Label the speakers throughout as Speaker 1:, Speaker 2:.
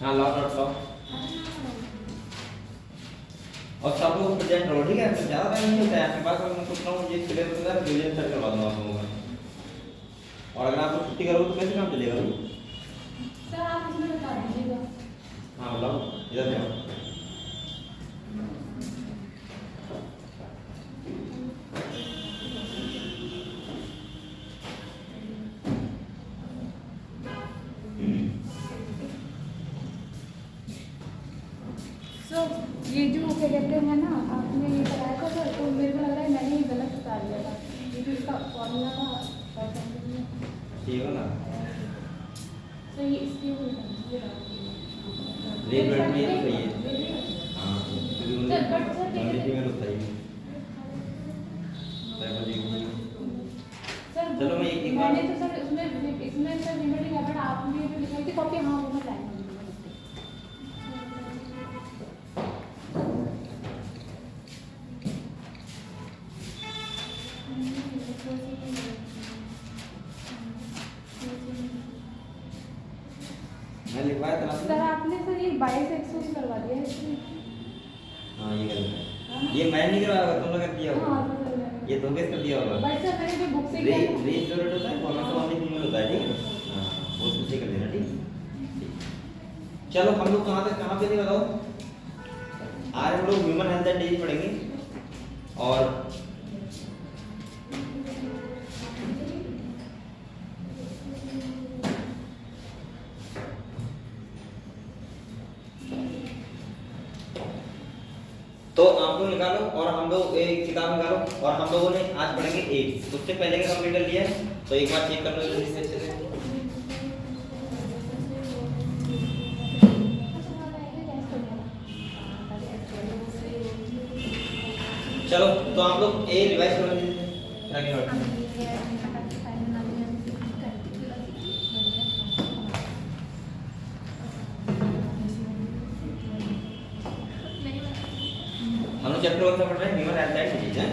Speaker 1: हाँ लाओ नोट लाओ। और सब लोग प्रेजेंट रहो, ठीक है? ज़्यादा टाइम नहीं होता है आपके पास, मैं सोच रहा हूँ ये क्लियर होता है रिवीजन सेट करवा दूँगा आप लोगों का। और अगर आप छुट्टी करोगे तो कैसे काम चलेगा भाई?
Speaker 2: सर आप इसमें बता दीजिएगा।
Speaker 1: हाँ बताओ, इधर जाओ।
Speaker 2: सर ये जो क्या कहते हैं ना, आपने ये कराया था सर, तो मेरे को लग रहा है मैंने ये गलत बता दिया था। ये जो इसका फॉर्मूला था
Speaker 1: ठीक है ना?
Speaker 2: सर ये इसके
Speaker 1: रेट वेट में ये तो सही है। हाँ क्योंकि मुझे क्वांटिटी में तो सही है।
Speaker 2: सर
Speaker 1: चलो मैं एक
Speaker 2: मैंने तो सर इसमें सर लिमिटिंग है, बट आपने जो लिखाई थी कॉपी, हाँ वो मैं लाइन में
Speaker 1: मैं लिखवाया था ना
Speaker 2: सर आपने सर ये 22 एक्सोस करवा दिया है इसमें।
Speaker 1: हाँ ये गलत है। ये मैं नहीं करवाया होगा, तुम लोग कर दिया होगा। ये तुम कैसे कर दिया होगा?
Speaker 2: बट सर मैंने जो बुक से
Speaker 1: रेस जो रेट होता है कॉमन तो ओनली फीमेल होता है, ठीक है? हाँ वो उसमें से कर देना, ठीक। चलो हम लोग कहाँ पे थे बताओ? आज हम लोग ह्यूमन हेल्थ एंड डिजीज पढ़ेंगे। और तो आप लोग निकालो और हम लोग एक किताब निकालो, और हम लोगों ने आज पढ़ेंगे एड्स। उससे पहले का कंप्लीट कर लिया है, तो एक बार चेक कर लो जल्दी से अच्छे से। चलो तो आप लोग ए रिवाइज कर लीजिए। हम लोग चैप्टर 1 से पढ़ रहे हैं ह्यूमन हेल्थ एंड डिजीज है।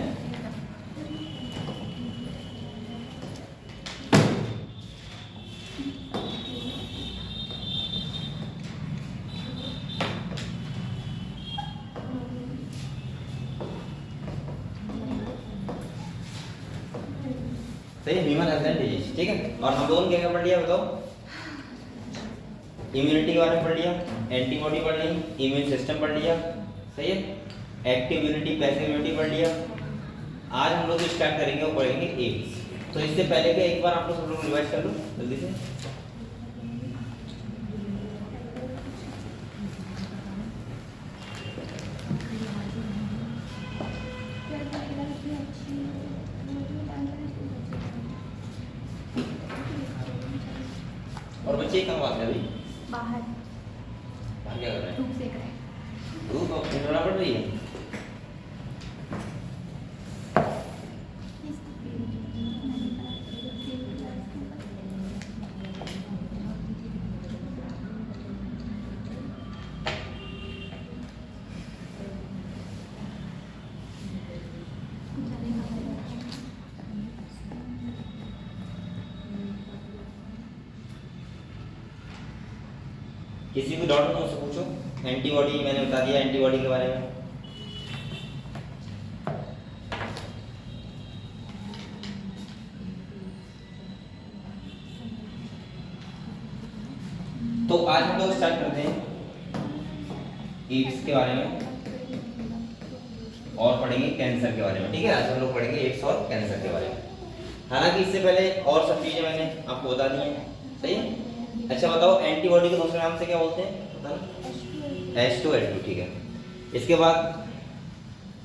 Speaker 1: सही है, ह्यूमन हेल्थ एंड डिजीज, ठीक है? और हम लोगों ने क्या क्या पढ़ लिया बताओ? इम्यूनिटी के बारे में पढ़ लिया, एंटीबॉडी पढ़ ली, इम्यून सिस्टम पढ़ लिया, सही है? एक्टिव इम्यूनिटी, पैसिव इम्यूनिटी पढ़ लिया। आज हम लोग जो स्टार्ट करेंगे वो पढ़ेंगे एड्स। तो इससे पहले के एक बार आप लोग सब लोग रिवाइज कर लो जल्दी से। और बच्चे कहाँ बात है अभी?
Speaker 2: बाहर
Speaker 1: बाहर क्या कर रहे हैं?
Speaker 2: धूप सेक रहे हैं।
Speaker 1: धूप अब ठंडा पड़ रही है। किसी को डाउट हो मुझसे पूछो। एंटीबॉडी मैंने बता दिया, एंटीबॉडी के बारे में। तो आज हम लोग स्टार्ट करते हैं एड्स के बारे में और पढ़ेंगे कैंसर के बारे में, ठीक है? आज हम लोग पढ़ेंगे एड्स और कैंसर के बारे में। हालांकि इससे पहले और सब चीजें मैंने आपको बता दी हैं, सही है? अच्छा बताओ, एंटीबॉडी को दूसरे नाम से क्या बोलते हैं? H2N2, ठीक है। इसके बाद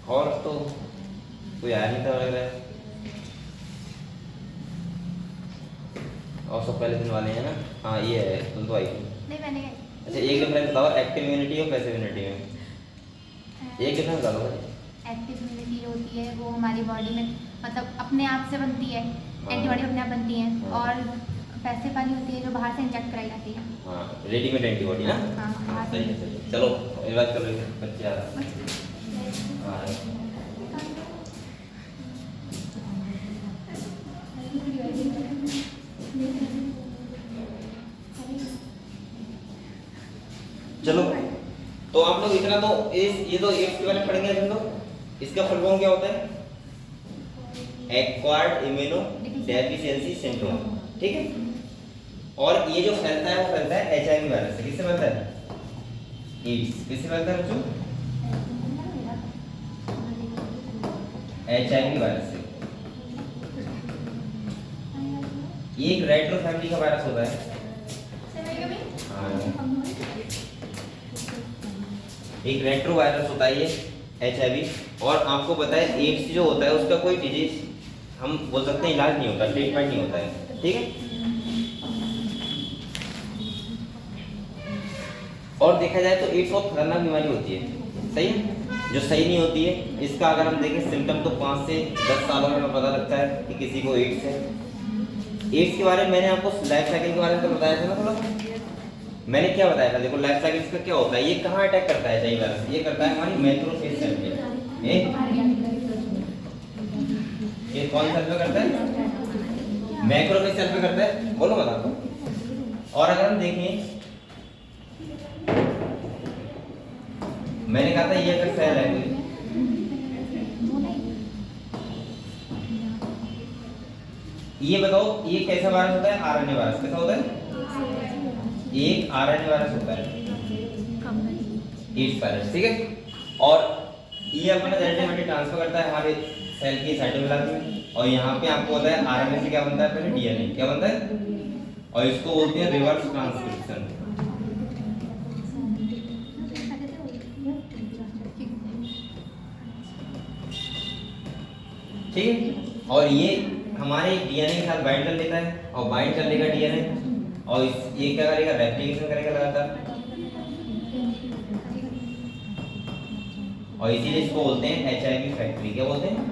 Speaker 1: और तो कोई आया नहीं था लग रहा है, और सब पहले दिन वाले हैं ना? हाँ ये है, तुम तो आई थी।
Speaker 2: नहीं मैंने
Speaker 1: अच्छा एक डिफरेंस बताओ एक्टिव इम्यूनिटी और पैसिव इम्यूनिटी में। एक डिफरेंस बता दो भाई।
Speaker 2: एक्टिव इम्यूनिटी होती है वो हमारी बॉडी में मतलब अपने आप से बनती है, एंटीबॉडी अपने आप बनती हैं, और पैसिव वाली होती है जो बाहर से इंजेक्ट कराई जाती है।
Speaker 1: हाँ रेडीमेड एंटीबॉडी ना?
Speaker 2: हाँ
Speaker 1: सही है सही है। चलो रिवाइज कर लो बच्चे आ रहा है। हाँ चलो, तो आप लोग इतना तो ये तो एड्स के बारे में पढ़ेंगे हम लोग। इसका फुल फॉर्म क्या होता है? एक्वायर्ड इम्यूनो डेफिशिएंसी सिंड्रोम, ठीक है। और ये जो फैलता है वो फैलता है एचआईवी वायरस से। किससे फैलता है? एड्स। किससे फैलता है बच्चों? एचआईवी वायरस से। ये एक रेट्रो फैमिली का वायरस होता है। एक रेट्रो वायरस होता है ये एचआईवी। और आपको पता है एड्स जो होता है उसका कोई डिजीज हम बोल सकते हैं इलाज नहीं होता, ट्रीटमेंट नहीं होता है, ठीक है। और देखा जाए तो एड्स बहुत खतरनाक बीमारी होती है, सही है, जो सही नहीं होती है। इसका अगर हम देखें सिम्टम तो 5 से 10 सालों में पता लगता है कि किसी को एड्स है। एड्स के बारे में मैंने आपको लाइफ साइकिल के बारे में तो बताया था ना थोड़ा। मैंने क्या बताया था, देखो लाइफ साइकिल इसका क्या होता है, ये कहाँ अटैक करता है एचआईवी वायरस? ये करता है हमारी मैक्रोफेज सेल पे। ये कौन सेल पे करता है? मैक्रोफेज सेल पे करता है। बोलो बता दो। और अगर हम देखें, मैंने कहा था ये अगर सेल है कोई, ये बताओ ये कैसा वायरस होता है? RNA virus. कैसा होता है? एक आरएनए वायरस होता है एड्स वायरस, ठीक है। और ये अपना जेनेटिक ट्रांसफर करता है हमारे सेल की साइटोप्लाज्म में। और यहाँ पे आपको पता है आरएनए से क्या बनता है? पहले डीएनए क्या बनता है, और इसको बोलते हैं रिवर्स ट्रांसक्रिप्शन, ठीक है। और ये हमारे डीएनए के साथ बाइंड कर लेता है, और बाइंड कर लेगा डीएनए, और ये क्या करेगा? रेप्लिकेशन करेगा लगातार, और इसीलिए इसको बोलते हैं एचआईवी फैक्ट्री। क्या बोलते हैं?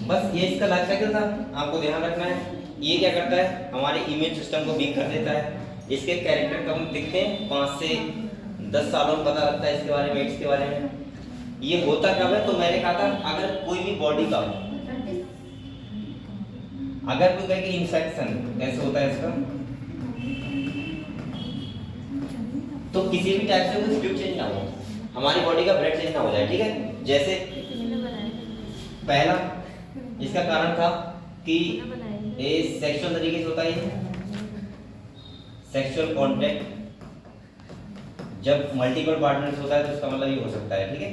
Speaker 1: बस ये इसका लाइफ साइकिल था, आपको ध्यान रखना है। ये क्या करता है? हमारे इम्यून सिस्टम को वीक कर देता है। इसके कैरेक्टर कम दिखते हैं, 5 से 10 सालों में पता लगता है इसके बारे में, एड्स के बारे में। ये होता कब है? तो मैंने कहा था अगर कोई भी बॉडी का, अगर कोई कहे कि इन्फेक्शन कैसे होता है इसका, तो किसी भी टाइप से कोई फ्लूइड चेंज ना हो, हमारी बॉडी का ब्लड चेंज ना हो जाए, ठीक है। जैसे पहला इसका कारण था कि ये सेक्सुअल तरीके से होता है, सेक्सुअल कांटेक्ट जब मल्टीपल पार्टनर्स होता है तो उसका मतलब ये हो सकता है, ठीक है,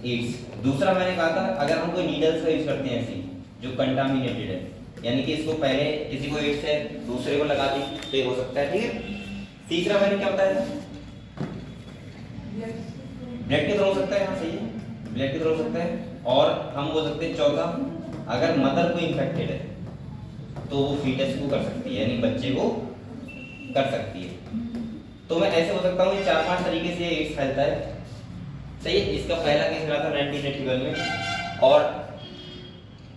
Speaker 1: एड्स। दूसरा मैंने कहा था अगर हम कोई नीडल्स का यूज करते हैं ऐसी जो कंटामिनेटेड है, यानी कि इसको पहले किसी को एड्स है दूसरे को लगा दी तो ये हो सकता है, ठीक है। तीसरा मैंने क्या बताया था? ब्लड के थ्रू हो सकता है, हाँ सही है, ब्लड के थ्रू हो सकता है। और हम बोल सकते हैं चौथा, अगर मदर को इन्फेक्टेड है तो वो फीटस को कर सकती है, यानी बच्चे को कर सकती है। तो मैं ऐसे हो सकता हूँ कि 4-5 तरीके से एड्स फैलता है, सही है। इसका पहला केस रहा था 1981 में, और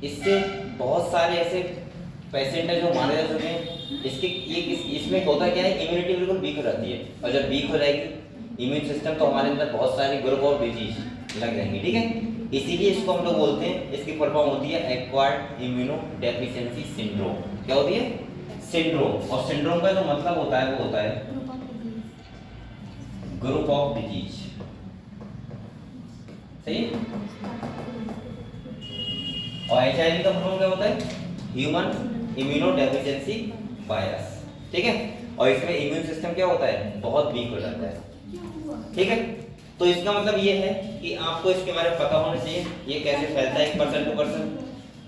Speaker 1: इससे बहुत सारे ऐसे पेशेंट है जो मारे जा चुके हैं। इसमें होता क्या है, इम्यूनिटी बिल्कुल वीक हो जाती है, और जब वीक हो जाएगी इम्यून सिस्टम तो हमारे अंदर बहुत सारे ग्रुप ऑफ डिजीज लग जाएंगे, ठीक है। इसीलिए इसको हम लोग बोलते हैं, इसकी फुल फॉर्म होती है एक्वायर्ड इम्यूनो डेफिशिएंसी सिंड्रोम। क्या होती है? सिंड्रोम। और सिंड्रोम का जो मतलब होता है वो होता है ग्रुप ऑफ डिजीज, सही है। और एचआईवी का फुल फॉर्म क्या होता है? ह्यूमन इम्यूनो डेफिशिएंसी वायरस, ठीक है। और इसमें इम्यून सिस्टम क्या होता है? बहुत वीक हो जाता है, ठीक है। तो इसका मतलब ये है कि आपको इसके बारे में पता होना चाहिए ये कैसे फैलता है, 1% to पर्सन।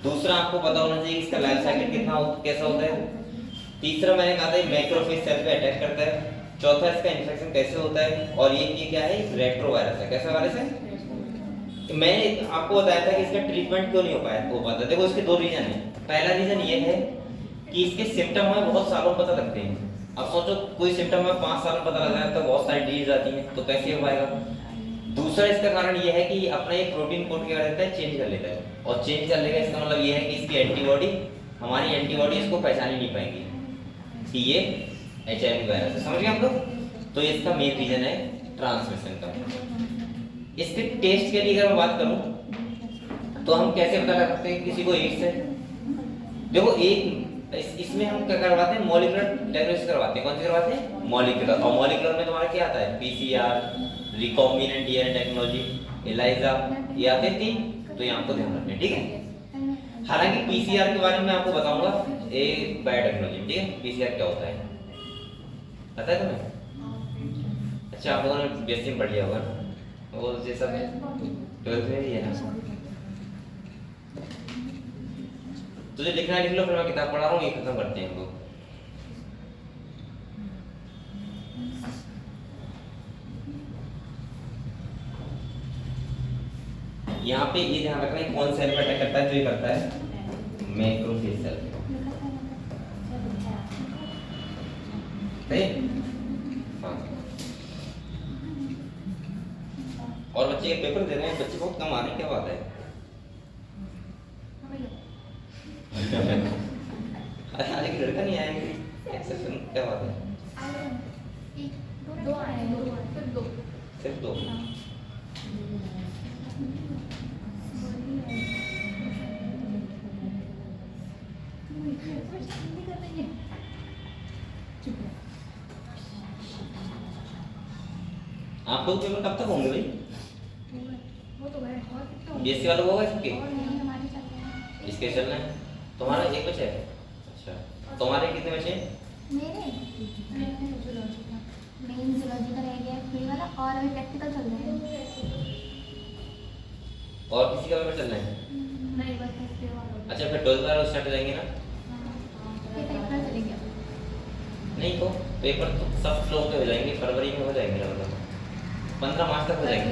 Speaker 1: दूसरा आपको पता होना चाहिए इसका लाइफ साइकिल कैसा होता है। तीसरा मैंने कहा था मैक्रोफेज सेल पे अटैक करता है। चौथा इसका इन्फेक्शन कैसे होता है, और ये क्या है? रेट्रो वायरस है। कैसा वायरस है? मैंने आपको बताया था कि इसका ट्रीटमेंट क्यों नहीं हो पाता। देखो इसके 2 रीजन है। पहला रीजन ये है कि इसके सिम्टम हमें बहुत सालों में पता लगते हैं। अब सोचो कोई सिम्टम में 5 साल में पता लग जाए तो बहुत सारी डिजीज आती हैं, तो कैसे हो पाएगा। दूसरा इसका कारण ये है कि अपना ये प्रोटीन कोड क्या करता है? चेंज कर लेता है, और चेंज कर लेगा इसका मतलब ये है कि इसकी एंटीबॉडी, हमारी एंटीबॉडी इसको पहचान ही नहीं पाएंगी कि ये एचआईवी वायरस है। समझ गए आप लोग? तो इसका मेन रीजन है ट्रांसमिशन का। इसके टेस्ट के लिए अगर मैं बात करूं तो हम कैसे पता कर सकते हैं किसी को एड्स है? देखो एक इसमें हम क्या करवाते हैं, मॉलिक्यूलर डायग्नोसिस करवाते हैं। कौन सी करवाते हैं? मॉलिक्यूलर। और मॉलिक्यूलर में तुम्हारा क्या आता है? PCR, recombinant DNA technology, ELISA, ये आते हैं 3। तो ये आपको ध्यान रखना है, ठीक है। हालांकि पीसीआर के बारे में आपको बताऊंगा एक बायोटेक्नोलॉजी, ठीक है। पीसीआर क्या होता है पता है तुम्हें? अच्छा, आप लोगों ने बीएससी में पढ़ लिया होगा ना, वो ये सब 12th में ही है ना। तुझे लिखना है लिख लो, फिर मैं किताब पढ़ा रहा हूँ, ये खत्म करते हैं हम लोग। यहाँ पे ये ध्यान रखना है कौन सेल पर अटैक करता है, जो ये करता है मैक्रोफेज सेल। सही? हाँ। और बच्चे के पेपर दे रहे हैं, बच्चे बहुत कम आ रहे हैं, क्या बात है? अरे आज एक लड़का नहीं आया, एक्सेप्शन, क्या बात है? सिर्फ 2। आप लोग पेपर कब तक होंगे भाई? बीएससी वालों को होगा इसके? इसके चलना है। तुम्हारा एक बचे है? अच्छा, तुम्हारे कितने बचे हैं?
Speaker 2: मेन जूलॉजी का रह गया फ्री वाला, और अभी प्रैक्टिकल चल रहे हैं।
Speaker 1: और किसी का पेपर चलना है?
Speaker 2: नहीं, बस फ्री वाला।
Speaker 1: अच्छा, फिर 12th वाले स्टार्ट हो जाएंगे ना?
Speaker 2: ये पेपर चलेंगे।
Speaker 1: नहीं तो पेपर तो सब फ्लो पे हो जाएंगे, फरवरी में हो जाएंगे लगभग, 15 मार्च तक हो जाएंगे।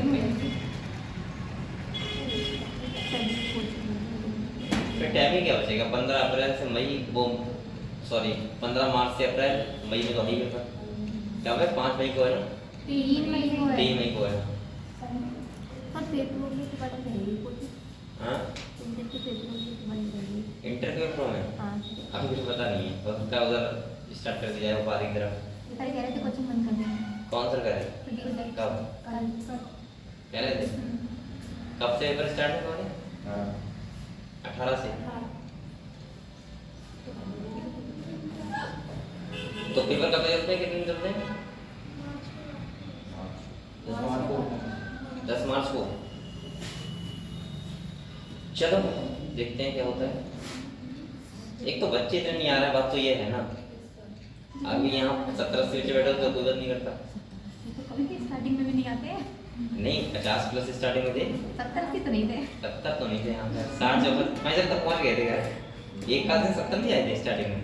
Speaker 1: फिर टाइम ही क्या बचेगा? 15 अप्रैल से मई, वो सॉरी 15 मार्च से अप्रैल, मई में तो नहीं पेपर। क्या है 5 मई को है ना?
Speaker 2: 3 मई को है।
Speaker 1: 3 मई को है।
Speaker 2: और पेपर में तो पता नहीं कुछ।
Speaker 1: हाँ,
Speaker 2: इंटर के पेपर में तो बनी रहेगी।
Speaker 1: इंटर के पेपरों में
Speaker 2: हाँ,
Speaker 1: अभी कुछ पता नहीं है, बस क्या उधर स्टार्ट कर दिया है वो बारी की तरफ।
Speaker 2: ये कह रहे थे कोचिंग बंद कर देंगे।
Speaker 1: कौन सा करे? कब
Speaker 2: कल
Speaker 1: कह रहे थे? कब से पेपर स्टार्ट है तुम्हारे? 18 से। तो पेपर कब चलते हैं, कितने दिन चलते हैं? 10 मार्च को। चलो देखते हैं क्या होता है। एक तो बच्चे इतने नहीं आ रहे, बात तो ये है ना। अभी यहाँ 17-80 बच्चे बैठे तो कोई नहीं करता।
Speaker 2: कभी की स्टार्टिंग में भी नहीं आते।
Speaker 1: नहीं, 50 प्लस स्टार्टिंग में थे।
Speaker 2: 70 की तो नहीं थे।
Speaker 1: 70 तो नहीं थे यहाँ पे, 60 जब तक पहुँच गए थे यार। एक आध दिन 70 नहीं आए थे स्टार्टिंग में।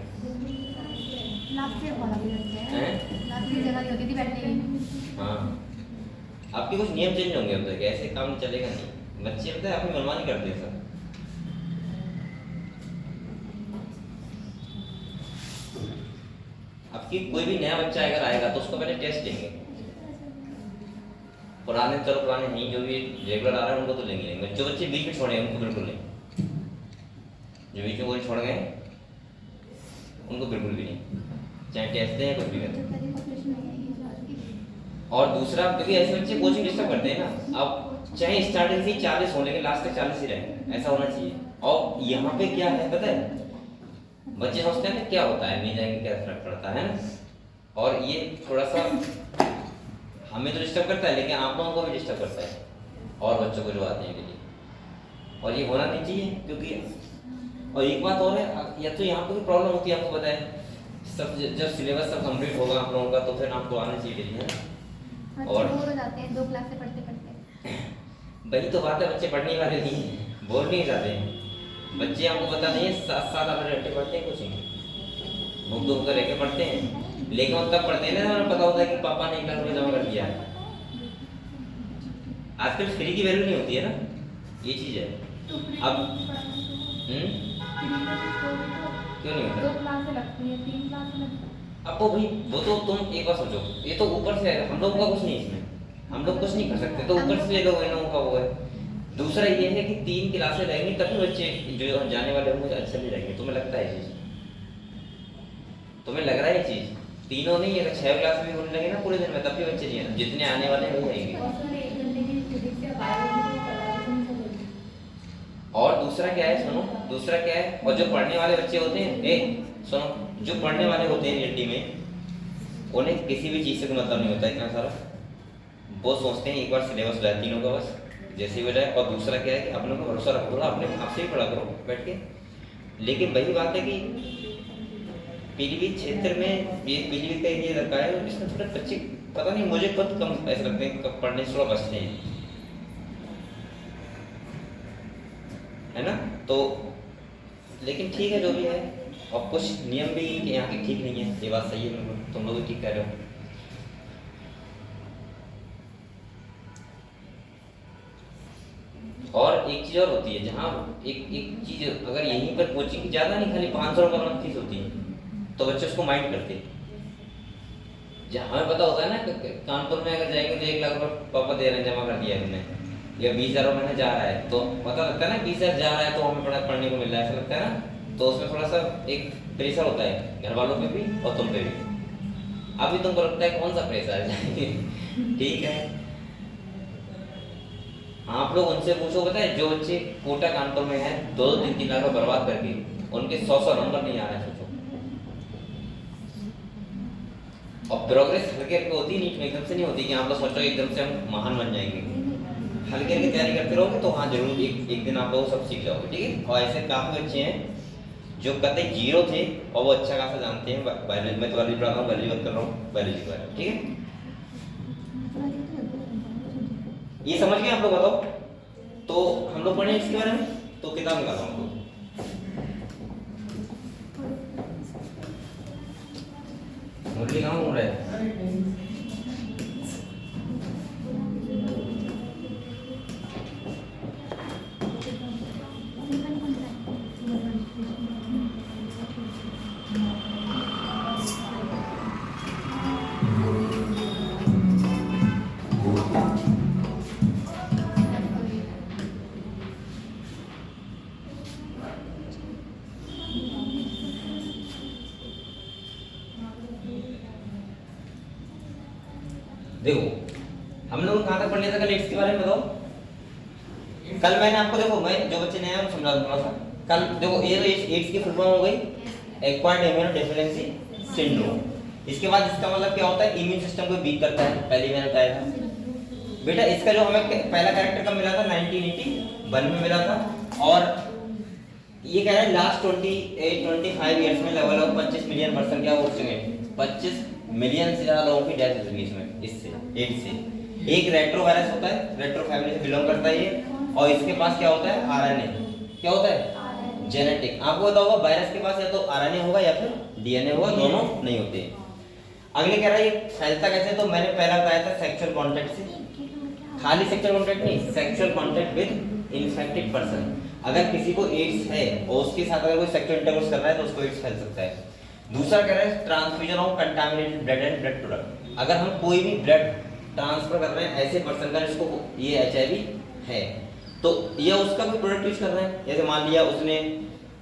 Speaker 2: लास्ट ईयर वाला भी रखते हैं।
Speaker 1: हैं?
Speaker 2: लास्ट ईयर जगह नहीं होती थी बैठने की।
Speaker 1: हाँ, आपके कुछ नियम चेंज होंगे अब तक, ऐसे काम चलेगा नहीं। बच्चे पता है अपनी मनमानी करते हैं सब। आपकी कोई भी नया बच्चा अगर आएगा तो उसको पहले टेस्ट लेंगे। पुराने नहीं, जो भी रेगुलर आ रहे हैं उनको तो लेंगे। जो बच्चे बीच में छोड़े उनको बिल्कुल नहीं। जो बीच में कोई छोड़ गए उनको बिल्कुल भी नहीं, चाहे टेस्ट दें या कुछ भी करें। और दूसरा, क्योंकि ऐसे बच्चे कोचिंग डिस्टर्ब करते हैं ना। अब चाहे स्टार्टिंग से 40 हो, लेकिन लास्ट तक 40 ही रहे, ऐसा होना चाहिए। और यहाँ पे क्या है पता है, बच्चे सोचते हैं ना क्या होता है, नहीं जाएंगे क्या फर्क पड़ता है ना। और ये थोड़ा सा हमें तो डिस्टर्ब करता है, लेकिन आप लोगों को भी डिस्टर्ब करता है, और बच्चों को जो आते हैं के लिए। और ये होना नहीं चाहिए, क्योंकि और एक बात और है, या तो यहाँ पे कोई प्रॉब्लम होती है, आपको पता है। सब जब सिलेबस सब कंप्लीट होगा आप लोगों का, तो फिर आपको आना चाहिए डेली, है ना। और
Speaker 2: बोर हो जाते हैं 2 क्लास से पढ़ते पढ़ते।
Speaker 1: वही तो बात है, बच्चे पढ़ने वाले नहीं है, बोर नहीं जाते हैं बच्चे। आपको पता नहीं है 7-7 घंटे पढ़ते हैं कोचिंग, बुक बुक कर पढ़ते हैं। लेकिन वो तब पढ़ते हैं ना, हमें पता होता है कि पापा ने 1 लाख रुपये जमा कर दिया है। आजकल फ्री की वैल्यू नहीं होती है ना, ये चीज़ है। अब क्यों नहीं होता?
Speaker 2: 2 क्लासें लगती है, 3 क्लासें लगती है।
Speaker 1: अब वो भाई, वो तो तुम एक बार सोचो, ये तो ऊपर से है, हम लोग का कुछ नहीं इसमें, हम लोग कुछ नहीं कर सकते, तो ऊपर से ले लो, इन लोगों का वो है। दूसरा ये है कि 3 क्लासें रहेंगी तभी बच्चे जो जाने वाले होंगे अच्छे नहीं रहेंगे। तुम्हें लगता है ये चीज़? तुम्हें लग रहा है ये चीज़? तीनों नहीं, अगर 6 क्लास भी होने लगे ना पूरे दिन में, तब भी बच्चे नहीं है, जितने आने वाले हैं वही आएंगे। और दूसरा क्या है, सुनो, दूसरा क्या है, और जो पढ़ने वाले बच्चे होते हैं, सुनो, जो पढ़ने वाले होते हैं यूनिटी में, उन्हें किसी भी चीज़ से कोई मतलब नहीं होता इतना सारा। वो सोचते हैं एक बार सिलेबस हो जाए तीनों का बस, जैसे ही हो जाए। और दूसरा क्या है कि अपनों को भरोसा रखो, अपने आप से ही पढ़ा करो बैठ के। लेकिन वही बात है कि पीलीभीत क्षेत्र में, ये पीलीभीत का एरिया रखा है, इसमें थोड़े बच्चे पता नहीं, मुझे खुद कम ऐसे लगते हैं, पढ़ने से थोड़ा बचते हैं, है ना। तो लेकिन ठीक है जो भी है, और कुछ नियम भी इनके यहाँ के ठीक नहीं है, ये बात सही है, बिल्कुल तुम लोग भी ठीक कह रहे हो। और एक चीज़ और होती है, जहाँ एक चीज़, अगर यहीं पर कोचिंग ज़्यादा नहीं, खाली 500 रुपये पर फीस होती है, तो बच्चे उसको माइंड करते हैं। जहाँ हमें पता होता है ना कि कानपुर में अगर जाएंगे तो 1 लाख रुपये पापा दे रहे हैं, जमा कर दिया है हमने, या 20,000 महीने जा रहा है, तो पता लगता है ना 20,000 जा रहा है तो हमें पढ़ने को मिल रहा है, ऐसा लगता है ना। तो उसमें थोड़ा सा एक प्रेशर होता है घर वालों पे भी और तुम पे भी। अभी तुमको लगता है कौन सा प्रेशर है ठीक है, आप लोग उनसे पूछो, पता है जो बच्चे कोटा कानपुर में है 2-3 लाख रुपये बर्बाद करके, उनके 100 नंबर नहीं आ रहे हैं, सोचो। और प्रोग्रेस हल्के हल्के होती है, नीट में एकदम से नहीं होती कि आप लोग सोचो एकदम से हम महान बन जाएंगे। हल्के हल्के तैयारी करते रहोगे तो हाँ जरूर एक दिन आप लोग सब सीख जाओगे, ठीक है। और ऐसे काफ़ी बच्चे हैं जो कतई जीरो थे और वो अच्छा खासा जानते हैं बायोलॉजी। मैं तो बायोलॉजी पढ़ा रहा हूँ, बायोलॉजी बात कर रहा हूँ, बायोलॉजी के बारे में, ठीक है। ये समझ गए आप लोग, बताओ। तो हम लोग पढ़े इसके बारे में, तो किताब निकालो हमको। मुरली कहाँ घूम रहे हैं? देखो हम लोग कहाँ तक पढ़ लिया था कल, एड्स के बारे में बताओ। कल मैंने आपको, देखो मैं जो बच्चे नए हैं समझा दूंगा सा। कल देखो ये तो एड्स की फुल फॉर्म हो गई एक्वायर्ड इम्यूनोडेफिशिएंसी सिंड्रोम। इसके बाद इसका मतलब क्या होता है, इम्यून सिस्टम को वीक करता है, पहले मैंने बताया था बेटा। इसका जो हमें पहला कैरेक्टर कब मिला था, 1981 में मिला था। और ये कह रहा है लास्ट 25 ईयर्स में लगभग 25 मिलियन पर्सन क्या हो चुके हैं, 25 मिलियन से ज्यादा लोगों की डेथ हो चुकी है इसमें, इससे एड्स से। एक रेट्रो वायरस होता है, रेट्रो फैमिली से बिलोंग करता है ये, और इसके पास क्या होता है, आरएनए। क्या होता है, जेनेटिक। आपको पता होगा वायरस के पास या तो आरएनए होगा या फिर डीएनए होगा, दोनों नहीं होते। अगले कह रहा है ये फैलता कैसे, तो मैंने पहला बताया था सेक्सुअल कॉन्टैक्ट से। खाली सेक्सुअल कॉन्टैक्ट नहीं, sexual contact with infected person. अगर किसी को एड्स है और उसके साथ अगर कोई सेक्सुअल इंटरकोर्स कर रहा है तो उसको एड्स फैल सकता है। दूसरा कह रहा है transfusion of contaminated blood and blood product. अगर हम कोई भी ब्लड ट्रांसफर कर रहे हैं ऐसे पर्सन का जिसको ये एचआईवी है, तो ये उसका कोई प्रोडक्ट यूज कर रहे हैं, जैसे मान लिया उसने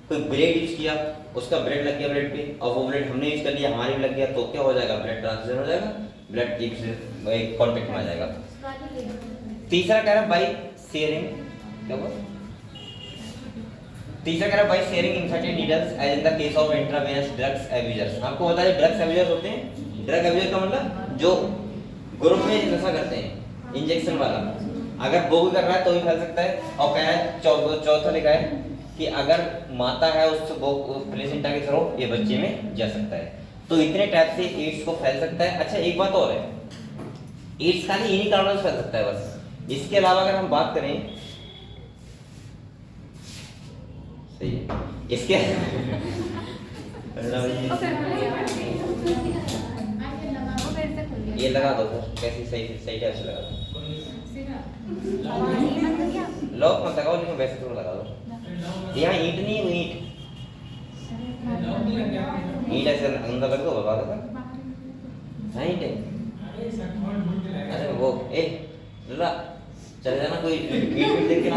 Speaker 1: कोई ब्लेड यूज किया, उसका ब्लेड लग गया ब्लेड पे, और वो ब्लेड हमने यूज कर लिया, हमारे भी लग गया, तो क्या हो जाएगा, ब्लड ट्रांसफ्यूजन हो जाएगा, ब्लड एक कॉन्टेक्ट में आ जाएगा। तीसरा कह रहा है बाई शेयरिंग, क्या हुआ, तीसरा कह रहा है by sharing infected needles as in the case of intravenous drugs abusers. आपको पता है ड्रग्स एब्यूजर्स होते हैं, ड्रग एब्यूजर का मतलब जो ग्रुप में नशा करते हैं इंजेक्शन वाला, अगर वो भी कर रहा है तो भी फैल सकता है। और कह रहा है चौथा लिखा है कि अगर माता है उस वो प्लेसेंटा के थ्रू ये बच्चे में जा सकता है। तो इतने टाइप से एड्स को फैल सकता है। अच्छा एक बात और है, एड्स खाली इन्हीं कारणों से फैल सकता है बस, इसके अलावा अगर हम बात करें, सही है इसके ये लगा दो फिर, कैसी सही टाइप से लगा दो, लॉक मत लगाओ, लेकिन वैसे थोड़ा लगा दो। यहाँ ईंट नहीं, वो ईंट ऐसे अंदर रख दो, बता दो ईंट है। अरे वो लला चले जाना, कोई ईंट देख के ना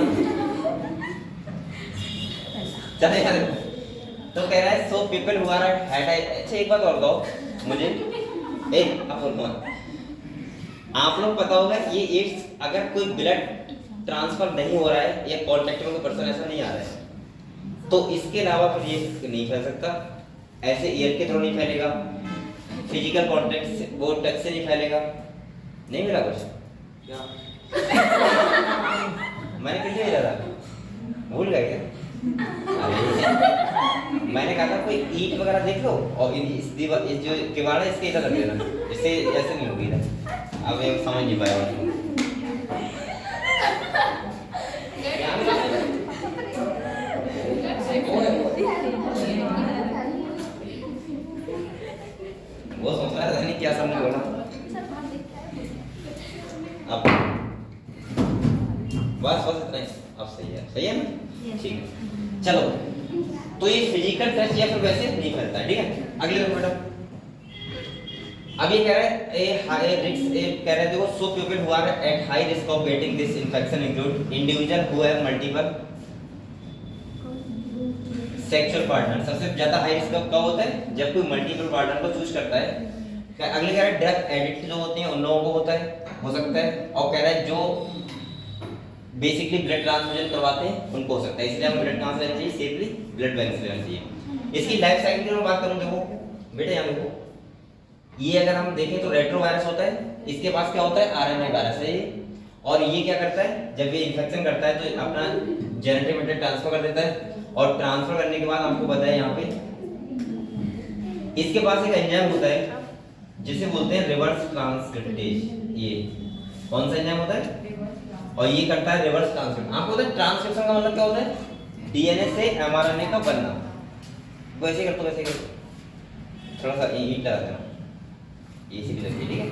Speaker 1: चले जाने। तो कह रहा है so people who are had. अच्छा एक बात और दो मुझे, आप लोग पता होगा ये एड्स, अगर कोई ब्लड ट्रांसफर नहीं हो रहा है या कॉन्टैक्ट में कोई पर्सन ऐसा नहीं आ रहा है, तो इसके अलावा फिर ये नहीं फैल सकता। ऐसे एयर के थ्रू नहीं फैलेगा, फिजिकल कॉन्टैक्ट से, वो टच से नहीं फैलेगा। नहीं मिला कुछ क्या? मैंने कितने भेजा था, भूल गए क्या? अरे मैंने कहा था कोई ईंट वगैरह देख लो और इस दीवार, इस जो किवाड़ है इसके इधर रख देना, इससे ऐसे नहीं होगी इधर। अब ये समझ नहीं पाया वो सोच रहा था नहीं क्या समझ बोला। अब बस इतना ही, अब सही है ना? ठीक है, चलो। तो ये फिजिकल टच या फिर वैसे नहीं फैलता है, ठीक है। अगले देखो बेटा, अब ये कह रहा है ए हाई रिस्क, कह रहा है देखो so people who are at high risk of getting this infection include individual who have multiple sexual partner. सबसे ज्यादा हाई रिस्क कब होता है? जब कोई मल्टीपल पार्टनर को चूज करता है। अगले कह रहा है ड्रग एडिक्ट जो होते हैं उन लोगों को होता है, हो सकता है। और कह रहा है जो बेसिकली ब्लड ट्रांसफ्यूजन करवाते हैं उनको हो सकता है, इसलिए हमें ब्लड कहां से लेना चाहिए? सेफली ब्लड बैंक से लेना चाहिए। इसकी लाइफ साइकिल की मैं बात करूं, देखो बेटा यहाँ देखो, ये अगर हम देखें तो रेट्रो वायरस होता है, इसके पास क्या होता है? आरएनए वायरस है ये। और ये क्या करता है? जब ये इन्फेक्शन करता है तो अपना जेनेटिक मटेरियल ट्रांसफर कर देता है, और ट्रांसफर करने के बाद आपको पता है यहाँ पे इसके पास एक एंजाइम होता है जिसे बोलते हैं रिवर्स ट्रांसक्रिप्टेज। ये कौन सा एंजाइम होता है? और ये करता है रिवर्स ट्रांसक्रिप्शन। आपको पता है ट्रांसक्रिप्शन का मतलब क्या होता है? डीएनए से एमआरएनए का बनना। वैसे कर तो वैसे कर, थोड़ा सा ईट लगा देना, ये सीधी लगती है, ठीक है,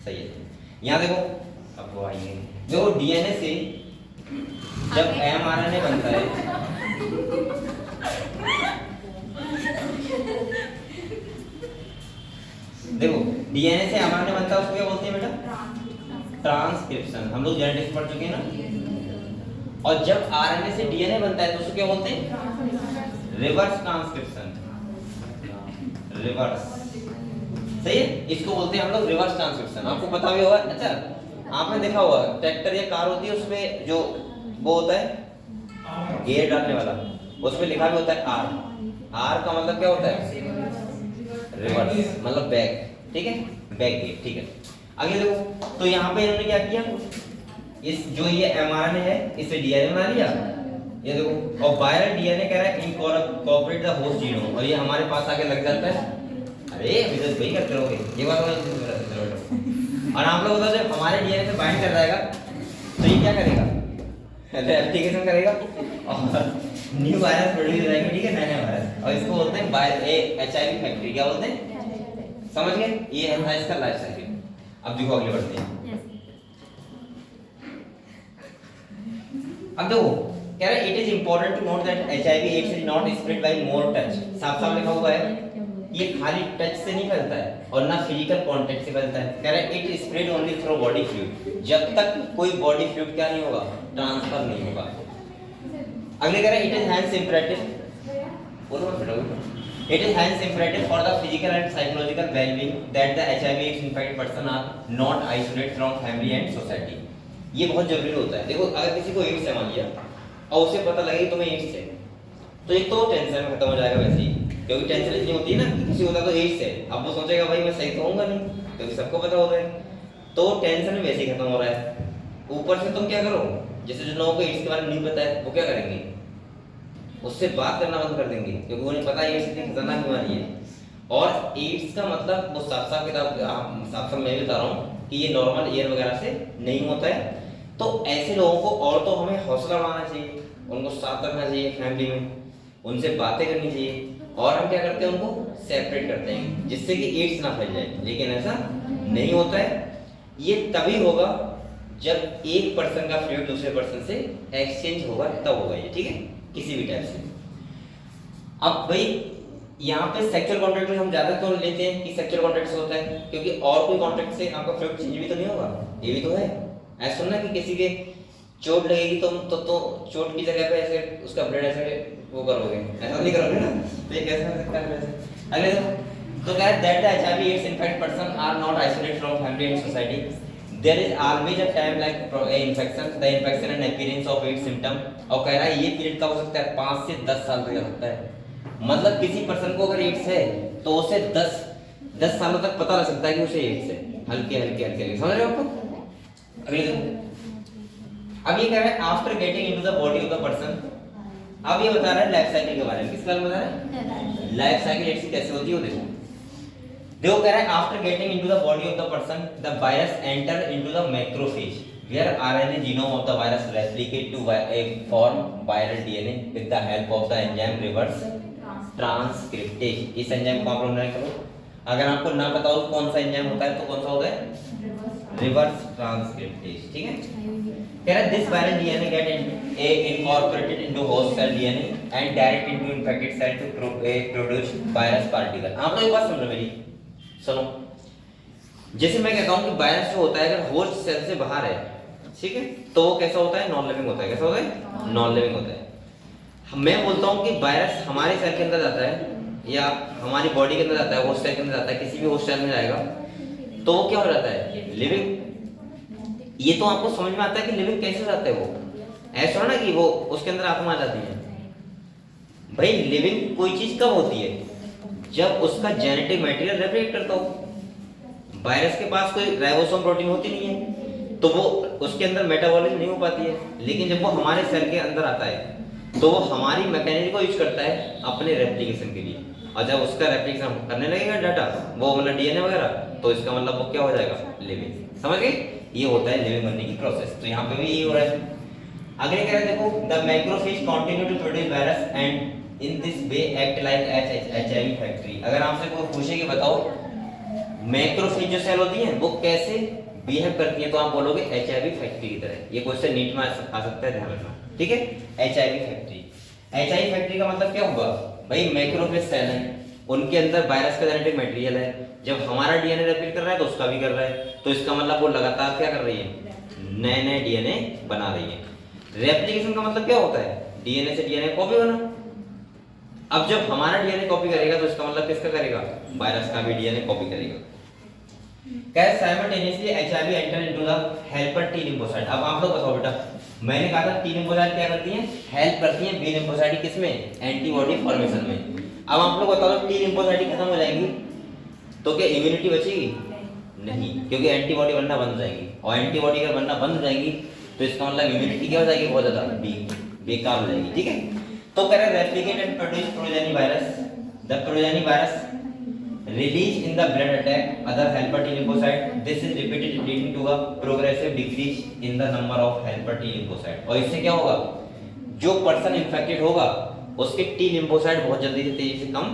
Speaker 1: सही है। यहाँ देखो, अब वो आएंगे, देखो डीएनए से जब एमआरएनए बनता है, देखो डीएनए से एमआरएनए बनता है, उसको क्या बोलते हैं बेटा? ट्रांसक्रिप्शन। हम लोग जेनेटिक्स पढ़ चुके हैं ना। और जब आरएनए से डीएनए बनता है तो उसको क्या बोलते हैं? Reverse transcription. रिवर्स, सही है, इसको बोलते हैं हम लोग रिवर्स ट्रांसक्रिप्शन। आपको पता भी होगा, अच्छा आपने देखा होगा ट्रैक्टर या कार होती है, उसमें जो वो होता है गियर डालने वाला, उसमें लिखा भी होता है आर। आर का मतलब क्या होता है? रिवर्स, मतलब बैक, ठीक है, बैक गियर, ठीक है। आगे देखो, तो यहाँ पे इन्होंने क्या किया, इस जो ये एमआरएनए है इसे डीएनए बना लिया, ये देखो। और वायरल डीएनए कह रहा है इनकॉर्पोरेट द होस्ट जीनोम, और ये हमारे पास आके लग जाता है। अरे अभी तो वही करते रहोगे, ये बात और आप लोग बताओ, जब हमारे डीएनए से बाइंड कर जाएगा तो ये क्या करेगा? रेप्लिकेशन करेगा और न्यू वायरस प्रोड्यूस हो जाएंगे, ठीक है, नए वायरस। और इसको बोलते हैं एचआईवी फैक्ट्री। क्या बोलते हैं? समझ गए? ये है इसका लाइफ साइकिल। अब देखो अगले बढ़ते हैं। अब देखो कह रहा है it is important to note that HIV AIDS is not spread by more touch. साफ साफ लिखा हुआ है, ये खाली टच से नहीं फैलता है और ना फिजिकल कांटेक्ट से फैलता है। कह रहा है it spread only through body fluid. जब तक कोई बॉडी फ्लूइड क्या नहीं होगा? ट्रांसफर नहीं होगा। अगले कह रहा है इट इज हैंस इंपरेटिव, बोलो मत बेटा, it is hence imperative for the physical and psychological well-being that the HIV AIDS infected person are not isolated from family and society। ये बहुत जरूरी होता है। देखो अगर किसी को एड्स है मान लिया और उसे पता लगे तुम्हें एड्स है, तो एक तो टेंशन खत्म हो जाएगा वैसे ही, क्योंकि टेंशन इतनी होती है ना कि किसी को तो एड्स है, अब वो सोचेगा भाई मैं सही तो होऊंगा नहीं, क्योंकि सबको पता होता है, तो टेंशन वैसे ही खत्म हो रहा है। ऊपर से तुम क्या करो, जैसे जो लोगों को एड्स के बारे में नहीं पता है वो क्या करेंगे? उससे बात करना बंद कर देंगे, क्योंकि उन्हें पता है एड्स कितनी खतरनाक बीमारी है। और एड्स का मतलब वो साफ साफ मैं भी बता रहा हूँ कि ये नॉर्मल एयर वगैरह से नहीं होता है। तो ऐसे लोगों को और तो हमें हौसला बढ़ाना चाहिए, उनको साथ रखना चाहिए, फैमिली में उनसे बातें करनी चाहिए, और हम क्या करते हैं उनको सेपरेट करते हैं जिससे कि एड्स ना फैल जाए। लेकिन ऐसा नहीं होता है। ये तभी होगा जब एक पर्सन का फ्लूइड दूसरे पर्सन से एक्सचेंज होगा, तब होगा ये, ठीक है, किसी भी टाइप से। अब भाई यहाँ पे सेक्सुअल कॉन्टैक्ट में हम ज्यादा क्यों लेते हैं कि सेक्सुअल कॉन्टैक्ट से होता है? क्योंकि और कोई कॉन्टैक्ट से आपका फ्लूइड चेंज भी तो नहीं होगा, ये भी तो है। ऐसा सुनना कि किसी के चोट लगेगी तो चोट की जगह पे ऐसे उसका ब्लड ऐसे वो करोगे, ऐसा नहीं करोगे ना, तो ये कैसे हो सकता है? अगले तो कह that the HIV AIDS infected person are not isolated from family and society. There is always a time like infection the infection and appearance of it symptom. और कह रहा है ये पीरियड कब हो सकता है, 5 से 10 साल तक हो सकता है। मतलब किसी पर्सन को अगर एड्स है तो उसे 10 सालों तक पता लग सकता है कि उसे एड्स है, हल्के हल्के हल्के हल्के, समझ रहे हो आप? अगले देखो, अब ये कह रहा है after getting into the body of the person. अब ये बता रहा है लाइफ साइकिल के बारे में। किस बारे में बता रहा है? लाइफ साइकिल एड्स की कैसे होती है वो देखो। देखो कह रहा है after getting into the body of the person the virus enter into the macrophage where RNA genome of the virus replicate to a form viral DNA with the help of the enzyme reverse transcriptase. इस enzyme को आप लोग note करो। अगर आपको ना पता हो कौन सा एंजाइम होता है तो कौन सा होता है? Reverse transcriptase. ठीक है, कह रहा है this viral DNA get incorporated into host cell DNA and direct into infected cell to produce virus particle. आप लोग एक बात सुन रहे हो मेरी, सुनो। जैसे मैं कहता हूं कि वायरस जो होता है अगर होस्ट सेल से बाहर है, ठीक है, तो वो कैसा होता है? नॉन लिविंग होता है। कैसा होता है? नॉन लिविंग होता है। मैं बोलता हूं कि वायरस हमारे सेल के अंदर जाता है या हमारी बॉडी के अंदर जाता है, होस्ट सेल के अंदर जाता है, किसी भी होस्ट सेल में जाएगा तो वो क्या हो जाता है? लिविंग। ये तो आपको समझ में आता है कि लिविंग कैसे जाता है वो, ऐसा ना कि वो उसके अंदर आत्मा आ जाती है। भाई लिविंग कोई चीज कब होती है? जब उसका जेनेटिक मटेरियल रेप्लिकेट करता हो। वायरस के पास कोई राइबोसोम प्रोटीन होती नहीं है तो वो उसके अंदर मेटाबॉलिज्म नहीं हो पाती है। लेकिन जब वो हमारे सेल के अंदर आता है तो वो हमारी मैकेनिज्म को यूज करता है अपने रेप्लिकेशन के लिए। और जब उसका रेप्लिकेशन करने लगेगा डाटा, वो मतलब डीएनए वगैरह, तो इसका मतलब वो क्या हो जाएगा? लिविंग। समझ गए? ये होता है लिविंग बनने की प्रोसेस। तो यहाँ पे भी ये हो रहा है। अगले कह रहे हैं देखो, the macrophage continue to produce virus and in this way act like HIV factory. अगर आपसे कोई पूछे कि बताओ मैक्रोफेज जो सेल होती हैं वो कैसे बिहेव करती हैं, तो आप बोलोगे एचआईवी फैक्ट्री की तरह। ये क्वेश्चन नीट में आ सकता है, ध्यान रखना। ठीक है, एचआईवी फैक्ट्री। एचआईवी फैक्ट्री का मतलब क्या हुआ? भाई मैक्रोफेज सेल है, उनके अंदर वायरस का जेनेटिक मटेरियल है। जब हमारा डीएनए रेप्लिकेट कर रहा है तो उसका भी कर रहा है, तो इसका मतलब वो लगातार क्या कर रही है? नए नए डीएनए बना रही है। रेप्लिकेशन का मतलब क्या होता है? डीएनए से डीएनए कॉपी बना। अब जब हमारा डीएनए कॉपी करेगा तो इसका मतलब किसका करेगा? वायरस का भी डीएनए कॉपी करेगा। कैसे simultaneously HIV enter into the helper T lymphocyte. अब आप लोग बताओ बेटा, मैंने कहा था टी लिम्फोसाइट क्या करती हैं? हेल्प करती हैं बी लिम्फोसाइट किसमें? एंटीबॉडी फॉर्मेशन में। अब आप लोग बताओ टी लिम्फोसाइट खत्म हो जाएंगी तो क्या इम्यूनिटी बचेगी? नहीं, क्योंकि एंटीबॉडी बनना बंद हो जाएगी। और एंटीबॉडी अगर बनना बंद हो जाएगी तो इसका मतलब इम्यूनिटी क्या हो जाएगी? बहुत ज्यादा बेकार हो जाएगी। ठीक है, तो कह रहे हैं replicate and produce progeny virus. The progeny virus released in the blood attack other helper T lymphocyte. This is repeated leading to a progressive decrease in the number of helper T lymphocyte. और इससे क्या होगा? जो person infected होगा उसके T lymphocyte बहुत जल्दी से तेजी से कम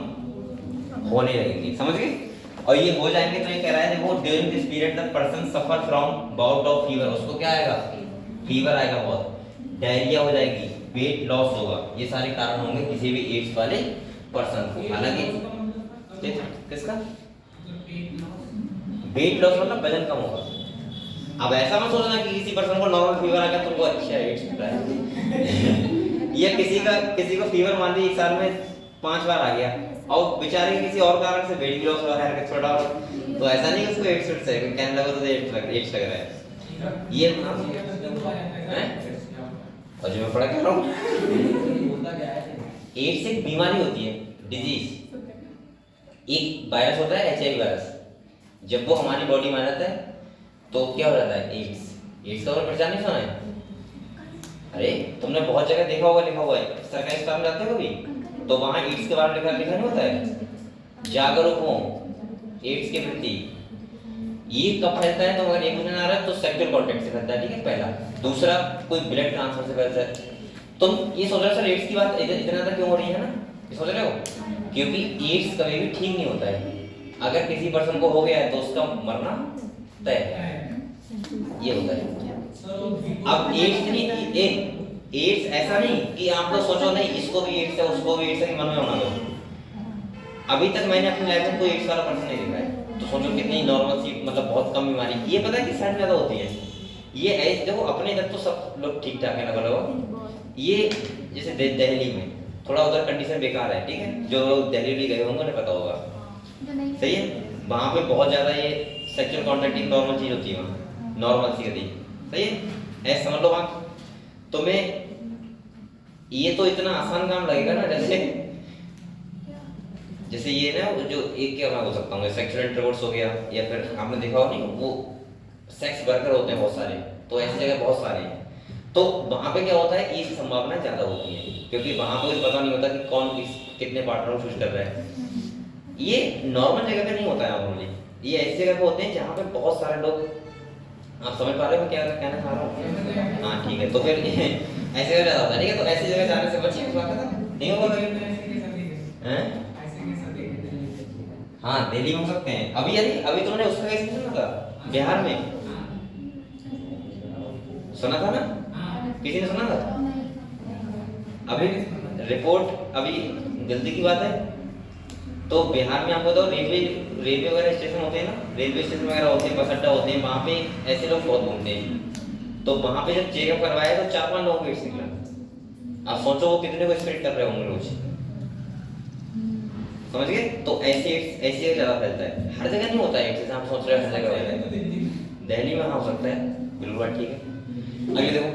Speaker 1: होने लगेंगे। समझ गए? और ये हो जाएंगे तो ये कह रहा है देखो, during this period the person suffer from bout of fever. उसको क्या आएगा? फीवर आएगा, बहुत डायरिया हो जाएगी, वेट लॉस होगा। ये सारे कारण होंगे किसी भी एड्स वाले पर्सन को। हालांकि किसका वेट लॉस मतलब वजन कम होगा। अब ऐसा मत सोचना कि किसी पर्सन को नॉर्मल फीवर आ गया तो वो अच्छा एड्स है। या किसी को फीवर मान ली 1 साल में 5 बार आ गया और बेचारे किसी और कारण से वेट लॉस हो रहा है छोटा, तो ऐसा नहीं कि उसको एड्स है, कहने लगा तो एड्स लग रहा है। ये हैं और जो मैं पढ़ा कह रहा हूँ, एड्स एक बीमारी होती है, डिजीज। एक वायरस होता है एचआईवी वायरस, जब वो हमारी बॉडी में आ जाता है तो क्या हो जाता है? एड्स का पहचान नहीं सुना है? अरे तुमने बहुत जगह देखा होगा, लिखा हुआ है, सरकारी स्टाफ में जाते हो कभी तो वहां एड्स के बारे में लिखा नहीं होता है, जागरूक हो एड्स के प्रति। ये कब फैलता है? तो अगर एक महीना आ रहा है तो सेक्सुअल कांटेक्ट से फैलता है। ठीक है, पहला। दूसरा कोई ब्लड ट्रांसफर से फैलता है। तुम ये सोच रहे हो सर एड्स की बात इतना ज्यादा क्यों हो रही है ना, ये सोच रहे हो? क्योंकि एड्स कभी भी ठीक नहीं होता है। अगर किसी पर्सन को हो गया है तो उसका मरना तय है, ये होता है। अब एड्स ऐसा नहीं कि आप लोग सोचो नहीं इसको भी एड्स है उसको भी एड्स है, मन में होना दो। अभी तक मैंने अपनी लाइफ में कोई एड्स वाला पर्सन नहीं देखा है, तो सोचो कितनी नॉर्मल सी, मतलब बहुत कम बीमारी। ये पता है कि साइड ज्यादा होती है ये ऐसे। देखो अपने इधर तो सब लोग ठीक ठाक है ना, बोलो ये जैसे दिल्ली में थोड़ा उधर कंडीशन बेकार है। ठीक है, जो लोग दिल्ली गए होंगे उन्हें पता होगा, सही है। वहाँ पे बहुत ज्यादा ये सेक्सुअल कांटेक्ट नॉर्मल चीज होती है वहाँ। नॉर्मल सी गति, सही है, ऐसे समझ लो आप। तो मैं ये तो इतना आसान काम लगेगा ना, जैसे ये ना वो जो एक क्या मैं बोल सकता हूँ, सेक्सुअल इंटरकोर्स हो गया, या फिर आपने देखा हो नहीं वो सेक्स वर्कर होते हैं बहुत सारे, तो ऐसी जगह बहुत सारे हैं। तो वहाँ पे क्या होता है, इसकी संभावना ज़्यादा होती है, क्योंकि वहाँ पे कुछ पता नहीं होता कि कौन कितने पार्टनर को चूज कर रहा है। ये नॉर्मल जगह पे नहीं होता है नॉर्मली, ये ऐसी जगह पे होते हैं जहाँ पे बहुत सारे लोग, आप समझ पा रहे हो क्या कहना चाह रहा हूँ? हाँ ठीक है, तो फिर ऐसे जगह ज़्यादा होता है, ठीक है। तो ऐसी जगह जाने से बचिए, नहीं होगा हैं? हाँ दिल्ली में हो सकते हैं। अभी अभी तुमने उसका केस नहीं सुना था बिहार में, सुना था ना, किसी ने सुना था? अभी रिपोर्ट अभी जल्दी की बात है, तो बिहार में आपको तो रेलवे वगैरह स्टेशन होते हैं ना, रेलवे स्टेशन वगैरह होते हैं, बस अड्डा होते हैं, वहाँ पे ऐसे लोग बहुत घूमते हैं। तो वहाँ पे जब चेकअप करवाया तो 4-5 लोगों को एड्स निकला। आप सोचो वो कितने को स्प्रेड कर रहे होंगे रोज, समझ गए? तो ऐसे ऐसे ज्यादा फैलता है, हर जगह नहीं होता है जैसे आप सोच रहे हो हर जगह होता है। दिल्ली में हो सकता है, बिल्कुल ठीक है। अगले देखो,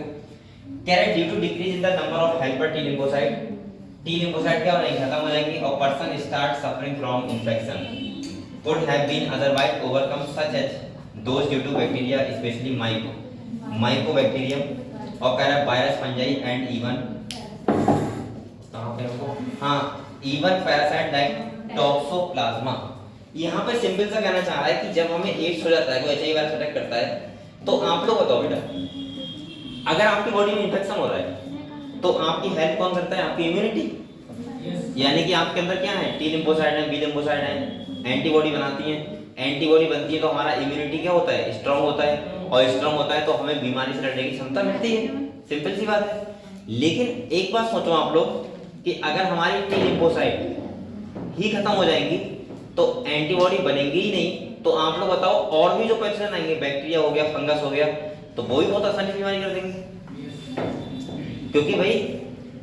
Speaker 1: कह रहे due to decrease in the number of helper T lymphocyte, T lymphocyte क्या हो जाएंगे, खत्म हो जाएंगी, और person start suffering from infection could have been otherwise overcome such as those due to bacteria especially mycobacterium, और कह रहा है वायरस, फंजाई एंड इवन कहां पे हमको, हाँ इवन पैरासाइट लाइक टॉक्सोप्लाज्मा। यहाँ पे सिंपल सा कहना चाह रहा है कि जब हमें एड्स हो जाता है, कोई एचआईवी वायरस अटैक करता है, तो आप लोग बताओ बेटा, अगर आपकी बॉडी में इंफेक्शन हो रहा है तो आपकी हेल्प कौन करता है, आपकी इम्यूनिटी। यानी कि आपके अंदर क्या है, टी लिम्फोसाइट है, बी लिम्फोसाइट है, एंटीबॉडी बनाती है, एंटीबॉडी बनती है तो हमारा इम्यूनिटी क्या होता है, स्ट्रांग होता है, और स्ट्रांग होता है तो हमें बीमारी से लड़ने की क्षमता मिलती है। सिंपल सी बात है। लेकिन एक बात सोचो आप लोग कि अगर हमारी टी लिम्फोसाइट ही खत्म हो जाएंगी तो एंटीबॉडी बनेंगी ही नहीं, तो आप लोग बताओ और भी जो पैथोजन आएंगे, बैक्टीरिया हो गया, फंगस हो गया, तो वो भी बहुत आसानी से बीमारी कर देंगे। क्योंकि भाई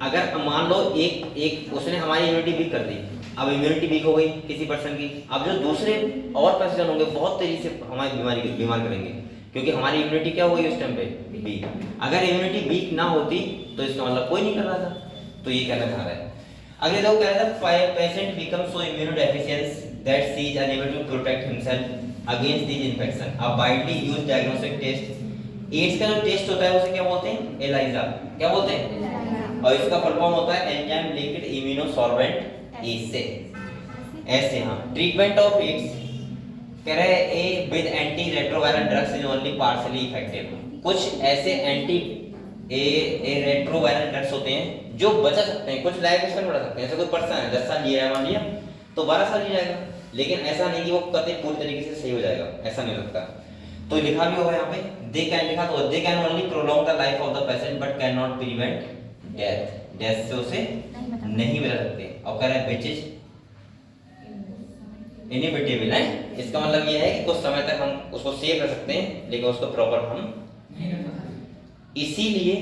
Speaker 1: अगर मान लो एक उसने हमारी इम्यूनिटी वीक कर दी, अब इम्यूनिटी वीक हो गई किसी पर्सन की, अब जो दूसरे और पैथोजन होंगे बहुत तेजी से हमारी बीमार करेंगे, क्योंकि हमारी इम्यूनिटी क्या हो गई उस टाइम पे, वीक। अगर इम्यूनिटी वीक ना होती तो इसका मतलब कोई नहीं कर रहा था, तो ये कहना चाह रहा है। अगले लोग कह रहा था patient become so immunodeficient that she is unable to protect himself against this infection. A widely used diagnostic test, AIDS का जो टेस्ट होता है उसे क्या बोलते हैं, एलाइजा। क्या बोलते हैं? और इसका फुल फॉर्म होता है एंजाइम लिंक्ड इम्यूनोसॉर्बेंट ऐसे। हाँ, ट्रीटमेंट ऑफ एड्स कह रहे ए with anti retroviral drugs is only partially effective. कुछ ऐसे एंटी रेट्रोवायरल ड्रग्स होते हैं जो बचा सकते हैं, कुछ लाइफ स्पैन बढ़ा सकते हैं। जैसे कोई पर्सन है 10 साल जी रहा है मान लिया, तो 12 साल जी जाएगा, लेकिन ऐसा नहीं कि वो कतई पूरी तरीके से सही हो जाएगा, ऐसा नहीं हो सकता। तो लिखा भी होगा यहाँ पे, दे कैन लिखा, तो they can only prolong the life of the patient but can not prevent death. Death से उसे नहीं बचा सकते। और कह रहा है विच इज इनएविटेबल है, इसका मतलब ये है कि कुछ समय तक हम उसको सेव कर सकते हैं लेकिन उसको प्रॉपर हम, इसीलिए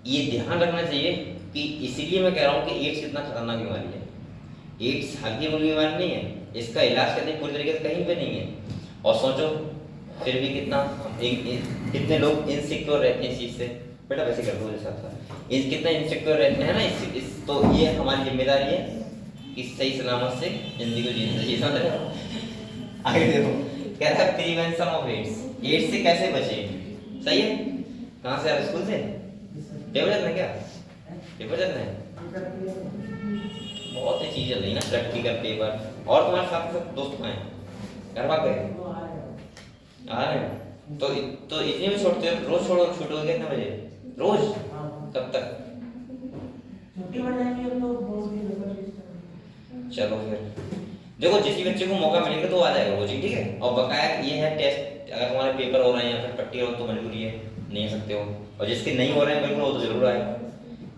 Speaker 1: ये ध्यान रखना चाहिए कि इसीलिए मैं कह रहा हूँ कि एड्स कितना खतरनाक बीमारी है। एड्स हल्की बीमारी नहीं है, इसका इलाज करने पूरी तरीके से कहीं पे नहीं है। और सोचो फिर भी कितने लोग इनसिक्योर रहते हैं इस चीज से। बेटा वैसे कर दो जैसा था, कितना इनसिक्योर रहते हैं ना इस तो ये हमारी जिम्मेदारी है कि सही सलामत से जिंदगी को जीना चाहिए। समझ रहे हो? आगे देखो, कह रहा है प्रिवेंशन ऑफ एड्स, एड्स से कैसे बचे। सही है, कहाँ से आप स्कूल से पेपर चल रहे क्या, पेपर चल रहे हैं, बहुत सी चीजें चल रही ना, प्रैक्टिकल पेपर। और तुम्हारे साथ सब दोस्त कहाँ हैं, घर भाग गए, आ रहे हैं, तो इतने भी छोड़ते हो, रोज छूटोगे कितने बजे रोज, कब तक
Speaker 3: छुट्टी बढ़ जाएगी अब तो।
Speaker 1: चलो फिर देखो, जिस बच्चे को मौका मिलेगा तो आ जाएगा कोचिंग, ठीक है। और बकाया ये है टेस्ट, अगर तुम्हारे पेपर हो रहे हैं या फिर प्रैक्टिकल हो तो मजबूरी है, नहीं आ सकते हो। और जिसके नहीं हो रहे हैं बिल्कुल वो तो जरूर आएगा,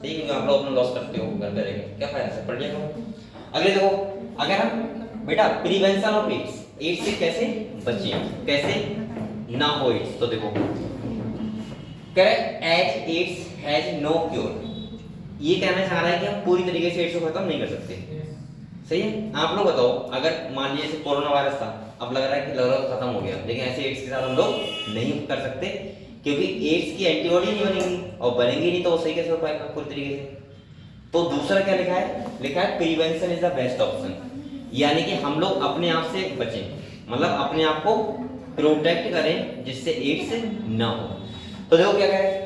Speaker 1: ठीक है, क्योंकि आप लोग अपना लॉस करते हो घर पे रह के, क्या फायदा से पढ़ लिया करो। अगले देखो, अगर हम बेटा प्रिवेंशन ऑफ एड्स, एड्स से कैसे बचें, कैसे ना हो एड्स, तो देखो correct as AIDS has no cure, ये कहना चाह रहा है कि हम पूरी तरीके से एड्स को खत्म नहीं कर सकते। सही है। आप लोग बताओ, अगर मान लीजिए कोरोना वायरस था, अब लग रहा है कि लगभग खत्म हो गया, लेकिन ऐसे एड्स के साथ हम लोग नहीं कर सकते, क्योंकि एड्स की एंटीबॉडी नहीं बनेगी, और बनेगी नहीं तो वो सही कैसे हो पाएगा पूरी तरीके से। तो दूसरा क्या लिखा है? लिखा है prevention is the best option, यानी कि हम लोग अपने आप से बचें, मतलब अपने आप को प्रोटेक्ट करें जिससे एड्स ना हो। तो देखो क्या कह रहे हैं,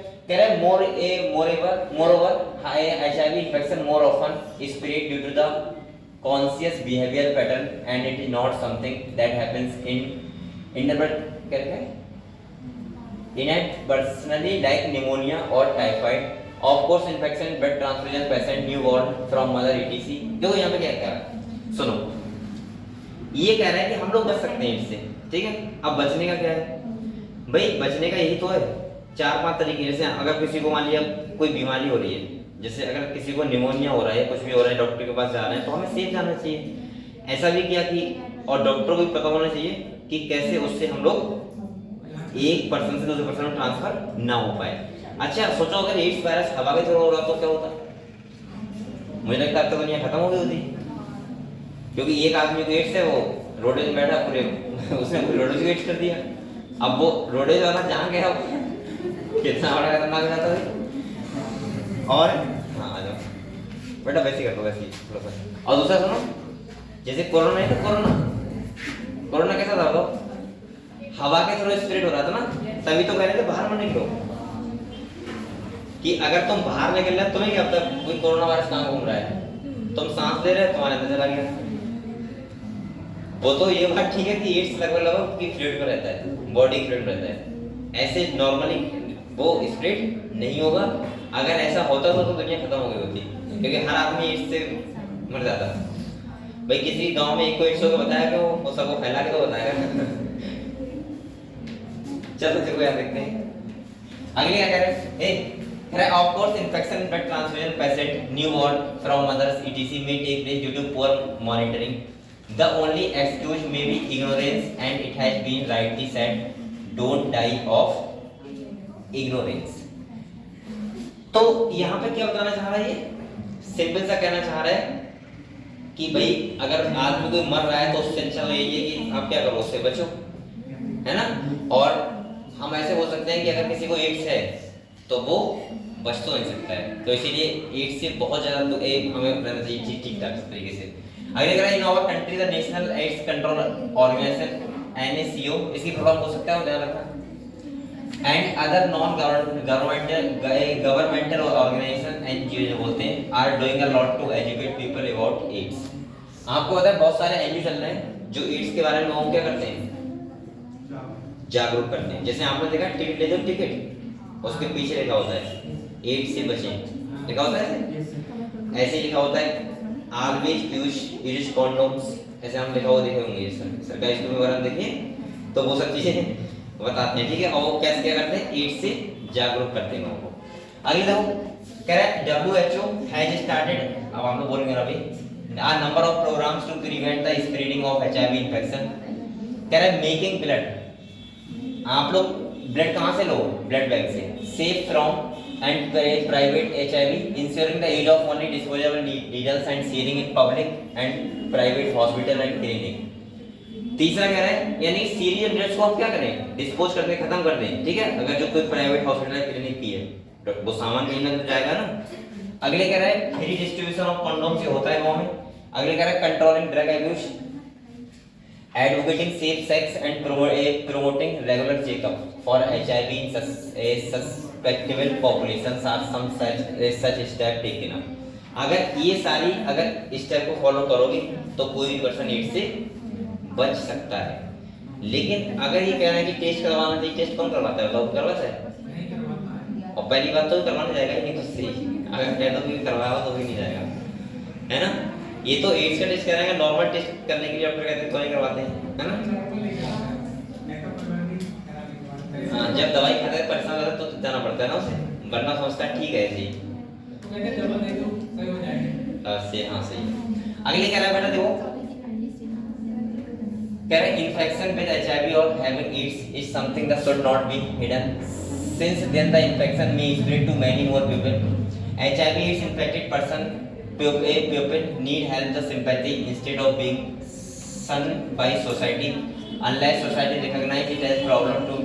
Speaker 1: मोreover HIV infection more often spread due to the conscious behavioral pattern and it is not something that happens inadvertently like pneumonia or typhoid. Of course infection blood transfusion patient newborn from mother etc. देखो यहाँ पे क्या कह रहा है, सुनो, ये कह रहा है कि हम लोग बच सकते हैं इससे, ठीक है। अब बचने का क्या है भाई? बचने का यही तो है, 4-5 तरीके। जैसे अगर किसी को मान लिया कोई बीमारी हो रही है, जैसे अगर किसी को निमोनिया हो रहा है, कुछ भी हो रहा है, डॉक्टर के पास जा रहे हैं, तो हमें सेफ जाना चाहिए। ऐसा भी किया कि और डॉक्टर को भी पता होना चाहिए कि कैसे उससे हम लोग एक पर्सन से दूसरे पर्सन में ट्रांसफर ना हो पाए। अच्छा सोचो अगर एड्स वायरस हवा के थ्रू हो रहा तो क्या होता? मुझे लगता है तो दुनिया खत्म हो गई होती, क्योंकि एक आदमी को एड्स है, वो रोडेज में बैठा, पूरे उसने पूरी रोडेज को एड्स कर दिया। अब वो रोडेज वाला जहाँ गया कितना बड़ा खतरनाक हो जाता है। और हाँ आ जाओ बेटा, वैसे कर लो, वैसे थोड़ा सा। और दूसरा सुनो, जैसे कोरोना है तो कोरोना कैसा था? हवा के थ्रू स्प्रेड हो रहा था ना, तभी तो कह रहे थे बाहर मत निकलो, कि अगर तुम बाहर निकल रहे तुम्हें क्या पता कोई कोरोना वायरस कहाँ घूम रहा है, तुम सांस ले रहे हो तुम्हारे अंदर चला गया। वो तो ये बात ठीक है कि एड्स लगभग की फ्लूइड में रहता है, बॉडी फ्लूइड में रहता है, ऐसे नॉर्मली वो स्प्रेड नहीं होगा। अगर ऐसा होता तो दुनिया खत्म हो गई होती, क्योंकि हर आदमी एड्स से मर जाता। भाई किसी गांव में एक को एड्स होकर बताया कि वो सबको फैला के तो बताएगा। चलो देखो यार देखते हैं अगले क्या कह रहे हैं। Of course infection blood transfusion patient newborn from mothers etc may take place due to poor monitoring. The only excuse may be ignorance and it has been rightly said, don't die of ignorance. तो यहाँ पे क्या बताना चाह रहा है? ये simple सा कहना चाह रहा है कि भाई अगर आदमी कोई मर रहा है तो उससे अच्छा तो यही है कि आप क्या करो, उससे बचो, है ना। और हम ऐसे बोल सकते हैं कि अगर किसी को एड्स है तो वो बच तो नहीं सकता है, तो इसीलिए एड्स से बहुत ज्यादा तो हमें रहना चाहिए ठीक ठाक तरीके से। अगले कह रहा है in our country the national AIDS control organisation NACO, इसकी प्रॉब्लम हो सकता है, ध्यान रखना। And other non governmental organisation NGO जो बोलते हैं are doing a lot to educate people about AIDS. आपको पता है बहुत सारे NGO चल रहे हैं जो एड्स के बारे में लोगों को क्या करते हैं, जागरूक करते हैं। जैसे आपने देखा टिकट ले दो टिकट, उसके पीछे लिखा होता है एड्स से बचें, लिखा होता है ऐसे लिखा होता है ऑलवेज यूज कॉन्डोम्स, ऐसे हम लिखा हुआ देखे होंगे सरकारी स्कूल में वगैरह देखिए, तो वो सब चीजें बताते हैं, ठीक है। और वो कैसे क्या करते हैं, एड्स से जागरूक करते हैं लोगों को। अगले देखो कह रहा है WHO हैज स्टार्टेड, अब हम लोग बोलेंगे अभी, a number of programs to prevent the spreading of HIV infection। कह रहा है मेकिंग ब्लड, आप लोग ब्लड कहाँ से लो, ब्लड बैंक से, safe from and private HIV, ensuring the use of only disposable needles and sharing in public and private hospital and clinic. तीसरा कह रहा है यानी सीरियस नीडल्स को हम क्या करें, डिस्पोज करके खत्म कर दें, ठीक है। अगर जो कोई प्राइवेट हॉस्पिटल या क्लिनिक की है वो सामान कहीं ना जाएगा ना। अगले कह रहा है फ्री डिस्ट्रीब्यूशन ऑफ कंडोम से होता है गाँव में। अगले कह रहा है controlling drug abuse, advocating safe sex and promoting regular checkup for HIV in susceptible populations are some such step taken up। अगर ये सारी अगर स्टेप को फॉलो करोगे तो कोई भी पर्सन एड्स से बच सकता है। लेकिन अगर ये कहना है कि टेस्ट करवाना चाहिए, टेस्ट कौन करवाता है, लोग करवाता है। और पहली बात तो करवाने जाएगा ही नहीं खुद से, अगर कह दो कि करवाओ तो भी नहीं जाएगा, है ना। ये तो एड्स का टेस्ट कराएंगे, नॉर्मल टेस्ट करने के लिए डॉक्टर कहते हैं तो नहीं करवाते हैं, है ना। हाँ जब दवाई खाते हैं परेशान होता है तो जाना पड़ता है ना उसे, वरना समझता है ठीक है ऐसे ही। हाँ सही। अगले कह रहा है बेटा देखो, कह रहा है इन्फेक्शन विद HIV और having AIDS is something that should not be hidden since then the infection may spread to many more people. HIV AIDS infected person people need help the sympathy instead of being shunned by society unless society recognize it as problem to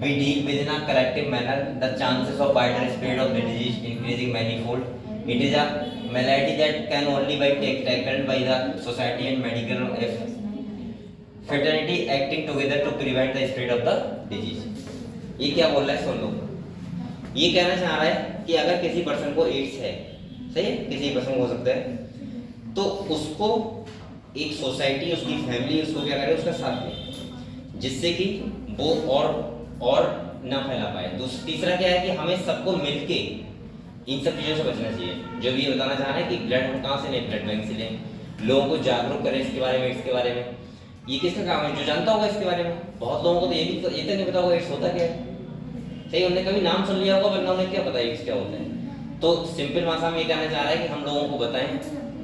Speaker 1: be dealt with in a collective manner, the chances of wider spread of the disease increasing manifold. It is a malady that can only be tackled by the society and medical fraternity acting together to prevent the spread of the disease. ये क्या बोल रहा है सुन लो। ये कहना चाह रहा है कि अगर किसी पर्सन को एड्स है, सही है, किसी पर्सन को हो सकता है, तो उसको एक सोसाइटी, उसकी फैमिली उसको क्या करे, उसका साथ दे, जिससे कि वो और ना फैला पाए। तीसरा क्या है कि हमें सबको मिलके इन सब चीज़ों से बचना चाहिए। जो भी ये बताना चाह रहे हैं कि ब्लड हम कहाँ से लें, ब्लड बैंक से लें, लोगों को जागरूक करें इसके बारे में, इसके बारे में। ये किसका काम है? जो जानता होगा इसके बारे में। बहुत लोगों को तो ये तक नहीं पता होगा एड्स होता क्या है, सही, उन्होंने कभी नाम सुन लिया होगा वरना उन्हें क्या पता एड्स क्या होता है। तो सिंपल भाषा में ये कहना चाह रहा है कि हम लोगों को बताएं,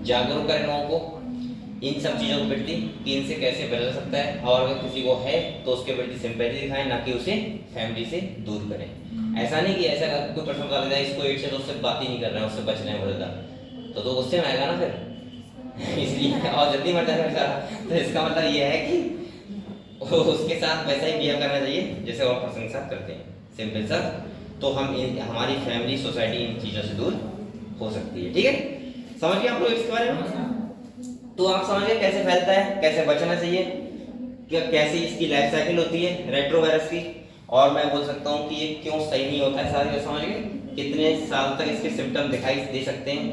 Speaker 1: जागरूक करें लोगों को इन सब चीज़ों के प्रति कि इनसे कैसे बचा सकता है, और अगर किसी को है तो उसके प्रति सिंपैथी दिखाएं, ना कि उसे फैमिली से दूर करें। ऐसा नहीं कि ऐसा कोई पर्सन बता देता है इसको एड्स है तो उससे बात ही नहीं कर रहे हैं, उससे बच रहे हैं बहुत ज़्यादा, तो गुस्से में आएगा ना फिर इसलिए, और जल्दी मर जाएगा बेचारा। तो इसका मतलब ये है कि उसके साथ वैसा ही बिहेव करना चाहिए जैसे और पर्सन के साथ करते हैं, सिंपल सा। तो हम हमारी फैमिली, सोसाइटी इन चीज़ों से दूर हो सकती है। ठीक है, समझ गए आप लोग इसके बारे में? तो आप समझ गए कैसे फैलता है, कैसे बचना चाहिए, क्या कैसे इसकी लाइफ साइकिल होती है रेट्रोवायरस की, और मैं बोल सकता हूँ कि ये क्यों सही नहीं होता है। सारे समझ गए कितने साल तक इसके सिम्टम दिखाई दे सकते हैं,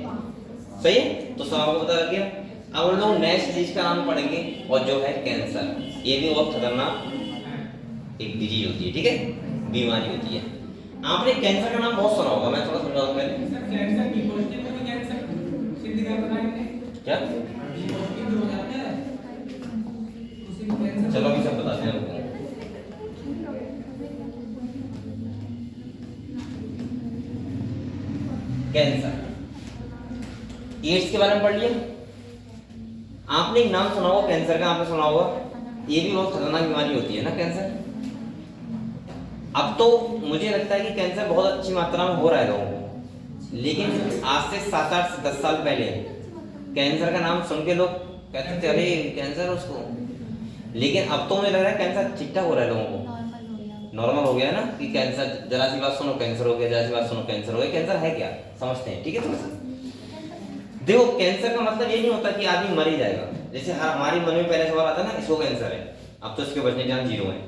Speaker 1: सही है? तो सब आपको पता लग गया। अब हम लोग नेक्स्ट डिजीज का नाम पढ़ेंगे, और जो है कैंसर। ये भी बहुत खतरनाक एक डिजीज होती है, ठीक है, बीमारी होती है। आपने कैंसर का नाम बहुत सुना होगा, मैं थोड़ा समझाऊंगा पहले।
Speaker 3: कैंसर की पॉजिटिव में कैंसर सिद्ध कर बनाएंगे
Speaker 1: क्या?
Speaker 3: पॉजिटिव हो जाता है उसी को कैंसर।
Speaker 1: चलो अभी सब बताते हैं आपको। कैंसर, एड्स के बारे में पढ़ लिया आपने। एक नाम सुना होगा कैंसर का, आपने सुना होगा, ये भी बहुत खतरनाक बीमारी होती है ना कैंसर। अब तो मुझे लगता है कि कैंसर बहुत अच्छी मात्रा में हो रहा है लोगों को, लेकिन आज से 7-8 से 10 साल पहले कैंसर का नाम सुन के लोग कहते थे अरे कैंसर उसको, लेकिन अब तो मुझे लग रहा है कैंसर ठीक ठाक हो रहा है लोगों को, नॉर्मल हो गया है ना कि कैंसर, जरा सी बात सुनो कैंसर हो गया, जरा सी बात सुनो कैंसर हो गया। कैंसर है क्या समझते हैं, ठीक है? थोड़ा देखो, कैंसर का मतलब ये नहीं होता कि आदमी मर ही जाएगा। जैसे हमारी मन में पहले सवाल आता है ना, इसको कैंसर है, अब तो इसके बचने जान 0 है।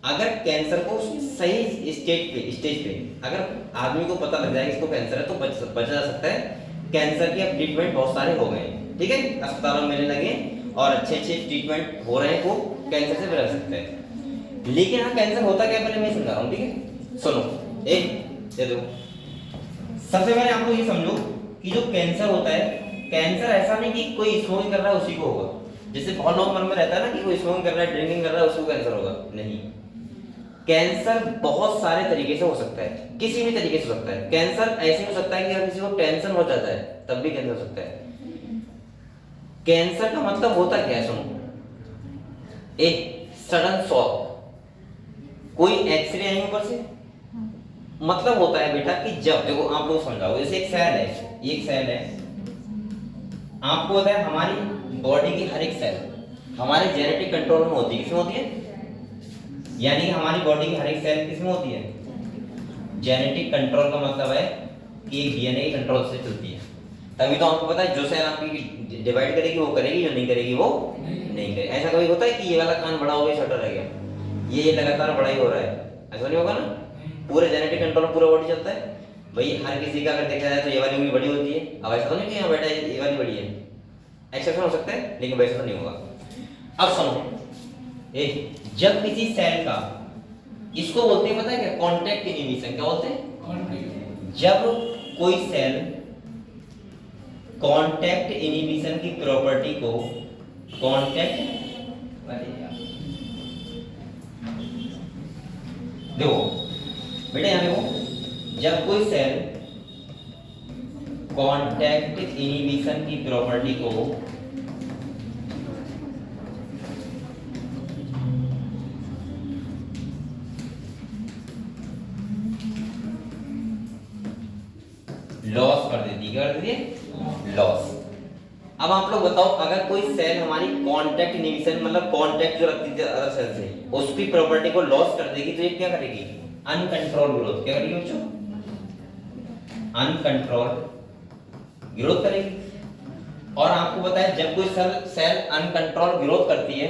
Speaker 1: अगर कैंसर को सही स्टेज पे अगर आदमी को पता लग जाए इसको कैंसर है तो बचा जा सकता है। कैंसर के अब ट्रीटमेंट बहुत सारे हो गए हैं, ठीक है, अस्पतालों में मिलने लगे और अच्छे ट्रीटमेंट हो रहे हैं, वो कैंसर से बचा सकते हैं। लेकिन हाँ, कैंसर होता क्या पहले मैं समझा रहा हूँ, ठीक है, सुनो। एक दे दो, सबसे पहले आप लोग ये समझो कि जो कैंसर होता है, कैंसर ऐसा नहीं कि कोई स्मोकिंग कर रहा है उसी को होगा। जैसे बहुत लोगों मन में रहता है ना कि कोई स्मोकिंग कर रहा है, ड्रिंकिंग कर रहा है, उसको कैंसर होगा। नहीं, कैंसर बहुत सारे तरीके से हो सकता है, किसी भी तरीके से हो सकता है। कैंसर ऐसे हो सकता है कि अगर किसी को टेंशन हो जाता है तब भी कैंसर हो सकता है। कैंसर का मतलब होता क्या है, सुनो। एक सडन शॉक, कोई एक्सरे आई ऊपर से, मतलब होता है बेटा कि जब देखो आप लोग समझाओ, जैसे एक सेल है, ये एक सेल है, आपको पता है हमारी बॉडी की हर एक सेल हमारे जेनेटिक कंट्रोल में होती है। किसमें होती है? यानी कि हमारी बॉडी की हर एक सेल किसमें होती है? जेनेटिक कंट्रोल का मतलब है कि एक डीएनए कंट्रोल से चलती है। तभी तो आपको पता है जो सेल आपकी डिवाइड करेगी वो करेगी, जो नहीं करेगी वो नहीं करेगी। ऐसा कभी होता है कि ये वाला कान बड़ा हो गया, छोटा रह गया, ये लगातार बड़ा ही हो रहा है, ऐसा नहीं होगा ना। पूरे जेनेटिक कंट्रोल पूरा बॉडी चलता है भाई। हर किसी का अगर देखा जाए तो ये वाली उंगली बड़ी होती है। अब ऐसा तो नहीं कि यहाँ बेटा ये वाली बड़ी है, एक्सेप्शन हो सकता है, लेकिन वैसा तो नहीं होगा। अब सुनो, जब किसी सेल का, इसको बोलते हैं पता है क्या? Contact inhibition. क्या बोलते हैं? जब कोई सेल कॉन्टैक्ट इनहिबिशन की प्रॉपर्टी को देखो बेटा, यहां देखो, जब कोई सेल कॉन्टैक्ट इनहिबिशन की प्रॉपर्टी को लॉस कर देती है, क्या कर देती है? लॉस। अब आप लोग बताओ, अगर कोई सेल हमारी कांटेक्ट इनहिबिशन मतलब कांटेक्ट जो रखती है अदर सेल से, उसकी प्रॉपर्टी को लॉस कर देगी, तो ये क्या करेगी? Uncontrol growth. क्या करेगी बच्चों? अनकंट्रोल ग्रोथ करेगी। और आपको पता है जब कोई सेल अनकंट्रोल ग्रोथ करती है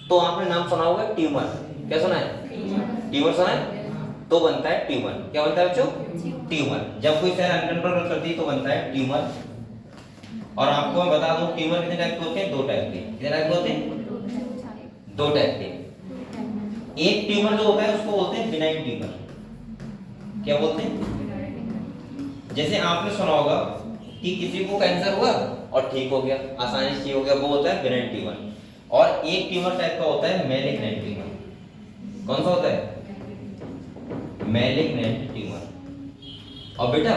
Speaker 1: तो आपने नाम सुना होगा ट्यूमर। क्या सुना है? ट्यूमर सुना है? तो बनता है ट्यूमर। क्या बनता है बच्चों? ट्यूमर। जब कोई सेल अनकंट्रोल ग्रोथ करती है तो बनता है ट्यूमर। और आपको मैं बता दूं ट्यूमर कितने टाइप के होते हैं? 2 टाइप के। कितने टाइप के होते हैं? 2 टाइप के। एक ट्यूमर जो होता है उसको बोलते हैं बिनाइन ट्यूमर। क्या बोलते हैं? जैसे आपने सुना होगा कि किसी को कैंसर हुआ और ठीक हो गया, आसानी से ठीक हो गया, वो होता है बिनाइन ट्यूमर। और एक ट्यूमर टाइप का होता है मैलिग्नेंट ट्यूमर। कौन सा होता है? Malignant tumour. और बेटा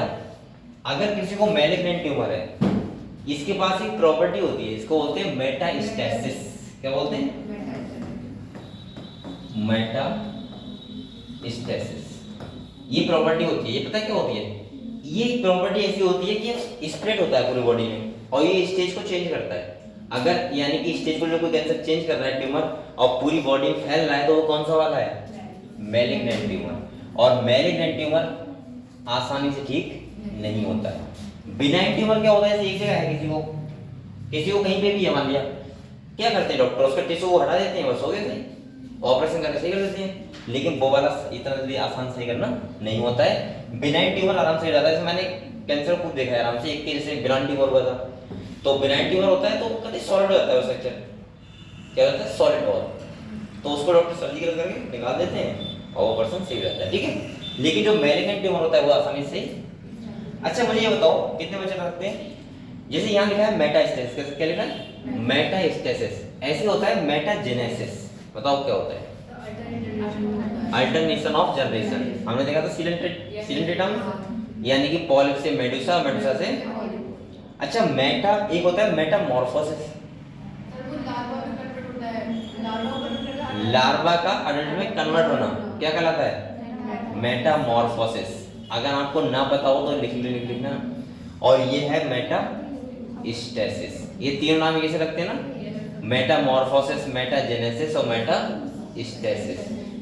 Speaker 1: अगर किसी को मैलिग्नेंट ट्यूमर है, इसके पास एक प्रॉपर्टी होती है, इसको बोलते हैं मेटास्टेसिस। क्या बोलते हैं? मेटास्टेसिस। ये प्रॉपर्टी होती है, ये पता है क्या होती है? ये प्रॉपर्टी ऐसी होती है कि स्प्रेड होता है पूरी बॉडी में और ये स्टेज को चेंज करता है। अगर यानी कि स्टेज को जो कोई कैंसर चेंज कर रहा है ट्यूमर और पूरी बॉडी में फैल रहा है, तो वो कौन सा वाला है? Malignant tumour. और मैलिग्नेंट ट्यूमर आसानी से ठीक नहीं होता है। बिनाइन ट्यूमर क्या होता है? एक जगह है, किसी को कहीं पे भी है मान लिया, क्या करते हैं डॉक्टर? उसका टिश्यू को हटा देते हैं, बस हो गया सही, ऑपरेशन करके सही कर देते हैं। लेकिन वो वाला इतना जल्दी आसान सही करना नहीं होता है। बिनाइन ट्यूमर आराम से हो जाता है। जैसे मैंने कैंसर को देखा है आराम से, एक के जैसे बिनाइन ट्यूमर हुआ था, तो बिनाइन ट्यूमर होता है तो कभी सॉलिड हो जाता है स्ट्रक्चर। क्या होता है? सॉलिड और तो उसको डॉक्टर सर्जिकल करके निकाल देते हैं और वो पर्सन सही रहता है, ठीक है। लेकिन जो मैलिग्नेंट ट्यूमर होता है वो आसानी से। अच्छा मुझे ये बताओ कितने बच्चे रखते हैं? जैसे यहाँ लिखा है मेटास्टेसिस, क्या लिखा है? मेटास्टेसिस। ऐसे होता है मेटाजेनेसिस। बताओ क्या होता है? Alternation of generation. हमने देखा था सिलेंट्रेटम, यानी कि पॉलिप से मेडुसा, मेडुसा से अच्छा मेटा, एक होता है मेटामॉर्फोसिस। लार्वा का अडल्ट में कन्वर्ट होना क्या कहलाता है? मेटामॉर्फोसिस। अगर आपको ना पता हो तो लिख लेना। और ये है मेटास्टेसिस। ये तीनों नाम कैसे रखते हैं ना? मेटामॉर्फोसिस, मेटाजेनेसिस और मेटास्टेसिस।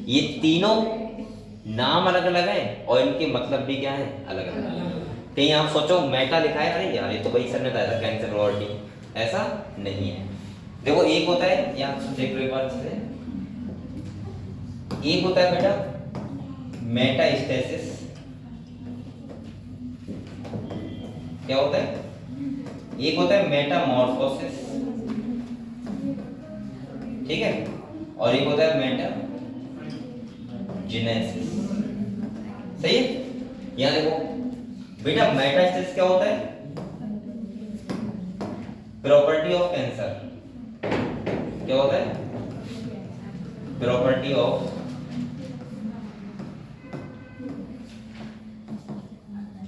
Speaker 1: ये तीनों नाम अलग अलग हैं और इनके मतलब भी क्या है? अलग अलग। कहीं आप सोचो मेटा लिखा है, अरे यार ये तो भाई सर ने बताया था कैंसर प्रॉपर्टी, ऐसा नहीं है। देखो एक होता है, यहाँ देख लो एक बार से, एक होता है बेटा मेटास्टेसिस। क्या होता है? एक होता है मेटामॉर्फोसिस, ठीक है, और एक होता है मेटाजेनेसिस। सही है। यहां देखो बेटा मेटास्टेसिस क्या होता है? Property of cancer. क्या होता है? Property of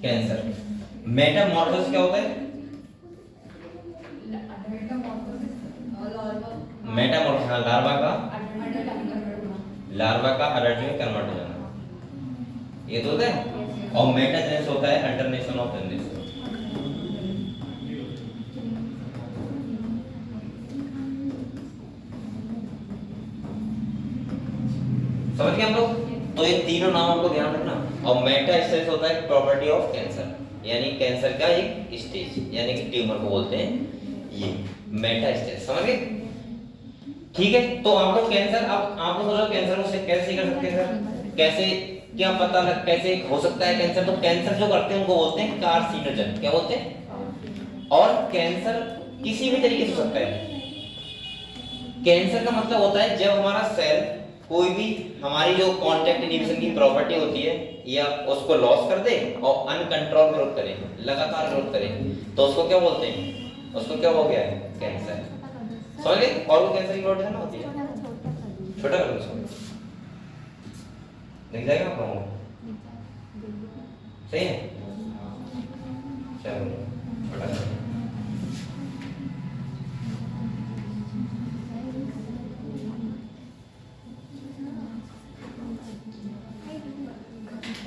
Speaker 1: cancer. मेटामॉर्फोसिस क्या होता है? मेटामॉर्फोसिस लार्वा का अडल्ट में कन्वर्ट हो जाना, ये तो होता है। और मेटाजेनेसिस होता है अल्टरनेशन ऑफ जनरेशन। समझ गए हम लोग? तो ये तीनों नाम आपको ध्यान रखना। और मेटास्टेसिस होता है प्रॉपर्टी ऑफ कैंसर, यानी कैंसर का एक स्टेज, यानी कि ट्यूमर को बोलते हैं ये मेटास्टेसिस। समझ गए? ठीक है। तो आप लोग कैंसर, अब आप लोग सोचो कैंसर को कैसे कर सकते हैं सर? कैसे, क्या पता लग कैसे हो सकता है कैंसर? तो कैंसर जो करते हैं उनको बोलते हैं कार्सिनोजन। क्या बोलते हैं? और कैंसर किसी भी तरीके से हो सकता है। कैंसर का मतलब होता है जब हमारा सेल कोई भी हमारी जो कांटेक्ट इनहिबिशन की प्रॉपर्टी होती है या उसको लॉस कर दे और अनकंट्रोल ग्रोथ करे, लगातार ग्रोथ करे, तो उसको क्या बोलते हैं? उसको क्या हो गया है? कैंसर। समझ गए? और वो कैंसर की प्रॉपर्टी ना होती है छोटा कर दो, दिख जाएगा आप लोगों को? सही है। चलो छोटा कर।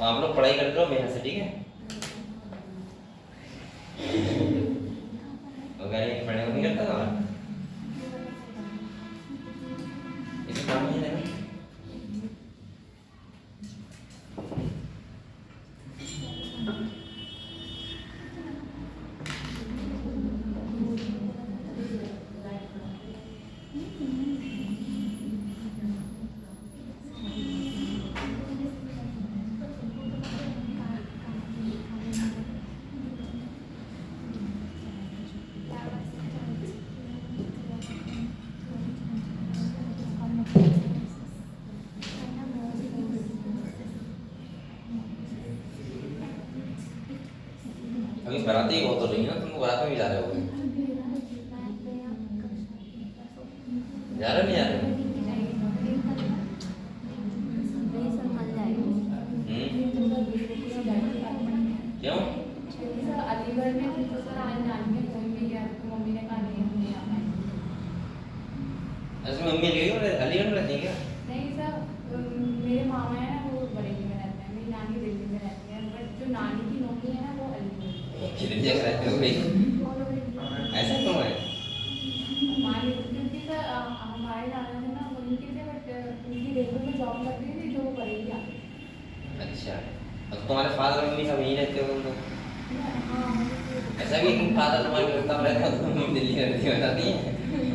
Speaker 1: आप लोग पढ़ाई करते रहो मेहनत से, ठीक है? के पढ़ने को नहीं करता था इसे काम नहीं है ना। अभी बाराती ही बहुत हो रही है ना, तुम बारात में भी जा रहे हो? जा रहे हो नहीं जा रहे हो? क्यों?
Speaker 4: अलीगढ़ में थी तो सर आज नानी ने फोन भी किया तो मम्मी ने कहा नहीं हम नहीं आ पाएंगे।
Speaker 1: ऐसे मम्मी अलीगढ़ में रहती है क्या?
Speaker 4: नहीं सर मेरे मामा है ना वो बरेली में रहते हैं, मेरी नानी दिल्ली में रहती है, बट जो नानी की नौकरी है ना वो अलीगढ़ में।
Speaker 1: कितनी जगह रहते हो भाई? ऐसा क्यों है?
Speaker 4: हमारी क्योंकि सर हमारे दादा थे ना वहीं के थे, बट उनकी रेलवे में जॉब करती थी जो वो बरेली आती थी।
Speaker 1: अच्छा, अब तुम्हारे फादर मम्मी सब यहीं रहते हो तुम लोग?
Speaker 4: हाँ
Speaker 1: ऐसा भी है कि फादर तुम्हारे कलकत्ता में रहता है तो मम्मी दिल्ली में रहती है, बताती है?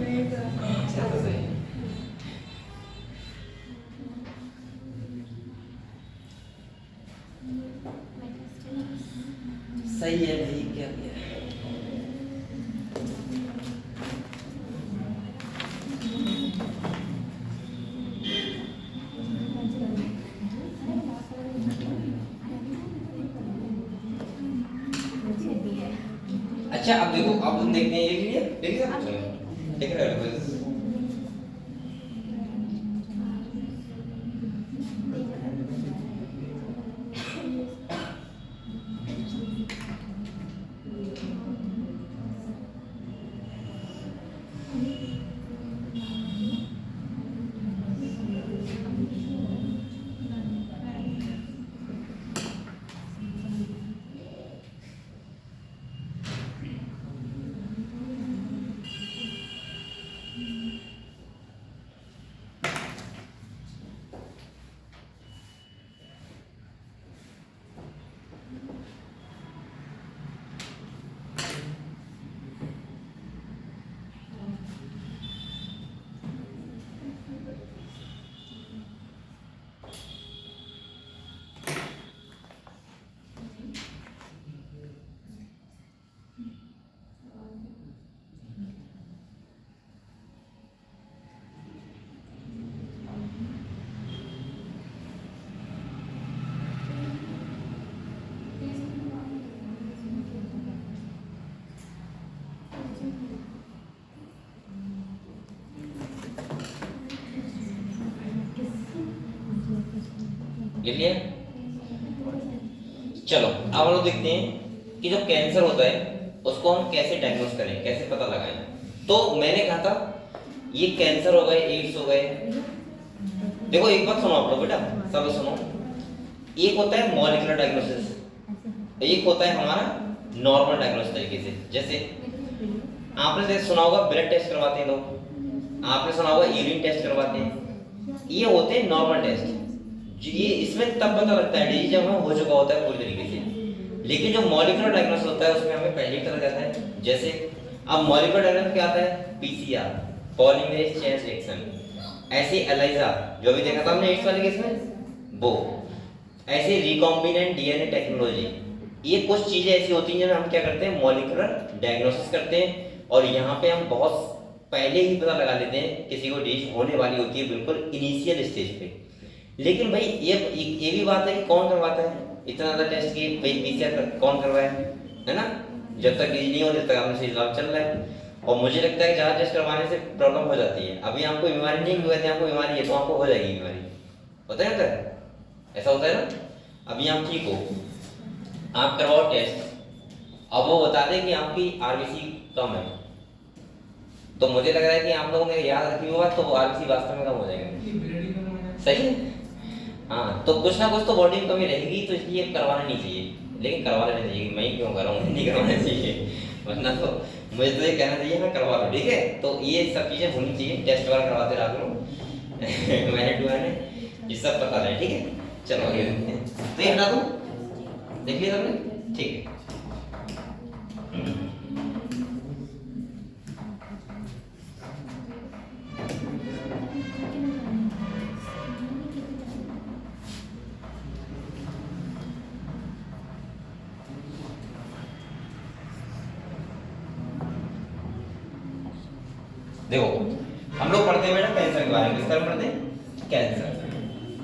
Speaker 4: नहीं सर।
Speaker 1: अच्छा तो सही है। सही है भाई, क्या किया? अच्छा अब देखो, अब हम देखते हैं ये क्लियर, देखिए सब चलो देख रहे हो? लिए चलो अब हम लोग देखते हैं कि जो कैंसर होता है उसको हम कैसे डायग्नोस करें, कैसे पता लगाएं। तो मैंने कहा था ये कैंसर हो गए, एड्स हो गए। देखो एक बात सुनो आप लोग बेटा, सब सुनो। एक होता है मॉलिक्यूलर डायग्नोसिस, एक होता है हमारा नॉर्मल डायग्नोसिस तरीके से। जैसे आपने जैसे सुना होगा ब्लड टेस्ट करवाते हैं लोग, आपने सुना होगा यूरिन टेस्ट करवाते हैं, ये होते हैं नॉर्मल टेस्ट। ये इसमें तब पता लगता है डिजीज जब हो चुका होता है पूरी तरीके से। लेकिन जो मॉलिक्यूलर डायग्नोसिस होता है उसमें हमें पहले ही पता जाता है। जैसे अब मॉलिक्यूलर डायग्नोसिस क्या आता है, पीसीआर पॉलीमरेज चेन रिएक्शन, ऐसे एलाइजा जो भी देखा था हमने एड्स वाले केस में वो, ऐसे रिकॉम्बिनेंट डीएनए टेक्नोलॉजी, ये कुछ चीजें ऐसी होती हैं जिन्हें हम क्या करते हैं मॉलिक्यूलर डायग्नोसिस करते हैं। और यहाँ पे हम बहुत पहले ही पता लगा लेते हैं किसी को डिजीज होने वाली होती है बिल्कुल इनिशियल स्टेज पे। लेकिन भाई ये भी बात है कि कौन करवाता है इतना ज्यादा टेस्ट की, भाई पीसीआर कौन करवाए, है ना? जब तक डिजीज नहीं हो जब तक आपने सही इलाज चल रहा है। और मुझे लगता है कि ज़्यादा टेस्ट करवाने से प्रॉब्लम हो जाती है। अभी आपको बीमारी नहीं हुई, आपको बीमारी है तो आपको हो जाएगी बीमारी, होता है ना? ऐसा होता है ना? अभी आप ठीक हो, आप करवाओ टेस्ट, अब वो बता दें कि आपकी आरबीसी कम है, तो मुझे लग रहा है कि आप लोगों ने याद रखी होगा तो आरबीसी वास्तव में कम हो जाएगा। सही है? हाँ, तो कुछ ना कुछ तो बॉडी में कमी रहेगी, तो इसलिए करवाना नहीं चाहिए। लेकिन करवा लेना चाहिए, मैं ही क्यों कर रहा हूँ, नहीं करवाना चाहिए, वरना तो मुझे तो ये कहना चाहिए हाँ करवा लो, ठीक है। तो ये सब चीजें होनी चाहिए, टेस्ट वगैरह करवाते रहा करो। मैंने टू है ये सब पता रहे, ठीक है। चलो आगे देखते हैं। तो ये हटा दूं, देख लिया सबने, ठीक है। देखो हम लोग पढ़ते हैं बेटा कैंसर के बारे में, किसका पढ़ते हैं, कैंसर।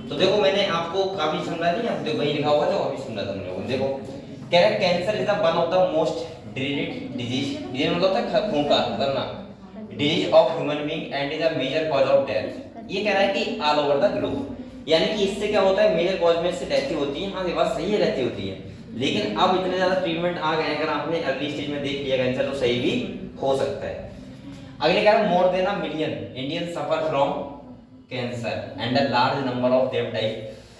Speaker 1: तो देखो मैंने आपको काफी समझा नहीं, आप देखो वही लिखा हुआ था, काफी समझा था हम लोगों ने। देखो कह रहा है cancer is the one of the most dreaded disease, ये मतलब होता है खून का खतरनाक disease of human being and is a major cause of death. ये कह रहा है कि ऑल ओवर द ग्लोब, यानी कि इससे क्या होता है, मेजर कॉज में से डेथ होती है। हाँ ये बात सही है, रहती होती है, लेकिन अब इतने ज्यादा ट्रीटमेंट आ गए हैं, अगर आपने अर्ली स्टेज में देख लिया कैंसर तो सही भी हो सकता है। अगले कह रहा है more than a million Indian suffer from cancer and a large number of them die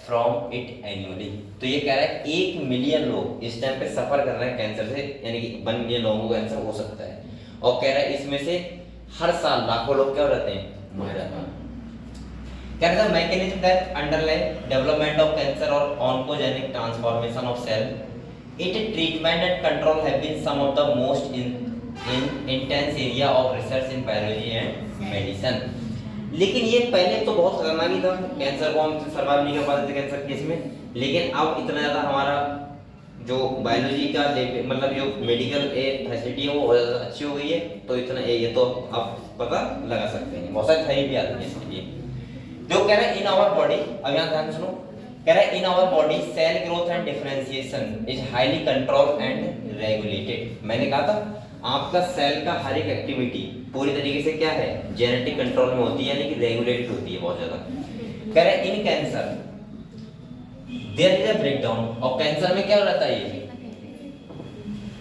Speaker 1: from it annually. तो ये कह रहा है 1 मिलियन लोग इस टाइम पे सफर कर रहे हैं कैंसर से, यानी कि 1 मिलियन लोगों को कैंसर हो सकता है। और कह रहा है इसमें से हर साल लाखों लोग क्या हो जाते हैं, मर जाते हैं। कह रहा है mechanism that underlie development of cancer और oncogenic transformation of cell, it treatment and control have been some of the most in intense area of research in biology and medicine. लेकिन ये पहले तो बहुत खतरनाक ही था, कैंसर को हम सर्वाइव नहीं कर पाते थे कैंसर केस में, लेकिन अब इतना ज़्यादा हमारा जो बायोलॉजी का मतलब जो मेडिकल फैसिलिटी है वो बहुत ज़्यादा अच्छी हो गई है। तो इतना ये तो आप पता लगा सकते हैं, बहुत सारी थेरेपी आती है इसके लिए। जो कह रहा है इन आवर बॉडी, अब यहाँ ध्यान सुनो, कह रहा है in our body cell growth and differentiation is highly control and regulated. मैंने कहा था आपका सेल का हर एक एक्टिविटी पूरी तरीके से क्या है, जेनेटिक कंट्रोल में होती है, यानी कि रेगुलेटेड होती है बहुत ज्यादा। कह रहे हैं in cancer there is a breakdown, और कैंसर में क्या रहता है,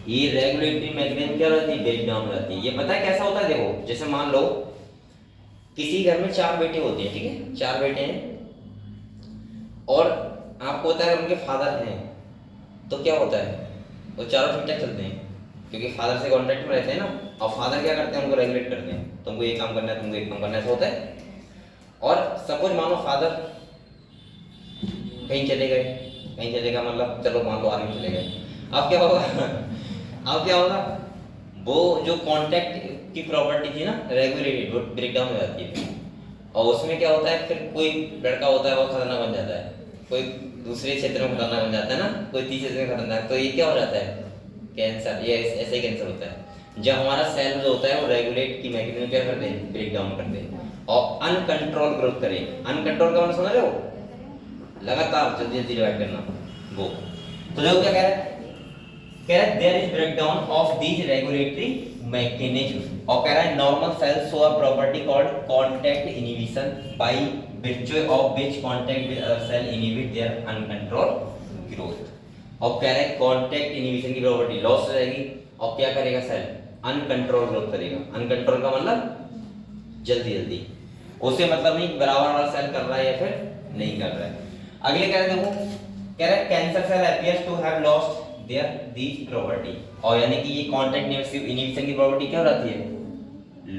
Speaker 1: ये रेगुलेटरी मैकेनिज्म क्या रहती है, ब्रेकडाउन रहती है। ये पता है कैसा होता है, देखो जैसे मान लो किसी घर में 4 बेटे होते हैं, ठीक है, 4 बेटे हैं और आपको पता है उनके फादर हैं, तो क्या होता है वो चारों ठीक ठाक चलते हैं क्योंकि फादर से कांटेक्ट में रहते हैं ना। और फादर क्या करते हैं, उनको रेगुलेट करते हैं, तुमको ये काम करना है, तुमको ये काम करना है, ऐसा होता है। और सपोज मानो फादर कहीं चले गए, कहीं चले गए मतलब चलो मान लो आर्मी चले गए, अब क्या होगा अब क्या होगा, वो जो कांटेक्ट की प्रॉपर्टी थी ना रेगुलेटेड, वो ब्रेक डाउन हो जाती है। और उसमें क्या होता है, फिर कोई लड़का होता है वो खतरनाक बन जाता है, कोई दूसरे क्षेत्र में खतरनाक बन जाता है ना, कोई तीसरे क्षेत्र में खतरनाक, तो ये क्या हो जाता है, कैंसर। ये ऐसे ही कैंसर होता है जब हमारा सेल जो होता है वो रेगुलेट की मैकेनिज्म क्या करते हैं, ब्रेक डाउन करते हैं और अनकंट्रोल ग्रोथ करें। अनकंट्रोल का मतलब समझ रहे हो, लगातार जल्दी जल्दी डिवाइड करना वो। तो जो क्या कह रहा है there is breakdown of these regulatory mechanism. और कह रहा है normal cells show a property called contact inhibition by virtue of which contact with other cell inhibit their uncontrolled growth। और कह रहे हैं कांटेक्ट इनहिबिशन की प्रॉपर्टी लॉस हो जाएगी और क्या करेगा, सेल अनकंट्रोल ग्रोथ करेगा। अनकंट्रोल का मतलब जल्दी जल्दी, उससे मतलब नहीं बराबर वाला सेल कर रहा है या फिर नहीं कर रहा है। अगले कह रहे देखो, कह रहे cancer cell appears to have lost their these property, और यानी कि ये कांटेक्ट इनहिबिशन की प्रॉपर्टी क्या हो जाती है,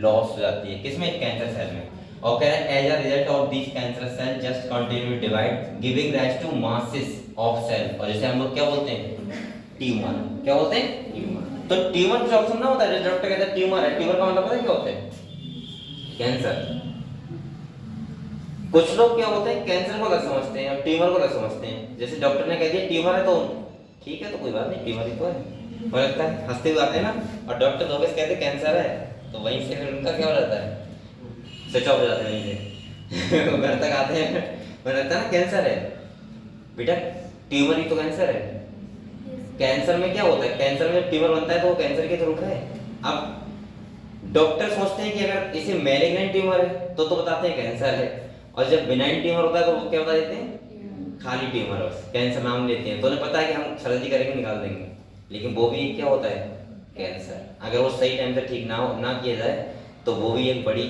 Speaker 1: लॉस हो जाती है किसमें, कैंसर सेल में। और कह रहे हैं as a result of this cancer cell just continue to divide giving rise to masses of cell, और जैसे हम लोग क्या बोलते हैं, ट्यूमर। क्या बोलते हैं, ट्यूमर। तो ट्यूमर कुछ ऑप्शन ना होता है, डॉक्टर कहता है ट्यूमर है, ट्यूमर का मतलब पता है क्या होता है, कैंसर। कुछ लोग क्या होते हैं कैंसर को अलग समझते हैं और ट्यूमर को अलग समझते हैं। जैसे डॉक्टर ने कह दिया ट्यूमर है तो ठीक है, तो कोई बात नहीं, ट्यूमर ही तो है, मुझे लगता है हंसते हुए आते हैं ना, और डॉक्टर लोग कहते हैं कैंसर है, तो वहीं से फिर उनका क्या हो जाता है, स्विच ऑफ हो जाते हैं वहीं से घर तक आते हैं, मुझे लगता है ना कैंसर है बेटा, ट्यूमर ही तो कैंसर है। कैंसर में क्या होता है, कैंसर में ट्यूमर बनता है तो वो कैंसर के थ्रू है। अब डॉक्टर सोचते हैं कि अगर इसे मैलिग्नेंट ट्यूमर है तो बताते हैं कैंसर है, और जब बिनाइन ट्यूमर होता है तो वो क्या बता देते हैं, खाली ट्यूमर है, कैंसर नाम लेते हैं। तो उन्हें पता है कि हम सर्जरी करेंगे निकाल देंगे, लेकिन वो भी क्या होता है, कैंसर। अगर वो सही टाइम से ठीक ना किया जाए तो वो भी एक बड़ी,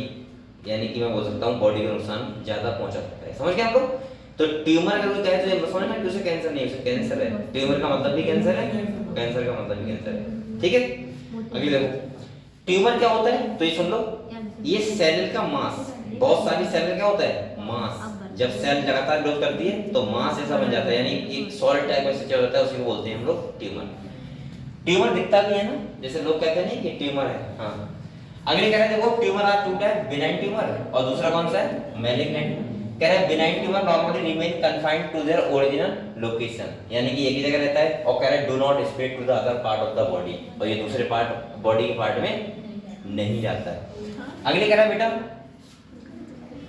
Speaker 1: यानी कि मैं बोल सकता हूँ बॉडी को नुकसान ज्यादा पहुंचा सकता है। समझ गए आप लोग। तो ट्यूमर अगर कोई कहे तो समझना कि उसे कैंसर नहीं, उसे कैंसर है। ट्यूमर का मतलब भी कैंसर है, कैंसर का मतलब भी कैंसर है, ठीक है। अगली देखो, ट्यूमर क्या होता है तो ये सुन लो, ये सेल का मास, बहुत सारी सेल का क्या होता है मास, जब सेल लगातार ग्रोथ करती है तो मास ऐसा बन जाता है, यानी एक सॉलिड टाइप का स्ट्रक्चर होता है, उसी को बोलते हैं हम लोग ट्यूमर। ट्यूमर दिखता भी है ना, जैसे लोग कहते हैं ना कि ट्यूमर है। हाँ, अगले कह रहे हैं देखो ट्यूमर आज टूटा है, बिनाइन ट्यूमर, और दूसरा कौन सा है मैलिग्नेंट। कह रहे हैं benign tumour normally remain confined to their original location, यानी कि एक ही जगह रहता है, और कह रहे हैं do not spread to the other part of the body, और ये दूसरे पार्ट बॉडी के पार्ट में नहीं जाता है। अगले कह रहा है बेटा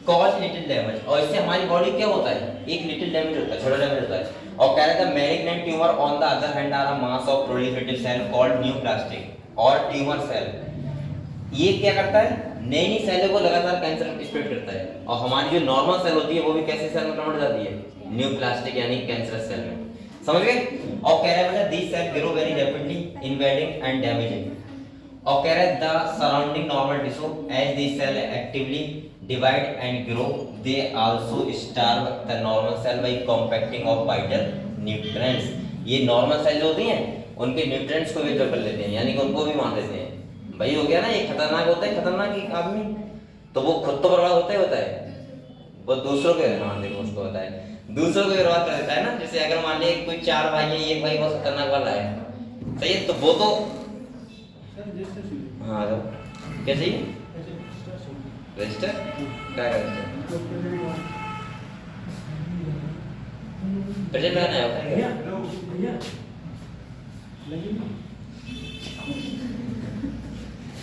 Speaker 1: कॉज लिटिल डैमेज, और इससे हमारी बॉडी क्या होता है एक लिटिल डैमेज होता है, छोटा डैमेज होता है। और कह रहा था malignant tumour on the other hand are a mass of proliferative cell called neoplastic or tumour cell. ये क्या करता है नई नई सेलों को लगातार कैंसर स्प्रेड करता है, और हमारी जो नॉर्मल सेल होती है वो भी कैसे सेल में कन्वर्ट हो जाती है न्यूप्लास्टिक यानी कैंसरस सेल में, समझ गए। और कह रहा है बेटा this cell grow very rapidly invading and damaging, और कह रहा है the surrounding normal tissue as this cell actively divide and grow they also starve the normal cell by compacting of vital nutrients. ये नॉर्मल सेल जो होती हैं उनके nutrients को विड्रॉ कर लेते हैं, यानी कि उनको भी मार देते हैं। भाई हो गया ना, ये खतरनाक होता है, खतरनाक एक आदमी तो वो खुद तो बर्बाद होता है, वो दूसरों के मान देखो उसको होता है दूसरों को बर्बाद कर देता है ना। जैसे अगर मान लिया कोई 4 भाई है, एक भाई बहुत खतरनाक वाला है, सही है, तो वो तो हाँ तो क्या चाहिए रजिस्टर, क्या रजिस्टर प्रेजेंट लगाना है।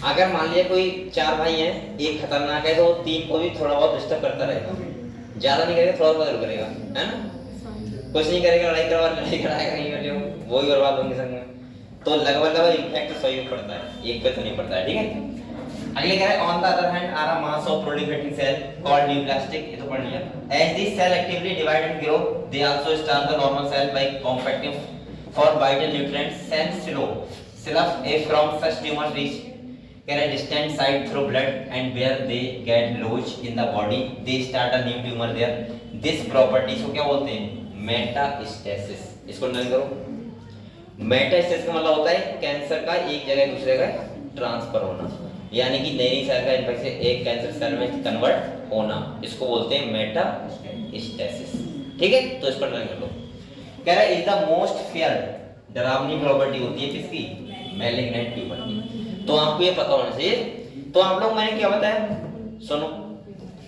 Speaker 1: अगर मान लिया कोई 4 भाई हैं, एक खतरनाक है तो 3 को भी थोड़ा बहुत डिस्टर्ब करता रहेगा, ज्यादा नहीं करेगा, थोड़ा बहुत करेगा, है ना, कुछ नहीं करेगा, लड़ाई कराएगा नहीं बैठे हो, वो भी बर्बाद होंगे संग में। तो लगभग इम्पैक्ट सही में पड़ता है, एक पे तो नहीं पड़ता है, ठीक है। अगले कह रहा है on the other hand are a mass of proliferating cell called neoplastic, ये तो पढ़ लिया। As this cell actively divide and grow they also starve the normal cell by compacting for vital nutrients cell self a from such tumour reach कह रहा है distant side through blood and where they get lodge in the body they start a new tumour there. This properties को क्या बोलते हैं metastasis. इसको note करो, metastasis का मतलब होता है कैंसर का एक जगह दूसरे जगह ट्रांसफर होना, यानी कि नई सेल का इन्फेक्शन एक कैंसर सेल में कन्वर्ट होना, इसको बोलते हैं मेटास्टेसिस, ठीक है। तो इसको नोट कर लो। कह रहा है इज द मोस्ट फियर्ड, डरावनी प्रॉपर्टी होती है किसकी मैलिग्नेंट ट्यूमर की, तो आपको ये पता होना चाहिए। तो आप लोग मैंने क्या बताया सुनो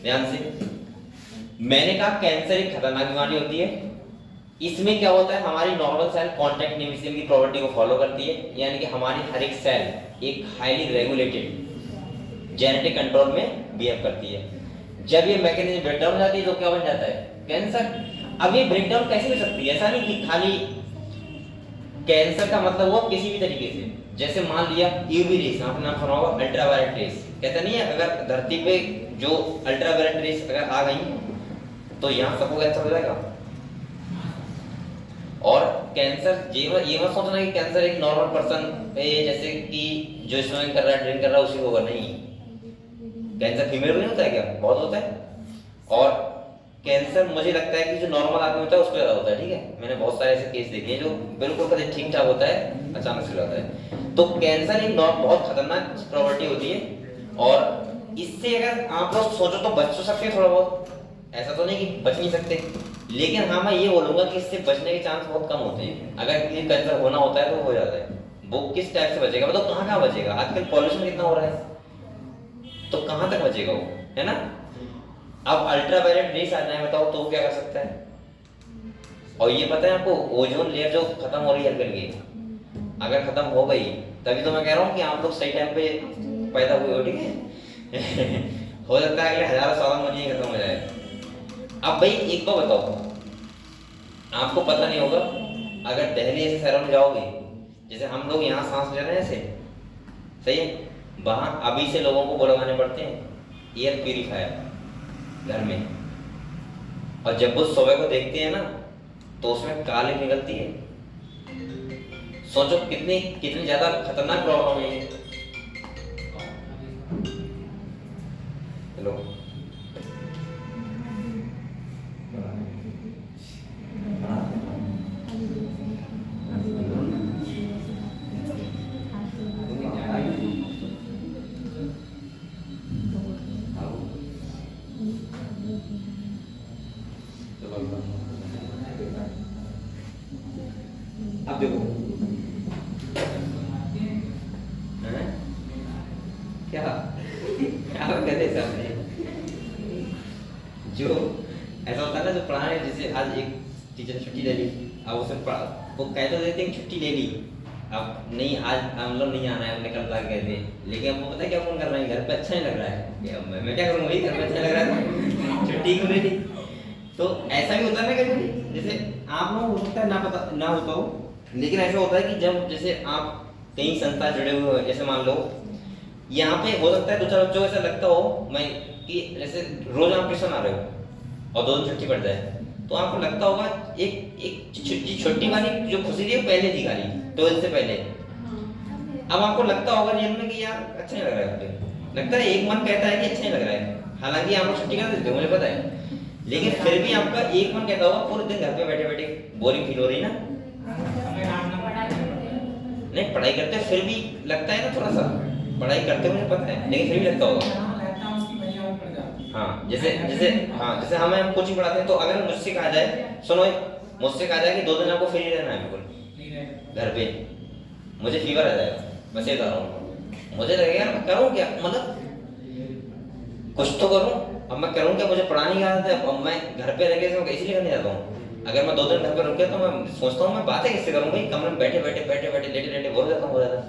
Speaker 1: ध्यान से, मैंने कहा कैंसर एक खतरनाक बीमारी होती है, इसमें क्या होता है हमारी नॉर्मल सेल कांटेक्ट इनहिबिशन की प्रॉपर्टी को फॉलो करती है, यानी कि हमारी हर एक सेल एक हाईली रेगुलेटेड जेनेटिक कंट्रोल में बिहेव करती है। जब ये मैकेनिज्म ब्रेकडाउन हो जाती है तो क्या बन जाता है कैंसर। अब ये ब्रेकडाउन कैसे हो सकती है, ऐसा नहीं कि खाली कैंसर का मतलब हुआ किसी भी तरीके से, जैसे मान लिया यूवी रेस, आपने नाम सुना होगा अल्ट्रावायलेट रेस, कहते नहीं है अगर धरती पे जो अल्ट्रावायलेट रेस अगर आ गई तो यहाँ सबको कैंसर हो जाएगा। और कैंसर ये मत सोचना कि कैंसर एक नॉर्मल पर्सन पे जैसे कि जो स्विमिंग कर रहा है ड्रिंक कर रहा है उसी को होगा, नहीं, कैंसर फीमेल को नहीं होता है क्या, बहुत होता है। और कैंसर मुझे लगता है कि जो नॉर्मल आदमी होता है उसको ज्यादा होता है, ठीक है, मैंने बहुत सारे ऐसे केस देखे हैं जो बिल्कुल कभी ठीक ठाक होता है अचानक से होता है। तो कैंसर एक बहुत खतरनाक प्रॉपर्टी होती है, और इससे अगर आप लोग सोचो तो बच तो सकते हैं थोड़ा बहुत, ऐसा तो नहीं कि बच नहीं सकते, लेकिन हाँ मैं ये बोलूंगा कि इससे बचने के चांस बहुत कम होते हैं। अगर किसी कैंसर होना होता है तो हो जाता है, वो किस टाइप से बचेगा, मतलब कहाँ बचेगा, आजकल पॉल्यूशन कितना हो रहा है तो कहाँ तक बचेगा वो, है ना। अब अल्ट्रावायलेट रेस आ जाए बताओ तो वो क्या कर सकता है। और ये पता है आपको ओजोन लेयर जो खत्म हो रही है करके, अगर खत्म हो गई तभी तो मैं कह रहा हूँ कि आप लोग सही टाइम पे पैदा हुए हो, ठीक है हो सकता है अगले हजारों सालों में ये खत्म हो जाए। अब भाई एक तो बताओ, आपको पता नहीं होगा अगर दिल्ली ऐसे शहरों में जाओगे, जैसे हम लोग यहाँ सांस ले रहे हैं ऐसे, सही है, वहाँ अभी से लोगों को वो लगाने पड़ते हैं एयर प्यूरिफायर घर में, और जब वो सुबह को देखते हैं ना तो उसमें काली निकलती है। सोचो कितनी ज्यादा खतरनाक प्रॉब्लम है ये। हेलो देखो हैं? क्या क्या कहते हैं सामने जो ऐसा होता है ना, जो पढ़ाने, जैसे आज एक टीचर ने छुट्टी ले ली, अब उसे वो कह तो देते हैं कि छुट्टी ले ली, अब नहीं आज हम लोग नहीं आना है, हमने कल तक कहते हैं, लेकिन हमको पता है क्या फोन कर रहे हैं, घर पे अच्छा नहीं लग रहा है, मैं क्या करूँ, वही घर पे अच्छा लग रहा है, छुट्टी क्यों ले ली। तो ऐसा भी होता है ना कभी, जैसे आप लोगों को हो सकता है ना पता ना होता हो, लेकिन ऐसा होता है कि जब जैसे आप कई संस्था जुड़े हुए हो, जैसे मान लो यहाँ पे हो सकता है दो चार बच्चों को ऐसा लगता हो मैं कि जैसे रोज आप ट्यूशन आ रहे हो और 2 दिन छुट्टी पड़ जाए, तो आपको लगता होगा एक छोटी वाली जो खुशी थी वो पहले थी खाली 12 से पहले, अब आपको लगता होगा रियल में कि यार अच्छा नहीं लग रहा है, लगता है एक मन कहता है कि अच्छा नहीं लग रहा है, हालांकि आप लोग छुट्टी कर देते हो मुझे पता है, लेकिन फिर भी आपका एक मन कहता होगा पूरे दिन घर पे बैठे बैठे बोरिंग फील हो रही ना, नहीं पढ़ाई करते फिर भी लगता है ना थोड़ा सा, पढ़ाई करते मुझे पता है लेकिन फिर भी लगता होगा। हाँ जैसे जैसे हाँ जैसे हमें कोचिंग पढ़ाते हैं, तो अगर मुझसे कहा जाए, सुनो मुझसे कहा जाए कि 2 दिन आपको फ्री रहना है बिल्कुल घर पे, मुझे फीवर आ जाएगा, मैं सही बता रहा हूँ, मुझे लगेगा मैं करूँ क्या, मतलब कुछ तो करूँ, अब मैं करूँ क्या, मुझे पढ़ाने की आदत है, अब मैं घर पे रह के इसलिए करने जाता हूँ, अगर मैं 2 दिन घर पे रुक गया तो मैं सोचता हूँ मैं बातें किससे करूँ भाई, कमरे में बैठे लेटे बोर हो जाता हूँ ज़्यादा।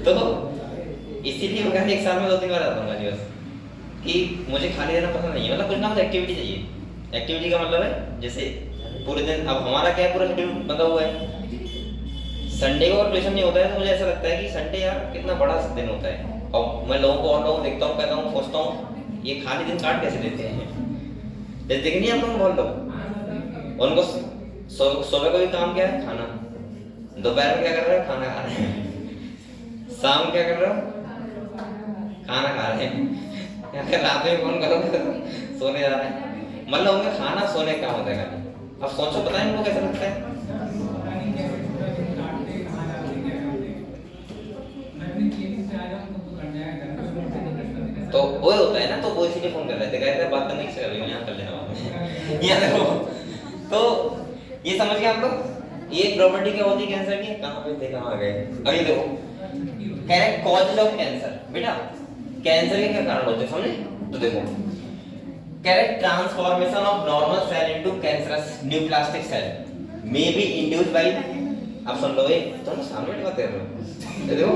Speaker 1: तो इसीलिए मैं घर 1 साल में 2-3 बार आता हूँ खाली, बस कि मुझे खाली रहना पसंद नहीं है, मतलब कुछ ना कुछ एक्टिविटी चाहिए। एक्टिविटी का मतलब है जैसे पूरे दिन, अब हमारा क्या है पूरा शेड्यूल बंधा हुआ है, संडे को और ट्यूशन नहीं होता है, तो मुझे ऐसा लगता है कि संडे यार कितना बड़ा दिन होता है, और मैं लोगों को और लोगों को देखता हूँ, कहता हूँ, सोचता हूँ ये खाली दिन काट कैसे देते हैं, जैसे देखे नहीं आप लोग बहुत लोग, उनको सुबह को भी काम क्या है, खाना, दोपहर में क्या कर रहे हो, खाना खा रहे हैं, शाम क्या कर रहे हो, खाना खा रहे हैं, अगर रात में फोन करोगे तो सोने जा रहे हैं, मतलब उनका खाना सोने का होता है खाली। अब सोचो पता है इनको कैसा लगता है, तो वो होता है ना, तो वो इसीलिए फोन कर रहे थे, कहते हैं बात करने की जगह यहाँ कर लेना यहाँ देखो, तो ये समझ गए आप लोग, ये प्रॉपर्टी क्या होती है कैंसर की, कहाँ पे थे कहाँ गए, अब ये देखो कह रहे हैं कॉजेज ऑफ कैंसर, बेटा कैंसर के क्या कारण होते हैं समझे, तो देखो कह रहे हैं transformation of normal cell into cancerous neoplastic cell may be induced by, अब सुन लो ये तो सामने की बात कर रहे हो, देखो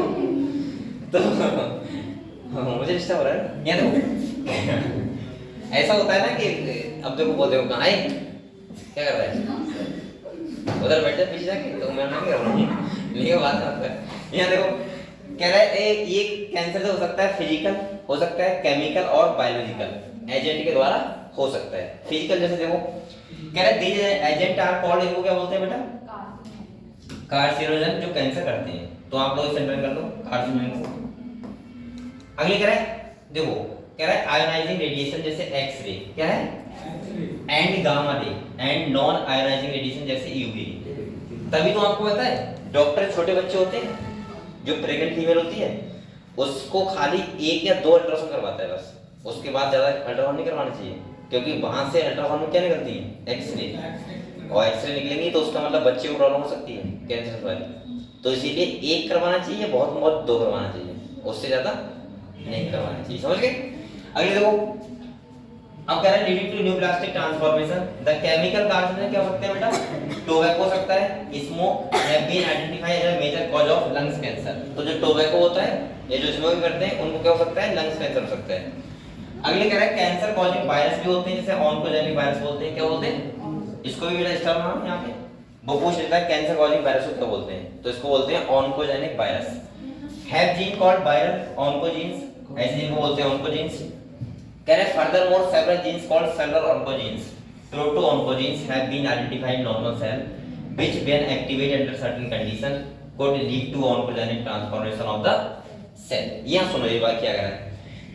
Speaker 1: तो मुझे डिस्टर्ब हो रहा है, यहाँ देखो ऐसा होता है ना कि अब देखो वो देखो कहाँ है, क्या कर रहा है, उधर बैठे पीछे जाके, तो मैं नहीं कर रहा हूँ, लेकिन बात आता है, यहाँ देखो कह रहा है ये कैंसर से हो सकता है फिजिकल, हो सकता है केमिकल और बायोलॉजिकल एजेंट के द्वारा हो सकता है। फिजिकल जैसे देखो कह रहा है दीज एजेंट आर कॉल्ड, इनको क्या बोलते हैं बेटा, कार्सिनोजन, जो कैंसर करते हैं, तो आप लोग इसे कर लो कार्सिनोजन। अगली कह रहा है देखो कह रहा है आयोनाइजिंग रेडिएशन जैसे एक्स रे, क्या है, and gamma ray, and non ionising radiation जैसे यूवी रे। तभी तो आपको पता है डॉक्टर छोटे बच्चे होते हैं, जो प्रेग्नेंट फीमेल होती है उसको खाली 1 या 2 अल्ट्रासाउंड करवाता है बस, उसके बाद ज्यादा अल्ट्रासाउंड नहीं करवाना चाहिए, क्योंकि वहां से अल्ट्रासाउंड में क्या निकलती है, एक्सरे, और एक्सरे निकलेंगी तो उसका मतलब बच्चे को प्रॉब्लम हो सकती है कैंसर वाली, तो इसीलिए 1 करवाना चाहिए, बहुत बहुत 2 करवाना चाहिए, उससे ज्यादा नहीं करवाना चाहिए, समझ गए। अगले देखो अब कह रहा है leading to neoplastic transformation, the chemical carcinogen क्या हो सकते हैं बेटा, टोबैको हो सकता है, smoke have been identified as a major cause of lungs cancer, तो जो टोबैको होता है ये जो स्मोक करते हैं उनको क्या हो सकता है, लंग्स कैंसर हो सकता है। अगले कह रहा है कैंसर कॉजिंग वायरस भी होते हैं, जैसे ऑन्कोजेनिक वायरस बोलते हैं, क्या बोलते हैं, इसको भी बेटा स्टार नाम यहां पे वो पूछ लेता है कैंसर कॉजिंग वायरस को क्या बोलते हैं, तो इसको बोलते हैं oncogenic virus. Have gene called viral oncogenes, ऐसे जिनको बोलते हैं ऑन्कोजीन्स। कह रहे furthermore several genes called cellular oncogenes, proto-oncogenes have been identified in normal cell, which when activated under certain conditions could lead to oncogenic transformation of the cell। यहाँ सुनो ये बात क्या कर रहा है,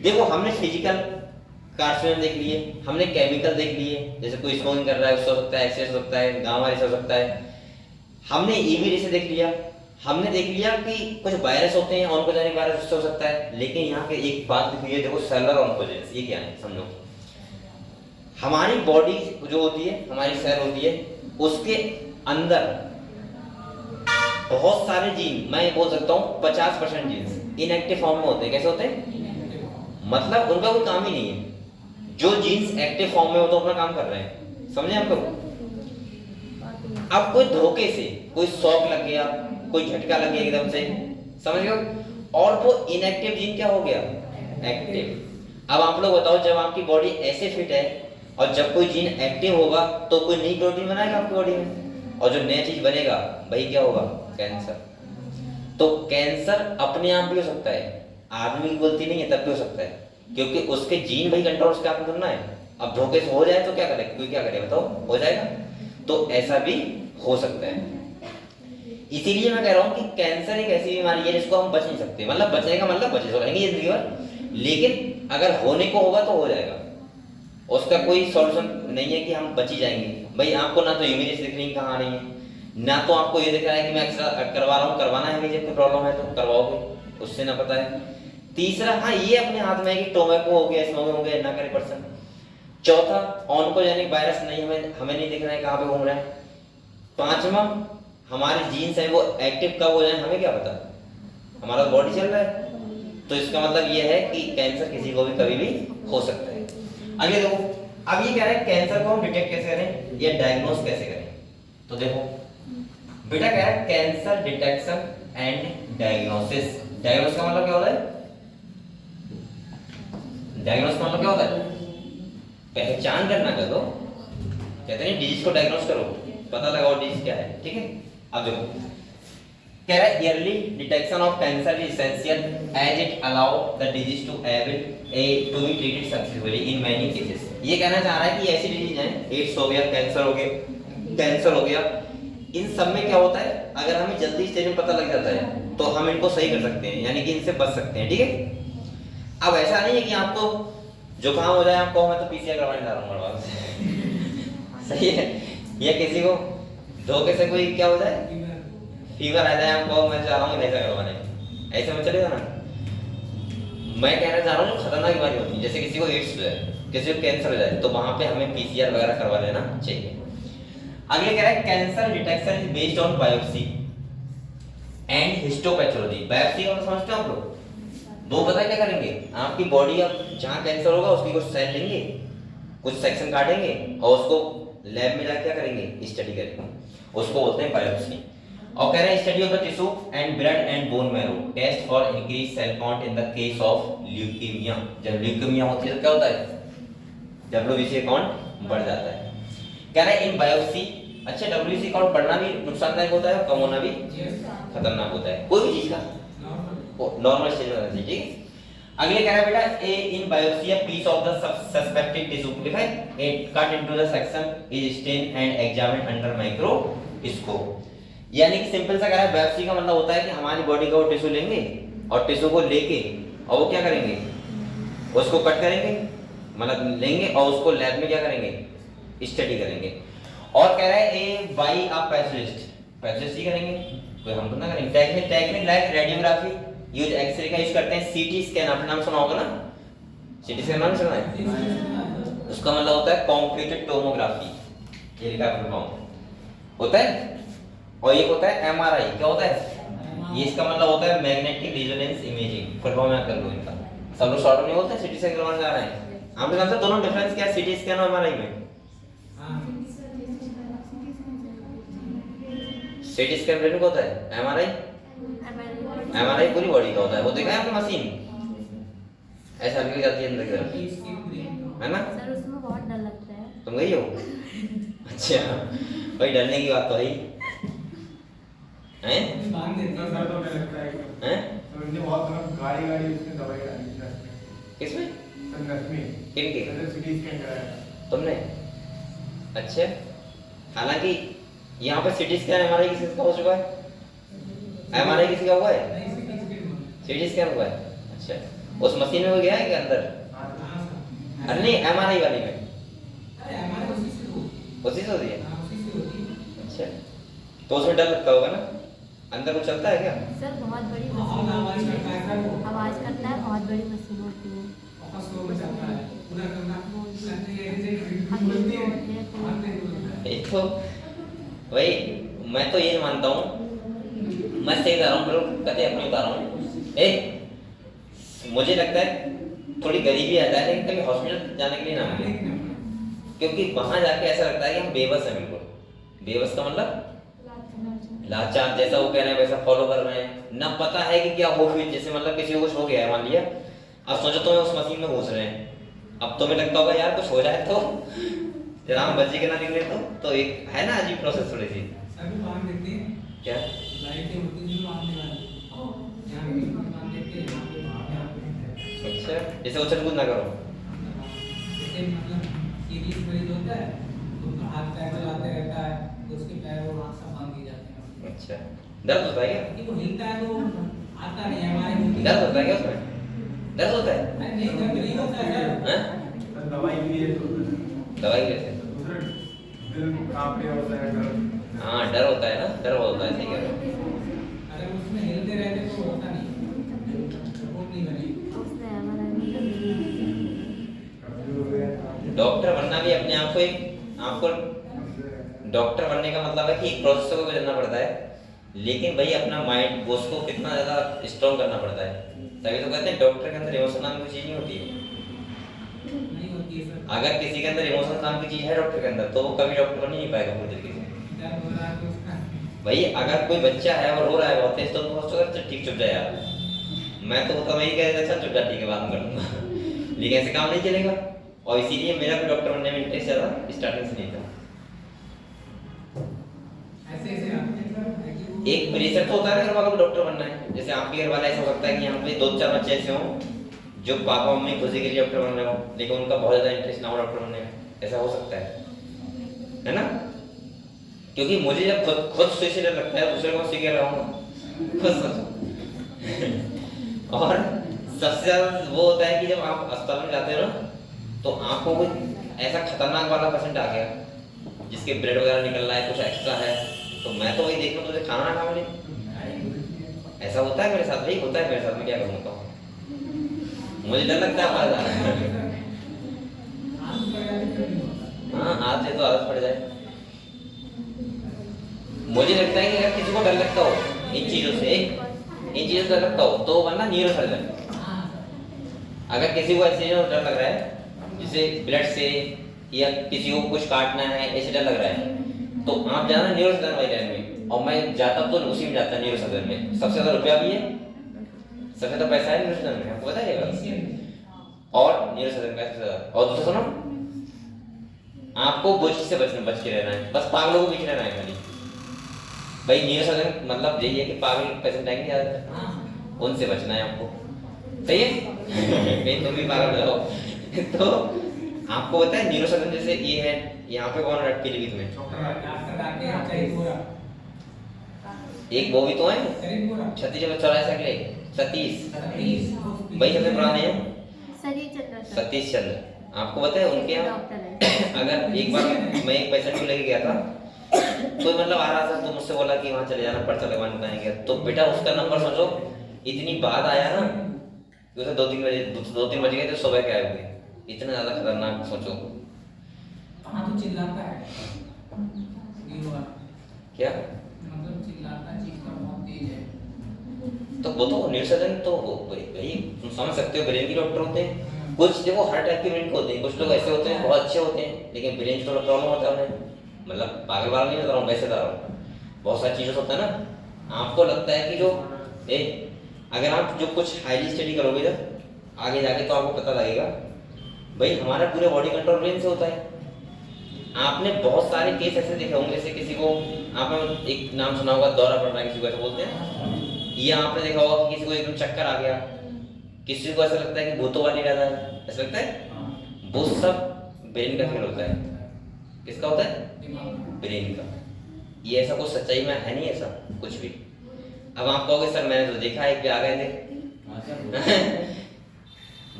Speaker 1: देखो हमने फिजिकल कार्सिनोजन देख लिए, हमने केमिकल देख लिए, जैसे कोई स्मोकिंग कर रहा है उससे हो सकता है, एक्सरे हो सकता है, गामा रे हो सकता है, हमने ईवी रे से देख लिया, हमने देख लिया कि कुछ वायरस होते हैं ऑन्कोजेनिक वायरस उससे हो सकता है, लेकिन यहाँ पे एक बात लिखी है देखो सेलुलर ऑन्कोजेन्स, ये क्या है समझो। हमारी बॉडी जो होती है, हमारी सेल होती है, उसके अंदर बहुत सारे जीन, मैं बोल सकता हूँ 50% जीन्स इनएक्टिव फॉर्म में होते हैं। कैसे होते हैं? मतलब उनका कोई काम ही नहीं है। जो जीन्स एक्टिव फॉर्म में हो तो अपना काम कर रहे हैं, समझे आप लोग? अब कोई धोखे से कोई शॉक लग गया, कोई झटका लग गया एकदम से, समझ गए, और वो इनएक्टिव जीन क्या हो गया? एक्टिव। अब आप लोग बताओ, जब आपकी बॉडी ऐसे फिट है और जब कोई जीन एक्टिव होगा तो कोई नई प्रोटीन बनाएगा आपकी बॉडी में, और जो नया चीज बनेगा वही क्या होगा? कैंसर। तो कैंसर अपने आप भी हो सकता है, आदमी की गलती नहीं है तब भी हो सकता है, क्योंकि उसके जीन भाई कंट्रोल उसके हाथ में करना है। अब धोखे से हो जाए तो क्या करे? कोई क्या करे बताओ? हो जाएगा। तो ऐसा भी हो सकता है। इसीलिए मैं कह रहा हूं कि कैंसर एक ऐसी बीमारी है जिसको हम बच नहीं सकते। मतलब बचने का मतलब बचे तो रहेंगे जिंदगी भर, लेकिन अगर होने को होगा तो हो जाएगा। उसका कोई सॉल्यूशन नहीं है कि हम बच ही जाएंगे। भाई आपको ना तो इमेज दिख रही कहाँ आ रही है, ना तो आपको ये दिख रहा है कि मैं एक्सरे करवा रहा हूँ, करवाना है, जब कोई प्रॉब्लम है तो करवाओगे, उससे ना पता है। तीसरा, हाँ ये अपने हाथ में है कि टोबैको हो गया, स्मोकिंग हो गया, ना करे पर्सन। चौथा, ऑन्कोजेनिक वायरस नहीं, हमें नहीं दिख रहा है कहाँ पे घूम रहा है। पांचवा, हमारे जीन्स हैं वो एक्टिव कब हो जाए हमें क्या पता, हमारा बॉडी चल रहा है। तो इसका मतलब ये है कि कैंसर किसी को भी कभी भी हो सकता है। आगे देखो, अब ये कह रहा है कैंसर को हम डिटेक्ट कैसे करें या डायग्नोस कैसे करें। तो देखो बेटा, कह रहा है cancer detection and diagnosis. Diagnose का मतलब क्या होता है? डायग्नोस का मतलब क्या होता है? पहचान करना। कर दो, कहते हैं डिजीज को डायग्नोस करो, पता लगाओ डिजीज क्या है, ठीक है। अब देखो कह रहा है early detection of cancer is essential as it allow the disease to to be treated successfully in many cases. ये कहना चाह रहा है कि ऐसी डिजीज हैं, एड्स हो गया, कैंसर हो गया, इन सब में क्या होता है, अगर हमें जल्दी स्टेज में पता लग जाता है तो हम इनको सही कर सकते हैं, यानी कि इनसे बच सकते हैं, ठीक है। अब ऐसा नहीं है कि आपको जुकाम हो जाए, आप कहो मैं तो पीसीआर करवाने जा रहा हूँ सही है, या किसी को धोखे से कोई क्या हो जाए, फीवर आ जाए, आप कहो मैं जा रहा हूँ लेजर करवाने, ऐसे में चलेगा ना। मैं कहना चाह रहा हूँ जो खतरनाक बीमारी होती है, जैसे किसी को एड्स हो जाए, किसी को कैंसर हो जाए, तो वहां पे हमें पीसीआर वगैरह करवा लेना चाहिए। अगले कह रहा है cancer detection is based on biopsy and histopathology. Biopsy का समझते हो आप लोग? दो पता है क्या करेंगे, आपकी बॉडी, अब जहाँ कैंसर होगा उसकी कुछ सेल लेंगे, कुछ सेक्शन काटेंगे और उसको लैब में जाकर क्या करेंगे, स्टडी करेंगे, उसको बोलते हैं बायोप्सी। और कह रहे हैं study of the tissue and blood and bone marrow test for increase cell count in the case of leukaemia. जब ल्यूकेमिया होती है तो क्या होता है, डब्ल्यूबीसी काउंट बढ़ जाता है। कह रहे हैं इन बायोप्सी, अच्छा डब्ल्यूबीसी काउंट बढ़ना भी नुकसानदायक होता है, कम होना भी खतरनाक होता है, कोई भी चीज का नॉर्मल स्टेज में रहना चाहिए, ठीक है। अगले कह रहा है बेटा a in biopsy a piece of the suspected tissue लिखा है, it cut into the section is stain and examined under microscope. यानी कि सिंपल सा कह रहा है, बायोप्सी का मतलब होता है कि हमारी बॉडी का वो टिश्यू लेंगे और टिश्यू को लेके और वो क्या करेंगे, उसको कट करेंगे, मतलब लेंगे और उसको लैब में क्या करेंगे, स्टडी करेंगे। और कह रहा है ए बाई अ पैथोलॉजिस्ट ही करेंगे, कोई हम तो ना करेंगे। Technique like radiography use X ray का यूज करते हैं, सीटी स्कैन आपने नाम सुना होगा ना, सीटी स्कैन नाम सुना है, उसका मतलब होता है कंप्यूटेड टोमोग्राफी, ये लिखा है फुल फॉर्म होता है। और एक होता है एमआरआई, क्या होता है, ये इसका मतलब होता है magnetic resonance imaging, full form कर लो इनका, सब लोग शॉर्ट में बोलते हैं, सीटी स्कैन करवाने जा रहे हैं, आपने जानते हैं दोनों डिफरेंस क्या है सीटी स्कैन और एमआरआई में? सीटी स्कैन ब्रेन का होता है, एमआरआई पूरी बॉडी का होता है, वो देखा है आपने मशीन ऐसा निकल जाती है अंदर की तरफ, है ना
Speaker 2: सर उसमें बहुत डर लगता है।
Speaker 1: तुम गई हो? अच्छा भाई डरने की बात तो है, हैं
Speaker 3: बांध देते हैं,
Speaker 5: दर्द होने लगता है,
Speaker 1: हैं
Speaker 5: तो इनने बहुत गाड़ी उसमें दवाई डाली नस में,
Speaker 1: किसमें,
Speaker 5: नस में,
Speaker 1: किनके,
Speaker 5: जैसे सीटी स्कैन कराया
Speaker 1: तुमने? अच्छा, हालांकि यहाँ पे सीटी स्कैन एमआरआई किसी का हो चुका है, एमआरआई किसी का हुआ है, सीटी स्कैन हुआ है। अच्छा उस मशीन में वो गया है क्या अंदर? अरे नहीं एमआरआई वाली में, उसी से होती है। अच्छा तो उसमें डर लगता होगा ना, अंदर कुछ चलता है क्या?
Speaker 2: सर बहुत बड़ी मशीन
Speaker 3: आवाज करता है,
Speaker 2: आवाज करता है, बहुत बड़ी मशीन होती है।
Speaker 3: स्लो में चलता है। पूरा करना करने के ऐसे बोलती है हम नहीं बोलता
Speaker 1: एक तो भाई मैं तो ये मानता हूँ, मैं सही बता रहा हूँ, बिल्कुल कभी अपनी बता रहा हूँ। मुझे लगता है थोड़ी गरीबी आ जाए लेकिन कभी हॉस्पिटल जाने के लिए ना मिले, क्योंकि वहां जाके ऐसा लगता है कि हम बेबस हैं, बिल्कुल बेबस का मतलब लाचार, जैसा वो कह रहे हैं वैसा फॉलो कर रहे हैं, ना पता है कि क्या हो गया। जैसे मतलब किसी को कुछ हो गया है मान लिया, अब सोचो तुम्हें उस मशीन में घुस रहे हैं, अब तुम्हें लगता होगा यार कुछ हो जाए तो राम बच्चे के ना निकले तो एक है ना अजीब प्रोसेस थोड़ी सी।
Speaker 3: सभी बांध देते हैं
Speaker 1: क्या
Speaker 3: लाइटें होती हैं जो बांधने वाली यहाँ भी बांध देते हैं यहाँ पे
Speaker 1: अच्छा, जैसे उछल कूद ना करो।
Speaker 3: जैसे मतलब सीरीज मरीज होता है तो उनका हाथ पैर चलाते रहता है तो उसके पैर और हाथ सब बांध दिए जाते हैं।
Speaker 1: अच्छा, दर्द होता है क्या?
Speaker 3: कि वो हिलता है तो आता नहीं है हमारे मुंह
Speaker 1: दर्द होता है क्या उसमें? दर्द होता है?
Speaker 3: अरे नहीं दर्द नहीं होता है सर।
Speaker 1: हैं?
Speaker 5: दवाई भी है तो
Speaker 1: दवाई कैसे?
Speaker 5: दूसरा दिल कांपने होता है डर।
Speaker 1: हाँ डर होता है ना, डर होता है, सही कह रहे हो।
Speaker 3: अगर उसमें हिलते रहते तो होता नहीं, रिपोर्ट नहीं बनी।
Speaker 1: डॉक्टर बनना भी अपने आप को आपको डॉक्टर बनने का मतलब है कि एक प्रोसेस को गुजरना पड़ता है, लेकिन भाई अपना माइंड उसको कितना ज़्यादा स्ट्रॉन्ग करना पड़ता है। तभी तो कहते हैं डॉक्टर के अंदर इमोशन नाम की चीज़ नहीं होती है।
Speaker 3: नहीं होती है सर।
Speaker 1: अगर किसी के अंदर इमोशन नाम की चीज़ है डॉक्टर के अंदर, तो वो कभी डॉक्टर बन ही नहीं पाएगा पूरी तरीके से।
Speaker 3: दर्द हो रहा है तो उसका
Speaker 1: भाई अगर कोई बच्चा है और रो रहा है बहुत तेज, तो तुम सोचो अच्छा ठीक चुप जा यार, मैं तो होता वही कह देता चुप जा ठीक है बाद में कर लूंगा लेकिन ऐसे काम नहीं चलेगा। और इसीलिए मेरा भी डॉक्टर बनने में इंटरेस्ट ज़्यादा स्टार्टिंग से नहीं था।
Speaker 3: ऐसे ऐसे आते हैं सर है कि वो-
Speaker 1: एक प्रेशर तो होता है घर वालों को डॉक्टर बनना है, जैसे आपके घर वाला ऐसा हो सकता है कि यहाँ पे 2-4 बच्चे ऐसे हों जो पापा मम्मी खुशी के लिए डॉक्टर बन रहे हो, लेकिन उनका बहुत ज़्यादा इंटरेस्ट ना हो डॉक्टर बनने में, ऐसा हो सकता है ना? क्योंकि मुझे जब खुद सुई से डर लगता है, दूसरे को सीख रहा हूँ खुद सोचो और सबसे ज़्यादा वो होता है कि जब आप अस्पताल में जाते हो ना, तो आपको कोई ऐसा खतरनाक वाला पेशेंट आ गया जिसके ब्लड वगैरह निकल रहा है, कुछ एक्स्ट्रा है, तो मैं तो वही देख लूँ तुझे खाना ना खा मिले। ऐसा होता है मेरे साथ, भाई होता है मेरे साथ, मैं क्या करूँ बताओ, मुझे डर लगता है बहुत ज़्यादा।
Speaker 3: आदत पड़ जाती है तो नहीं होता।
Speaker 1: हाँ हाथ से तो आदत पड़ जाए। मुझे लगता है कि अगर किसी को डर लगता हो इन चीज़ों से डर लगता हो तो बनना न्यूरो सर्जन। अगर किसी को ऐसे डर लग रहा है जैसे ब्लड से या किसी को कुछ काटना है ऐसे डर लग रहा है, तो आप जाना न्यूरो सर्जन वाली लाइन में, और मैं जाता तो उसी में जाता न्यूरो सर्जन में। सबसे ज़्यादा रुपया भी है, सबसे ज़्यादा पैसा है न्यूरो सर्जन में, आपको पता है ये बात? और न्यूरो सर्जन का सबसे ज़्यादा। और दूसरा सुनो, आपको वो चीज़ से बच के रहना है, बस पागलों को बीच रहना है खाली। भाई न्यूरो सर्जन मतलब यही है कि पागल पेशेंट आएंगे ज़्यादातर, उनसे बचना है आपको, सही है? कहीं तुम भी पागल हो जाओ तो आपको पता है न्यूरो सर्जन जैसे ये है, यहाँ पे कौन रट के लिखी तुम्हें?
Speaker 3: डॉक्टर आके यहाँ चाहिए पूरा
Speaker 1: एक वो भी तो है
Speaker 3: शरीर पूरा
Speaker 1: 36 अगले सतीश,
Speaker 3: 30
Speaker 1: भाई सबसे पुराने हैं
Speaker 2: सही चल रहा था।
Speaker 1: सतीश चंद्र। आपको पता है उनके यहाँ
Speaker 2: डॉक्टर है।
Speaker 1: अगर एक बार मैं एक पेशेंट को लेके गया था, तो मतलब आ रहा था तो मुझसे बोला कि वहाँ चले जाना, पर्चा लगवाने बताएंगे, तो बेटा उसका नंबर सोचो इतनी बात आया ना कि उसे 2-3 बज गए थे सुबह के आए हुए, इतना ज़्यादा खतरनाक सोचो।
Speaker 3: कहाँ तो चिल्लाता है ये हुआ
Speaker 1: क्या
Speaker 3: मतलब चिल्लाता है, चीखता बहुत तेज है।
Speaker 1: तो वो तो न्यूरो सर्जन तो भाई तुम समझ सकते हो ब्रेन के डॉक्टर होते हैं। कुछ देखो हर टाइप के ब्रेन के होते हैं, कुछ लोग ऐसे होते हैं बहुत अच्छे होते हैं लेकिन ब्रेन की थोड़ा प्रॉब्लम होता है उन्हें, मतलब पागल वाला नहीं बता रहा हूँ, वैसे बता रहा हूँ। बहुत सारी चीज़ों से होता है ना, आपको लगता है कि जो अगर आप जो कुछ हाईली स्टडी करोगे जब आगे जाके तो आपको पता लगेगा भाई हमारा पूरे बॉडी कंट्रोल ब्रेन से होता है। आपने बहुत सारे केस ऐसे देखे होंगे, जैसे किसी को आपने एक नाम सुना होगा दौरा पड़ रहा है, किसी को ऐसे बोलते हैं, या आपने देखा होगा कि किसी को एकदम चक्कर आ गया, किसी को ऐसा लगता है कि भूतों वाली ज्यादा है, ऐसा लगता है, वो सब ब्रेन का खेल होता है। किसका होता है? ब्रेन का। ये ऐसा कुछ सच्चाई में है नहीं ऐसा कुछ भी। अब आप कहोगे सर मैंने तो देखा एक पे आ गए थे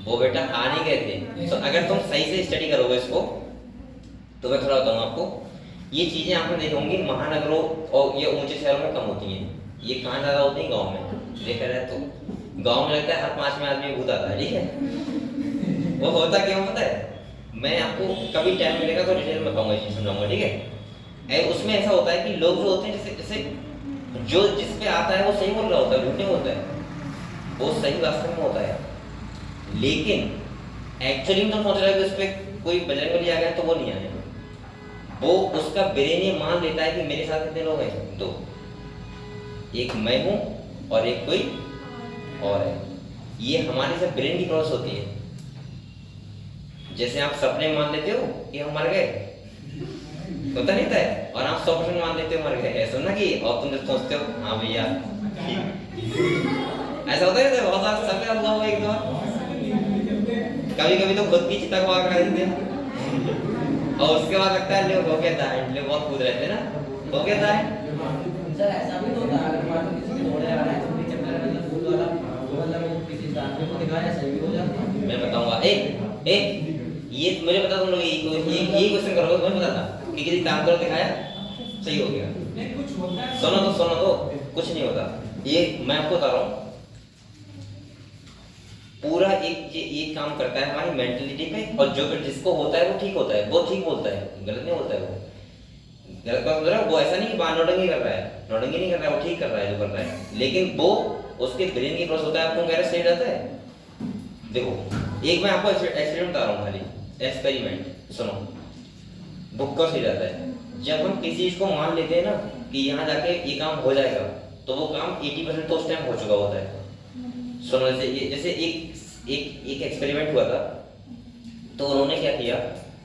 Speaker 1: वो बेटा आ नहीं गए थे। तो अगर तुम सही से स्टडी करोगे इसको तो मैं थोड़ा बताऊंगा आपको, ये चीजें आपने देखी होंगी महानगरों और ये ऊंचे शहरों में कम होती हैं, ये कहाँ ज्यादा होती हैं? गाँव में। देखा जाए तो गाँव में लगता है हर 5 में आदमी भूत आता है, ठीक है वो होता क्यों पता है, मैं आपको कभी टाइम मिलेगा तो डिटेल में बताऊंगा, चीज समझाऊंगा, ठीक है। उसमें ऐसा होता है कि लोग जो होते हैं जैसे जैसे जो जिस पे आता है वो सही बोल रहा होता है, झूठ नहीं बोलता है, वो सही वास्तव में होता है, लेकिन एक्चुअली में तो सोच रहा है कि उस पर कोई बजरंगबली आ गया तो वो नहीं आया, वो उसका ब्रेन ये मान लेता है कि मेरे साथ कितने लोग हैं, 2, एक मैं हूँ और एक कोई और है। ये हमारी सब ब्रेन की प्रोसेस होती है। जैसे आप सपने में मान लेते हो कि हम मर गए, होता नहीं था, और आप 100% मान लेते हो मर गए, ऐसा ना कि और तुम जब सोचते हो हाँ भैया ऐसा होता है, बहुत सारा सपने हुआ एक दो, कभी कभी तो खुद की चिता को आग लगा देते हैं और उसके बाद लगता है ले हो गया था, ले बहुत कूद रहे थे ना, हो गया था।
Speaker 3: सर ऐसा भी तो होता है, अगर मान लो किसी को दौड़े आ रहा है तो भी चक्कर में मतलब फूल वाला मतलब वो किसी जानवर को दिखाया सही भी हो जाता है।
Speaker 1: मैं बताऊंगा, ये मुझे बता, तुम लोग ये क्वेश्चन करोगे तो मैं बताता कि किसी तांत्रिक दिखाया सही हो गया।
Speaker 3: नहीं कुछ होता है,
Speaker 1: सुनो तो कुछ नहीं होता, ये मैं आपको बता रहा हूँ, पूरा एक काम करता है हमारी मेंटलिटी पे, और जो जिसको होता है वो ठीक होता है, वो ठीक बोलता है, गलत नहीं बोलता है, वो गलत बात बोल रहा है, वो ऐसा नहीं कि नौटंकी कर रहा है, नौटंकी नहीं कर रहा है, वो ठीक कर रहा है जो कर रहा है, लेकिन वो उसके ब्रेन की प्रोसेस होता है। आपको कह रहे सही रहता है, देखो एक मैं आपको एक्सपेरिमेंट बता रहा हूँ, खाली एक्सपेरिमेंट सुनो, बुक का सही रहता है। जब हम किसी चीज को मान लेते हैं ना कि यहाँ जाके ये काम हो जाएगा, तो वो काम 80% तो उस टाइम हो चुका होता है। सुनो, जैसे एक एक्सपेरिमेंट हुआ था, तो उन्होंने क्या किया,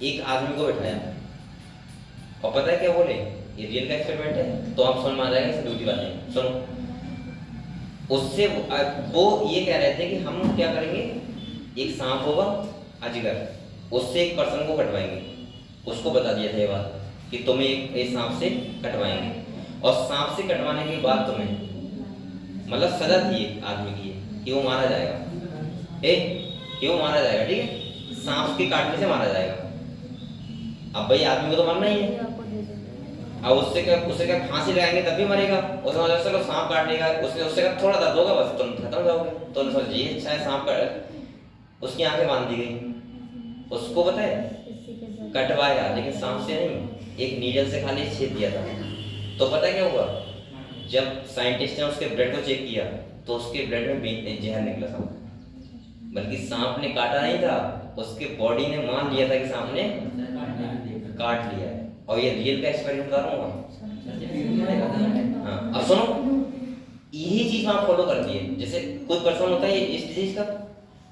Speaker 1: एक आदमी को बैठाया, और पता है क्या बोले, ये रियल का एक्सपेरिमेंट है, तो आप समझ में आ जाएगा, झूठी बात नहीं। सुनो, उससे वो ये कह रहे थे कि हम क्या करेंगे, एक सांप होगा अजगर, उससे एक पर्सन को कटवाएंगे, उसको बता दिया था ये बात कि तुम्हें एक सांप से कटवाएंगे, और सांप से कटवाने के बाद तुम्हें मतलब सजा थी एक आदमी की कि वो मारा जाएगा, कि वो मारा जाएगा, ठीक है, सांप के काटने से मारा जाएगा। अब भाई आदमी को तो मरना ही है, अब उससे क्या फांसी लगाएंगे तब भी मरेगा, उसने सोचा चलो सांप काट लेगा, उससे क्या थोड़ा दर्द होगा, बस तुम खत्म हो जाओगे, तो उन्होंने सोचा ये अच्छा है सांप काट, उसकी आंखें बांध दी गई, उसको पता है कटवाया, लेकिन सांप से नहीं, एक नीडल से खाली छेद दिया था। तो पता है क्या हुआ, जब साइंटिस्ट ने उसके ब्लड को चेक किया तो उसके ब्लड में जहर निकला था, बल्कि सांप ने काटा नहीं था, उसके बॉडी ने मान लिया था कि सांप ने काट लिया है। और ये रियल का एक्सपेरिमेंट बता रहा हूँ। हाँ, अब सुनो, यही चीज वहां फॉलो करती है। जैसे कोई पर्सन होता है इस डिजीज का,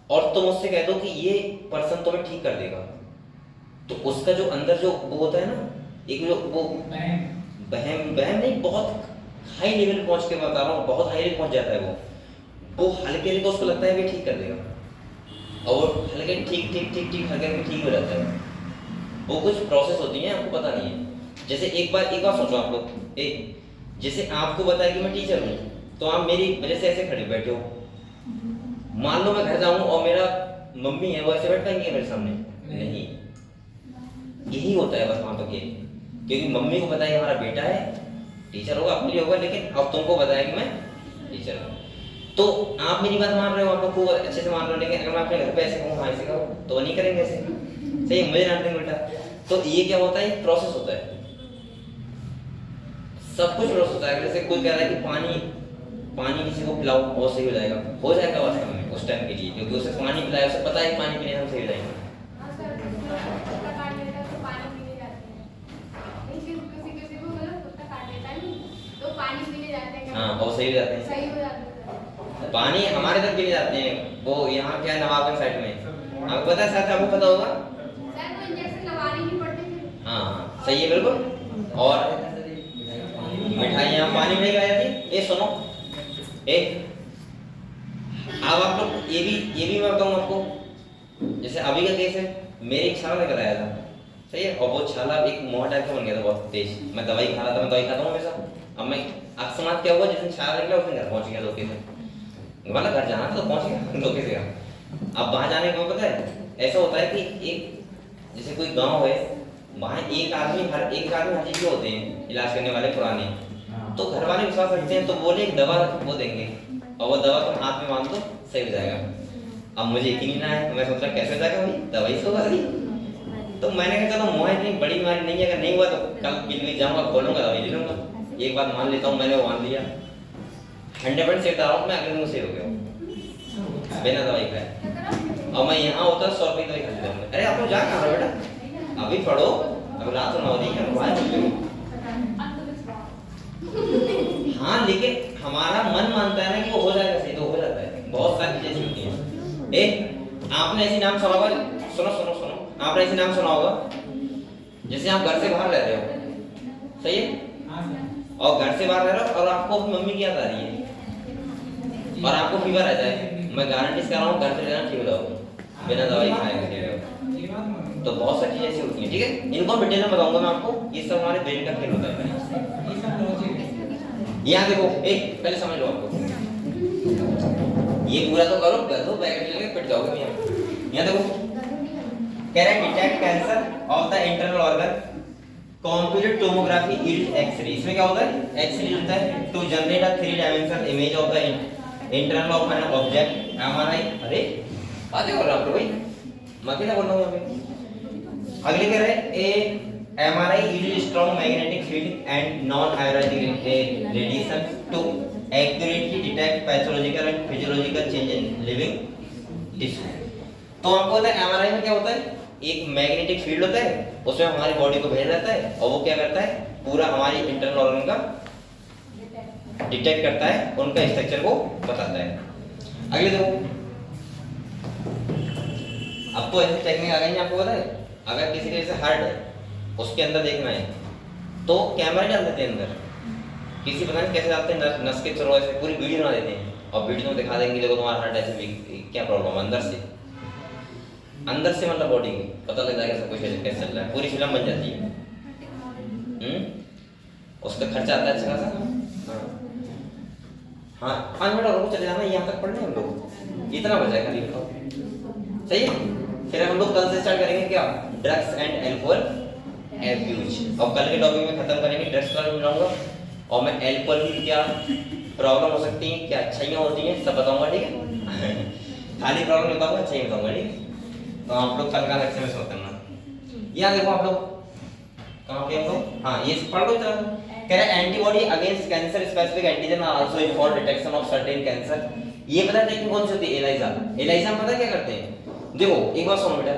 Speaker 1: और तुम उससे कह दो कि ये पर्सन तुम्हें ठीक कर देगा, तो उसका जो अंदर जो वो होता है ना, एक जो वो बहम नहीं, बहुत हाई लेवल पे पहुंच के बता रहा हूँ, बहुत हाई लेवल पहुंच जाता है वो हल्के हल्के उसको लगता है कि ठीक कर देगा, और वो हल्के ठीक हल्के ठीक हो जाता है। वो कुछ प्रोसेस होती है, आपको पता नहीं है। जैसे एक बार सोचो आप लोग, जैसे आपको बताया कि मैं टीचर हूँ, तो आप मेरी वजह से ऐसे खड़े बैठे हो, मान लो मैं घर जाऊँ और मेरा मम्मी है, वो ऐसे बैठ पाएंगे मेरे सामने? नहीं, यही होता है बस वहां पर, क्योंकि मम्मी को पता है हमारा बेटा है, टीचर होगा, अपने लिए होगा, लेकिन अब तुमको बताया कि मैं टीचर हूँ, तो आप मेरी बात मान रहे हो, आप लोग खूब अच्छे से मान रहे हो, लेकिन अगर मैं अपने घर पे ऐसे कहूँ, हाँ ऐसे कहो, तो नहीं करेंगे ऐसे, सही, मुझे डांट देंगे बेटा। तो ये क्या होता है, एक प्रोसेस होता है, सब कुछ प्रोसेस होता है। जैसे कोई कह रहा है कि पानी किसी को पिलाओ और सही हो जाएगा वास्तव में उस टाइम के लिए, क्योंकि उसे पानी पिलाया, उसे पता है पानी पीने से हम सही हो जाएंगे। हाँ, और सही हो जाते हैं, पानी हमारे तक पीने जाते हैं, वो यहाँ क्या नवाबगंज साइड में, आपको पता है, शायद आपको पता होगा। हाँ, सही है बिल्कुल। और मिठाइयाँ, पानी नहीं खाई जाती। ये सुनो, अब आप लोग ये भी मैं बताऊँ आपको, जैसे अभी का केस है, मेरे एक छाला लेकर आया था, सही है, और वो छाला एक मोहा टाइप का बन गया था, बहुत तेज। मैं दवाई खा रहा था, मैं दवाई खाता हूँ हमेशा। अब मैं अकस्मात क्या हुआ, जिस दिन छाला निकला उस दिन घर पहुंच गया धोखे से, वाला घर जाना था तो पहुंच गया धोखे से। अब वहां जाने के बाद पता है ऐसा होता है कि एक जैसे कोई गांव है, वहाँ एक आदमी हर चीज के होते हैं इलाज करने वाले पुराने, तो घर वाले विश्वास रखते हैं, तो बोले एक दवा वो देंगे, और वो दवा तुम हाथ में बांध दो, सही हो जाएगा। अब मुझे यकीन ही ना है, तो मैं सोच रहा कैसे जाएगा भाई, दवाई से होगा सही। तो मैंने कहा चलो मोह इतनी बड़ी बीमारी नहीं है, अगर नहीं हुआ तो कल क्लिनिक जाऊंगा, खोलूंगा, दवाई ले लूंगा। एक बात मान लेता हूँ, मैंने वो मान लिया 100% से बता रहा हूँ, मैं अगले दिन से हो गया हूँ बिना दवाई खाए। और मैं यहाँ होता 100 रुपये दवाई खा लेता। अरे आप लोग जा कहाँ रहे हो बेटा, अभी पढ़ो, अब रात में 9 बजे हाँ, लेकिन हमारा मन मानता है ना कि वो हो जाएगा सही, तो हो जाता है। बहुत सारी चीजें ऐसी होती हैं। आपने ऐसी नाम सुना होगा, सुनो सुनो सुनो, आपने ऐसे नाम सुना होगा जैसे आप घर से बाहर रह रहे हो, सही है,
Speaker 3: हाँ सर।
Speaker 1: और घर से बाहर रह रहे हो और आपको अपनी मम्मी की याद आ रही है और आपको फीवर आ जाए, मैं गारंटी से कह रहा हूँ घर से रहना ठीक हो जाओगे बिना दवाई खाए।
Speaker 3: ये बात मानो।
Speaker 1: तो बहुत सारी चीजें ऐसी होती हैं, ठीक है, इनको डिटेल में बताऊंगा मैं आपको। ये सब हमारे ब्रेन का खेल होता है।
Speaker 3: ये सब लॉजिक है।
Speaker 1: यहाँ देखो, एक पहले समझ लो आपको, ये पूरा तो करो, कर दो, बैग लेके पिट जाओगे यहाँ देखो, कह रहा है detect cancer of the internal organ, computed tomography yield X ray. इसमें क्या होता है, एक्सरे होता है to generate a 3 dimensional image of the internal of an object. MRI, अरे बातें कर रहा हूँ भाई, मैं क्या बोल रहा हूँ यहाँ पे। अगले कह रहे हैं a MRI use strong magnetic field and non ionising radiation to accurately detect pathological and physiological change in living tissue. तो आपको पता है एमआरआई में क्या होता है, एक मैग्नेटिक फील्ड होता है, उसमें हमारी बॉडी को भेजा जाता है और वो क्या करता है, पूरा हमारी इंटरनल ऑर्गन का डिटेक्ट करता है, उनका स्ट्रक्चर को बताता है। अगले देखो, अब तो ऐसी टेक्निक आ गई है, आपको पता है, अगर किसी के जैसे हार्ट है, उसके अंदर देखना है तो कैमरा डाल देते हैं अंदर, किसी पता नहीं कैसे डालते हैं, नस के थ्रू ऐसे पूरी वीडियो बना देते हैं और वीडियो में दिखा देंगे देखो तुम्हारा हार्ट ऐसे क्या प्रॉब्लम है, अंदर से मतलब बॉडी में पता लग जाएगा सब कुछ कैसे चल रहा है, पूरी फिल्म बन जाती है। उसका खर्चा आता है अच्छा खासा। हाँ 5 मिनट और चले जाना, यहाँ तक पढ़ने हम लोग इतना बचा है खाली, बताओ सही है। फिर हम लोग कल से स्टार्ट करेंगे क्या, ड्रग्स एंड एल्कोहल एब्यूज। और कल के टॉपिक में खत्म करेंगे, ड्रग्स का बनाऊंगा और मैं एल्कोहल की क्या प्रॉब्लम हो सकती है, क्या अच्छाइयाँ होती हैं, सब बताऊंगा, ठीक है। खाली प्रॉब्लम बताऊंगा, अच्छाइयाँ बताऊंगा, ठीक है। तो आप लोग कल का लेक्चर में समझ करना। यहाँ देखो आप लोग कहाँ पे हम लोग, हाँ ये पढ़ लो चलो। कह रहा है antibody against cancer specific antigen are also used for detection of certain cancer. ये पता है टेक्निक कौन सी होती है, एलाइजा। एलाइजा में पता क्या करते हैं, देखो एक बार सुनो बेटा,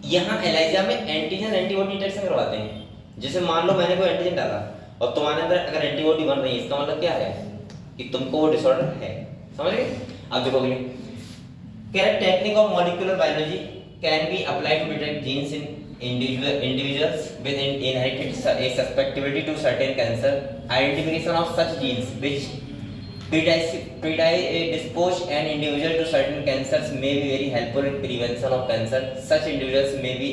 Speaker 1: यहाँ एलाइजा में एंटीजन एंटीबॉडी डिटेक्शन करवाते हैं। जैसे मान लो मैंने कोई एंटीजन डाला और तुम्हारे अंदर अगर एंटीबॉडी बन रही है, इसका मतलब क्या है कि तुमको वो डिसऑर्डर है, समझ गए। अब देखो अगले कह रहा है technique of molecular biology can be applied to detect genes in individuals with inherited susceptibility to certain cancer. Identification of such genes which predispose an individual to certain cancers may be very helpful in prevention of cancer. Such individuals may be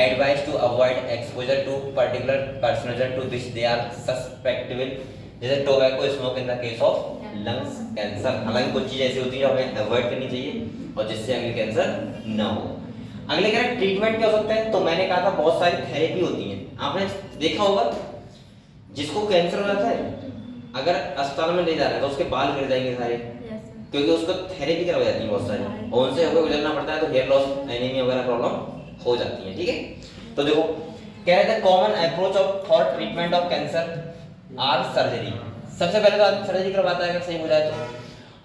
Speaker 1: advised to avoid exposure to particular carcinogen to which they are susceptible, जैसे tobacco smoke in the case of lungs cancer. हालांकि कुछ चीजें ऐसी होती है जो हमें avoid करनी चाहिए और जिससे अगले कैंसर ना हो। अगले कह रहे हैं ट्रीटमेंट क्या हो सकता है, तो मैंने कहा था बहुत सारी थेरेपी होती हैं। आपने देखा होगा जिसको कैंसर हो जाता है अगर अस्पताल में ले जा रहे हैं तो उसके बाल गिर जाएंगे सारे, क्योंकि उसको थेरेपी करवाई जाती है बहुत सारी और उनसे होकर गुजरना पड़ता है, तो हेयर लॉस एनीमिया वगैरह प्रॉब्लम हो जाती है, ठीक है। तो देखो कह रहे थे common approach of for treatment of cancer are surgery. सबसे पहले तो आदमी सर्जरी करवाता है अगर सही हो जाए तो।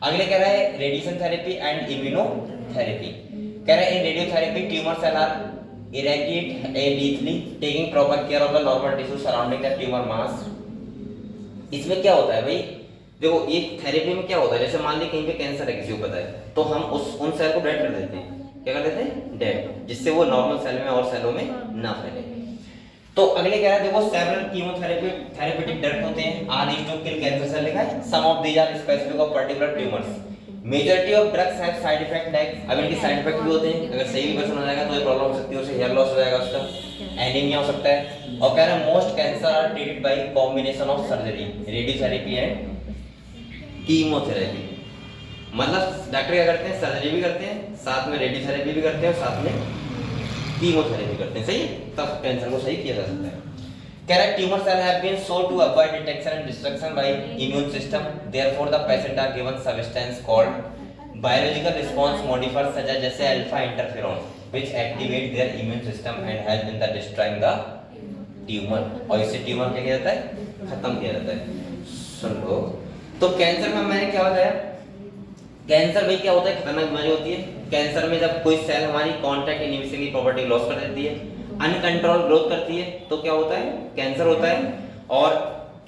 Speaker 1: अगले कह रहा है रेडिएशन थेरेपी एंड इम्यूनोथेरेपी। कह रहा है in radiotherapy tumour cell are irradiate lethally taking proper care of the normal tissue surrounding the tumour mass. इसमें क्या होता है भाई, देखो एक थेरेपी में क्या होता है, जैसे मान ली कहीं पे कैंसर है किसी को पता है तो हम उन सेल को डेड कर देते हैं, क्या कर देते हैं, डेड, जिससे वो नॉर्मल सेल में और सेलों में ना फैले। तो अगले कह रहा है देखो सेवरल कीमोथेरेपी थेरेपेटिक ड्रग्स होते हैं are used to kill cancer cell, लिखा है some of these are specific of particular tumours. Majority of drugs have side effect like, अब इनके साइड इफेक्ट भी होते हैं, अगर सही भी पर्सन हो जाएगा तो ये प्रॉब्लम हो सकती है, उसे हेयर लॉस हो जाएगा, उसका एनीमिया हो सकता है। और कह रहा है most cancer are treated by combination of surgery, radiotherapy and chemotherapy. मतलब डॉक्टर क्या करते हैं, सर्जरी भी करते हैं, साथ में रेडियोथेरेपी भी करते हैं और साथ में कीमोथेरेपी करते हैं, सही है, तब कैंसर को सही किया जा सकता है। कह रहा है tumour cell have been shown to avoid detection and destruction by immune system, therefore the patient are given substance called biological response modifiers such as जैसे alpha interferon which activate their immune system and help in the destroying the tumour, और इससे tumour क्या किया जाता है, खत्म किया जाता है। सुन लो, तो कैंसर में मैंने क्या बताया, कैंसर में क्या होता है, खतरनाक बीमारी होती है। कैंसर में जब कोई सेल हमारी कांटेक्ट इनहिबिशन की प्रॉपर्टी लॉस कर देती है, अनकंट्रोल ग्रोथ करती है, तो क्या होता है, कैंसर होता है। और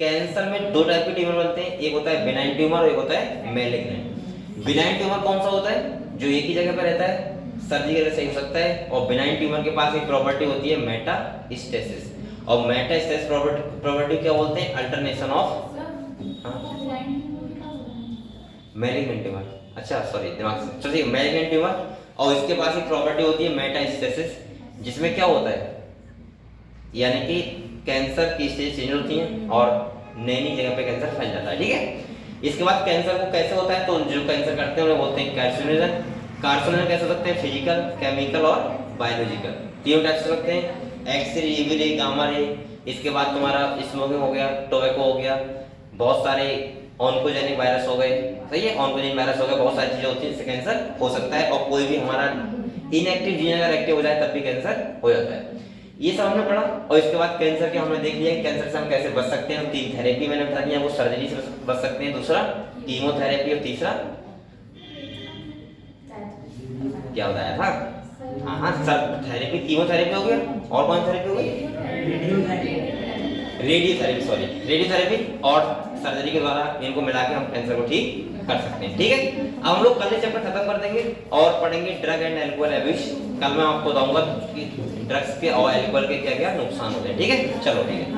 Speaker 1: कैंसर में दो टाइप के ट्यूमर बनते हैं, एक होता है बिनाइन ट्यूमर और एक होता है मैलिग्नेंट। बिनाइन ट्यूमर कौन सा होता है, जो एक ही जगह पर रहता है, सर्जिकल सही हो सकता है, और बिनाइन ट्यूमर के पास एक प्रॉपर्टी होती है मेटास्टेसिस, और मेटास्टेसिस प्रॉपर्टी क्या बोलते हैं, अल्टरनेशन ऑफ मैलिग्नेंट ट्यूमर। अच्छा सॉरी, दिमाग से चलिए, मैलिग्नेंट ट्यूमर, और इसके पास एक प्रॉपर्टी होती है मेटास्टेसिस, जिसमें क्या होता है, यानी कि कैंसर की स्टेज चेंज होती है और नई नई जगह पे कैंसर फैल जाता है, ठीक है। इसके बाद कैंसर को कैसे होता है, तो जो कैंसर करते हैं उन्हें बोलते हैं कार्सिनोजन। कार्सिनोजन कैसे हो सकते हैं, फिजिकल, केमिकल और बायोलॉजिकल, तीनों टाइप से सकते हैं, X ray, UV ray, gamma ray. इसके बाद तुम्हारा स्मोकिंग हो गया, टोबैको हो गया, बहुत सारे ऑन्कोजेनिक वायरस हो गए, सही है, ऑन्कोजेनिक वायरस हो गया, बहुत सारी चीजें होती हैं, इससे कैंसर हो सकता है। और कोई भी हमारा इनएक्टिव जीन अगर एक्टिव हो जाए तब भी कैंसर हो जाता है। ये सब हमने पढ़ा, और इसके बाद कैंसर के हमने देख लिया कि कैंसर से हम कैसे बच सकते हैं। 3 थेरेपी मैंने बता दिया, वो सर्जरी से बच सकते हैं, दूसरा कीमोथेरेपी, और तीसरा क्या बताया था, हाँ सर थेरेपी, कीमोथेरेपी हो गया, और कौन थेरेपी हो गई, रेडियोथेरेपी, सॉरी रेडियोथेरेपी और सर्जरी के द्वारा इनको मिला के हम कैंसर को ठीक कर सकते हैं, ठीक है। अब हम लोग कल ये चैप्टर खत्म कर देंगे और पढ़ेंगे ड्रग एंड अल्कोहल अब्यूज। कल मैं आपको बताऊंगा कि ड्रग्स के और अल्कोहल के क्या क्या नुकसान होते हैं, ठीक है। चलो ठीक है।